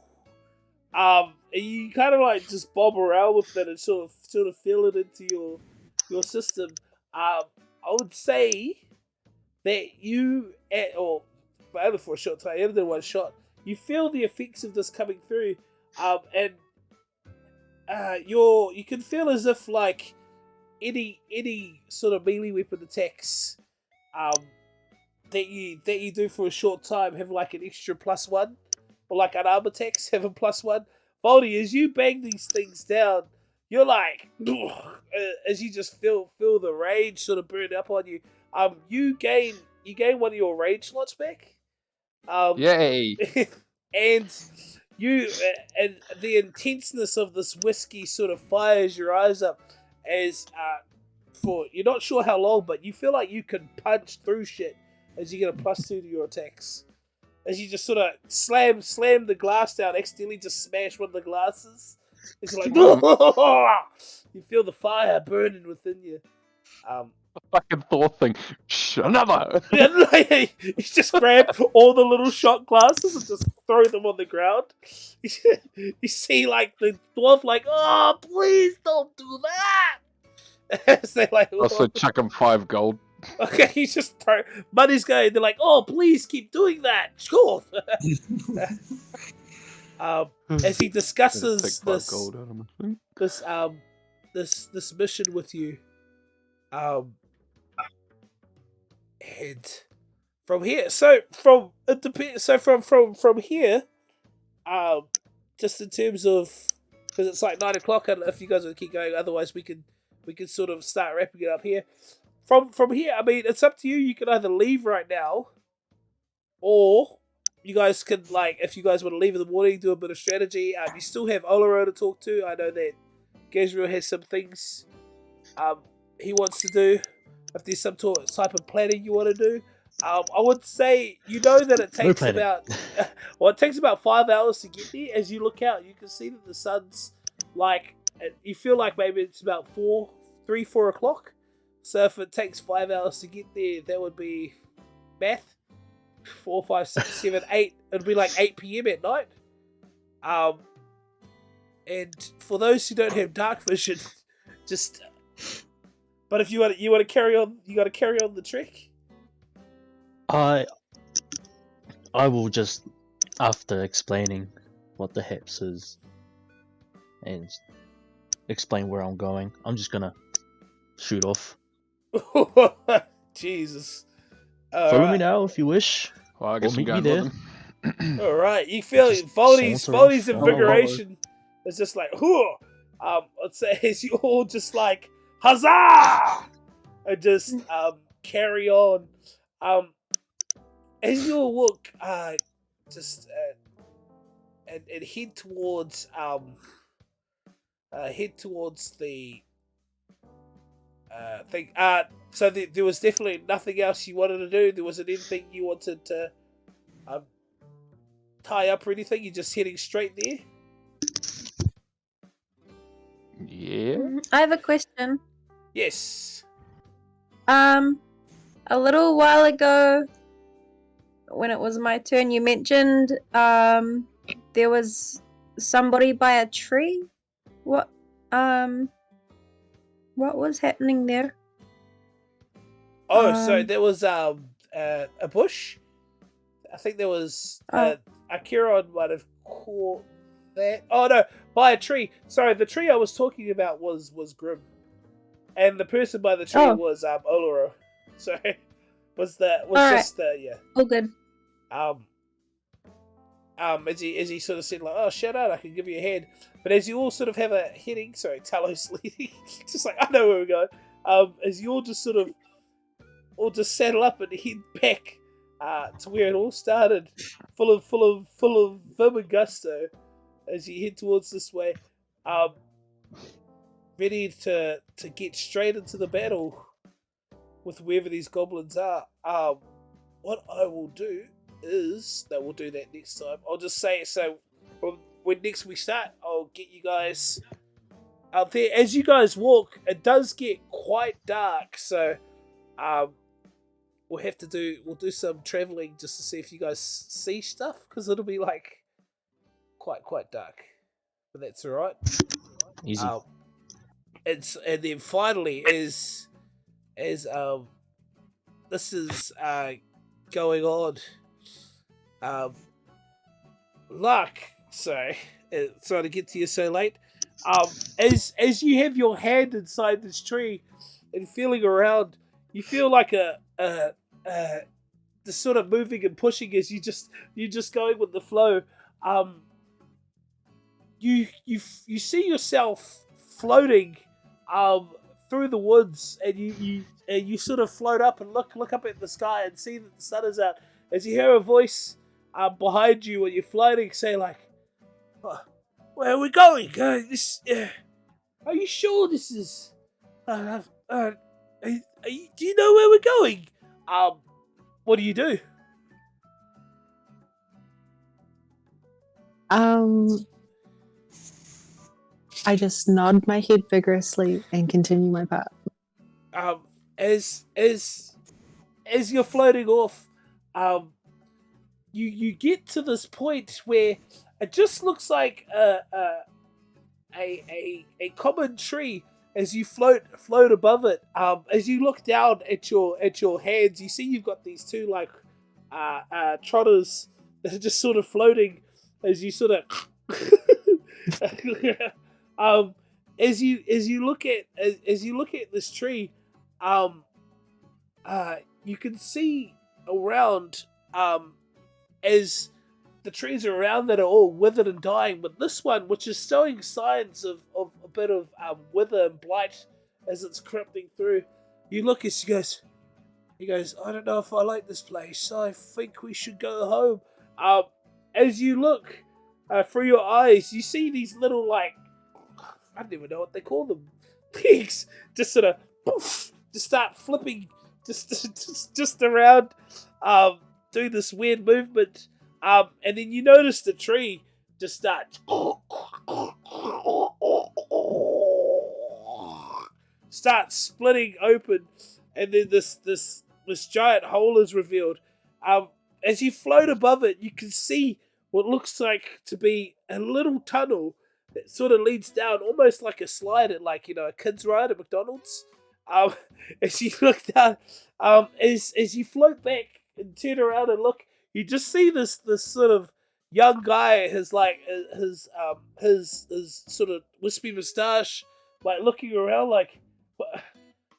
And you kind of like just bob around with it and sort of feel it into your system. I would say that you only for a short time, other than one shot, you feel the effects of this coming through, and you can feel as if like any sort of melee weapon attacks, that you do for a short time have like an extra +1, or like unarmed attacks have a +1. Voldy, as you bang these things down, you're like, as you just feel the rage sort of burn up on you. You gain one of your rage slots back. Yay! And you and the intenseness of this whiskey sort of fires your eyes up as for you're not sure how long, but you feel like you can punch through shit as you get a +2 to your attacks. As you just sort of slam the glass down, accidentally just smash one of the glasses. It's like you feel the fire burning within you. Fucking Thor thing. Another! You just grab all the little shot glasses and just throw them on the ground. You see like the dwarf like, oh please don't do that. As they like Also chuck him 5 gold. okay, you just throw money's going, they're like, oh please keep doing that. Sure. As he discusses Take 5 gold out of my thing. this mission with you, and from here, from here, just in terms of because it's like 9 o'clock, and if you guys want to keep going, otherwise we can sort of start wrapping it up here. From here, I mean, it's up to you. You can either leave right now, or you guys can, like, if you guys want to leave in the morning, do a bit of strategy. You still have Olaro to talk to. I know that Gabriel has some things he wants to do. If there's some type of planning you want to do, I would say you know that it takes about it takes about 5 hours to get there. As you look out, you can see that the sun's like you feel like maybe it's about 4 o'clock. So if it takes 5 hours to get there, that would be math 4, 5, 6, 7, 8. It'd be like 8 p.m. at night. And for those who don't have dark vision, just. But if you want to carry on, you got to carry on the trek. I will just, after explaining what the Heps is and explain where I'm going, I'm just gonna shoot off. Jesus. Follow me now if you wish. Well, I guess Or I'm meet me going with there. him. All right, you feel Just Voldy's saunter off. invigoration is just like, let's say as you all just like, huzzah, and just carry on. As you all walk, just and head towards the thing. So there was definitely nothing else you wanted to do. There wasn't anything you wanted to tie up or anything? You're just heading straight there? Yeah. I have a question. Yes. A little while ago, when it was my turn, you mentioned there was somebody by a tree. What was happening there? Oh, so Um, there was a bush. I think there was Oh. Akiron might have caught that. Oh no, by a tree. Sorry, the tree I was talking about was Grim, and the person by the tree Oh. was Oloro. So was Alright. just yeah. All good. As he sort of said like, oh shout out, I can give you a hand. But as you all sort of have a heading, sorry, Talos leading, just like I know where we're going. As you all just sort of all just saddle up and head back to where it all started, full of vim and gusto, as you head towards this way, ready to get straight into the battle with wherever these goblins are. What I will do is that we'll do that next time. I'll just say so. When next we start, I'll get you guys out there. As you guys walk, it does get quite dark, so we'll do some traveling just to see if you guys see stuff, because it'll be like quite dark, but that's all right. Easy. And then finally, as this is going on, luck. Sorry to get to you so late. As you have your hand inside this tree and feeling around, you feel like the sort of moving and pushing as you're just going with the flow. You see yourself floating through the woods, and you sort of float up and look up at the sky and see that the sun is out. As you hear a voice behind you when you're floating say like, oh, where are we going? Are you sure this is? Do you know where we're going? What do you do? I just nod my head vigorously and continue my path. As you're floating off, you get to this point where it just looks like a common tree. As you float above it, as you look down at your hands, you see you've got these two like trotters that are just sort of floating as you sort of as you look at this tree, you can see around as the trees around that are all withered and dying, but this one, which is showing signs of a bit of wither and blight as it's corrupting through, you look as he goes, I don't know if I like this place. I think we should go home. As you look through your eyes, you see these little like, I don't even know what they call them, pigs, just sort of poof, just start flipping, just around, doing this weird movement. And then you notice the tree just starts splitting open, and then this giant hole is revealed. As you float above it, you can see what looks like to be a little tunnel that sort of leads down, almost like a slide at like a kids ride at McDonald's. As you look down, as you float back and turn around and look, you just see this sort of young guy, his sort of wispy moustache, like looking around like,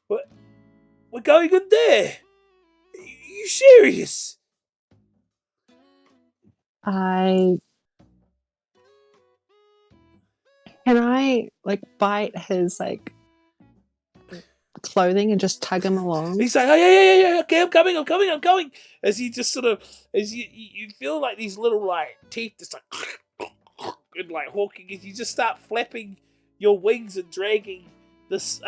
what we're going in there? Are you serious? Can I like bite his like clothing and just tug him along? He's like, oh yeah, okay, I'm coming. As he just sort of, as you feel like these little like teeth just like and like hawking, as you just start flapping your wings and dragging this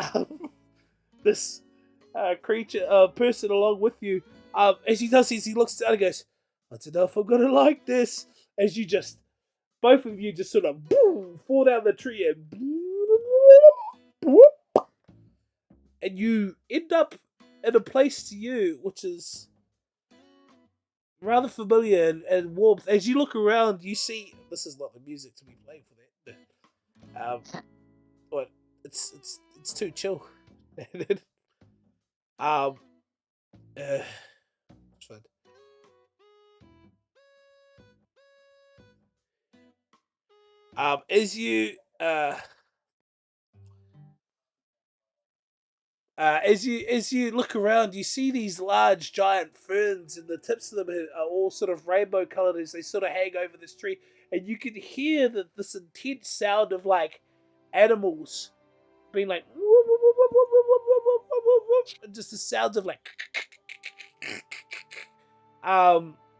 person along with you. As he does this, he looks down and goes, I don't know if I'm gonna like this. as you just, both of you just sort of fall down the tree and you end up in a place to you which is rather familiar and warmth. As you look around, you see this is not the music to be playing for that. But it's too chill. um, it's fun. As you as you look around, you see these large giant ferns, and the tips of them are all sort of rainbow colored as they sort of hang over this tree, and you can hear this intense sound of like animals being like, and just the sounds of like,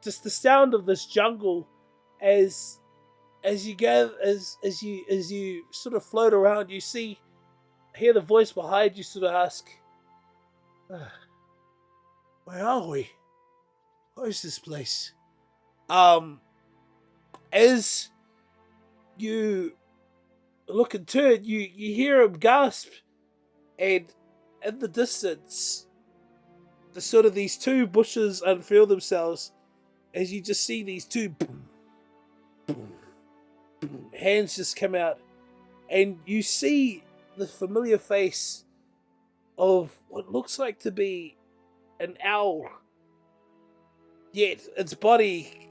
just the sound of this jungle as you go as you sort of float around, you hear the voice behind you sort of ask, where are we? What is this place? As you look and turn, you hear him gasp, and in the distance, the sort of these two bushes unfurl themselves as you just see these two boom, boom, boom, hands just come out, and you see the familiar face of what looks like to be an owl, yet its body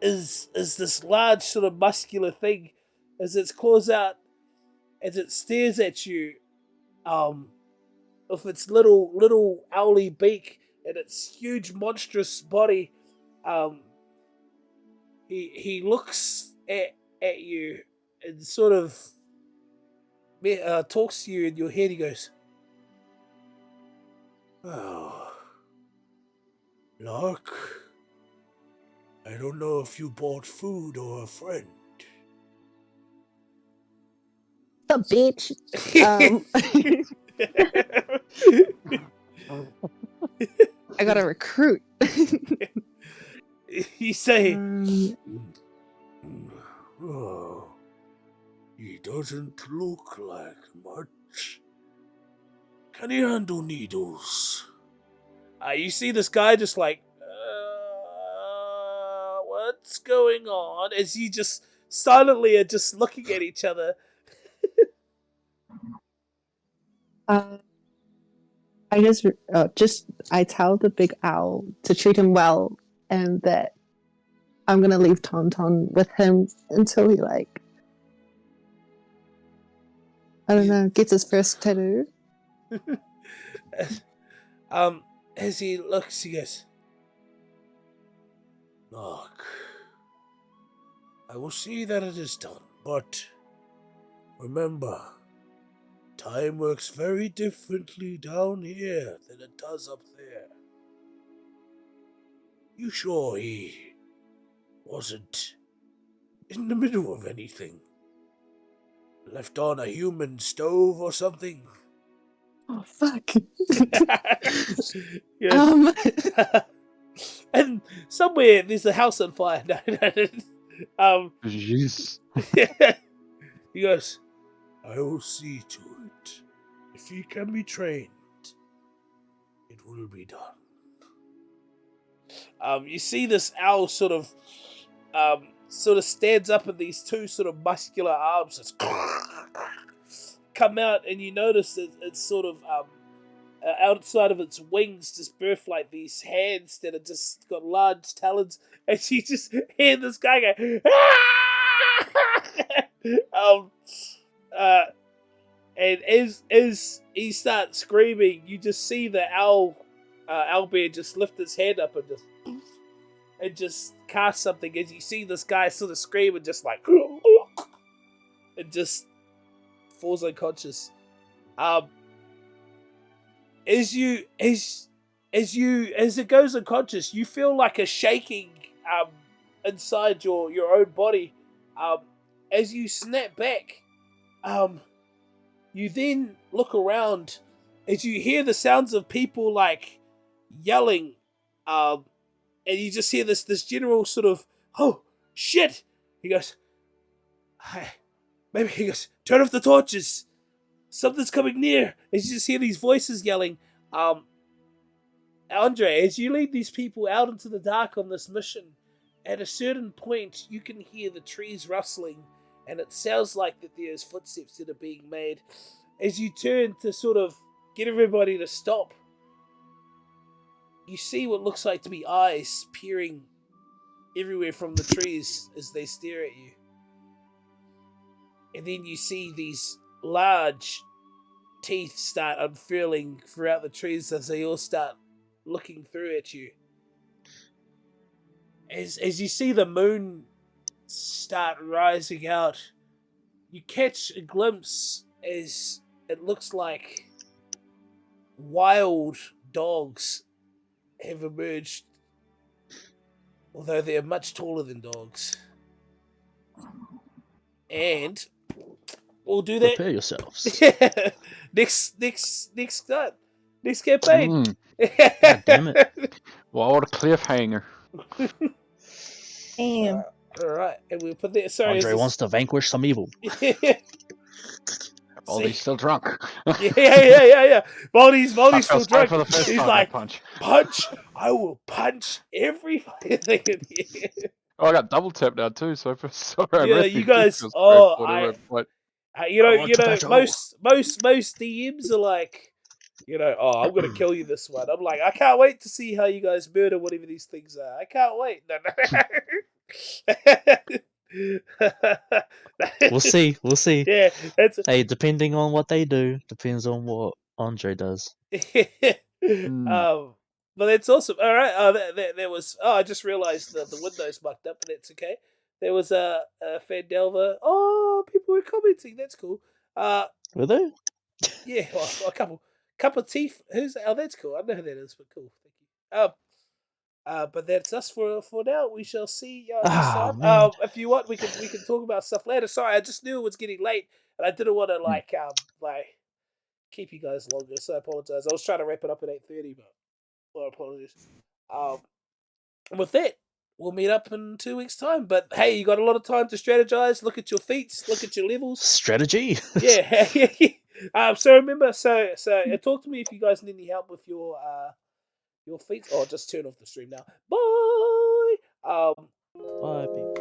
is this large sort of muscular thing as its claws out, as it stares at you, with its little owly beak and its huge monstrous body. He looks at you and sort of talks to you in your head. He goes, "Oh, Lark, I don't know if you bought food or a friend." The bitch. I got to recruit. You say, "Oh, he doesn't look like much. Can he handle needles?" You see this guy just like, what's going on? As you just silently are just looking at each other. I I tell the big owl to treat him well, and that I'm gonna leave Tauntaun with him until he I don't know, gets his first tattoo. As he looks, he goes, "Look, I will see that it is done, but remember, time works very differently down here than it does up there. You sure he wasn't in the middle of anything? Left on a human stove or something?" Oh fuck. Yes. And somewhere there's a house on fire. Jeez. He goes, "I will see to it. If he can be trained, it will be done." You see this owl sort of stands up, and these two sort of muscular arms just come out, and you notice that it's sort of outside of its wings just birth like these hands that are just got large talons, and you just hear this guy go, and as he starts screaming, you just see the owl bear just lift its hand up and just cast something, as you see this guy sort of scream and just like and just falls unconscious. As it goes unconscious, you feel like a shaking inside your own body. As you snap back, you then look around as you hear the sounds of people like yelling, and you just hear this general sort of, "Oh, shit! He goes, "Hey, maybe," he goes, "turn off the torches. Something's coming near." And you just hear these voices yelling. Andre, as you lead these people out into the dark on this mission, at a certain point you can hear the trees rustling, and it sounds like that there's footsteps that are being made. As you turn to sort of get everybody to stop, you see what looks like to be eyes peering everywhere from the trees as they stare at you. And then you see these large teeth start unfurling throughout the trees as they all start looking through at you. As you see the moon start rising out, you catch a glimpse as it looks like wild dogs have emerged, although they're much taller than dogs. And we'll do that. Prepare yourselves. next campaign. God damn it. What a cliffhanger. Damn. All right, and we'll put that. Sorry, Andre wants to vanquish some evil. Baldy's still drunk. yeah. Baldy's I still felt sorry drunk. for the first He's time, like, punch. I will punch every fucking thing in here. Oh, I got double tap now too, so sorry. I Yeah, really you did guys. feel sorry Oh, for whatever, but you I want to know, battle. most DMs are like, oh, I'm gonna kill you this one. I'm like, I can't wait to see how you guys murder whatever these things are. I can't wait. No. We'll see. We'll see. Yeah, that's. Hey, depending on what they do, depends on what Andre does. But that's awesome. All right. There was. Oh, I just realized the window's mucked up, but that's okay. There was a Phandelver. Oh, people were commenting. That's cool. Were they? Yeah, well, a couple of teeth. Who's? Oh, that's cool. I know who that is, but cool. Thank you. But that's us for now. We shall see you next time. Man. If you want, we can talk about stuff later. Sorry, I just knew it was getting late, and I didn't want to like keep you guys longer. So I apologize. I was trying to wrap it up at 8:30, but well, apologies. And with that, we'll meet up in 2 weeks' time. But hey, you got a lot of time to strategize. Look at your feats. Look at your levels. Strategy. Yeah. So remember, talk to me if you guys need any help with your feats. Oh, just turn off the stream now. Bye. Bye, people.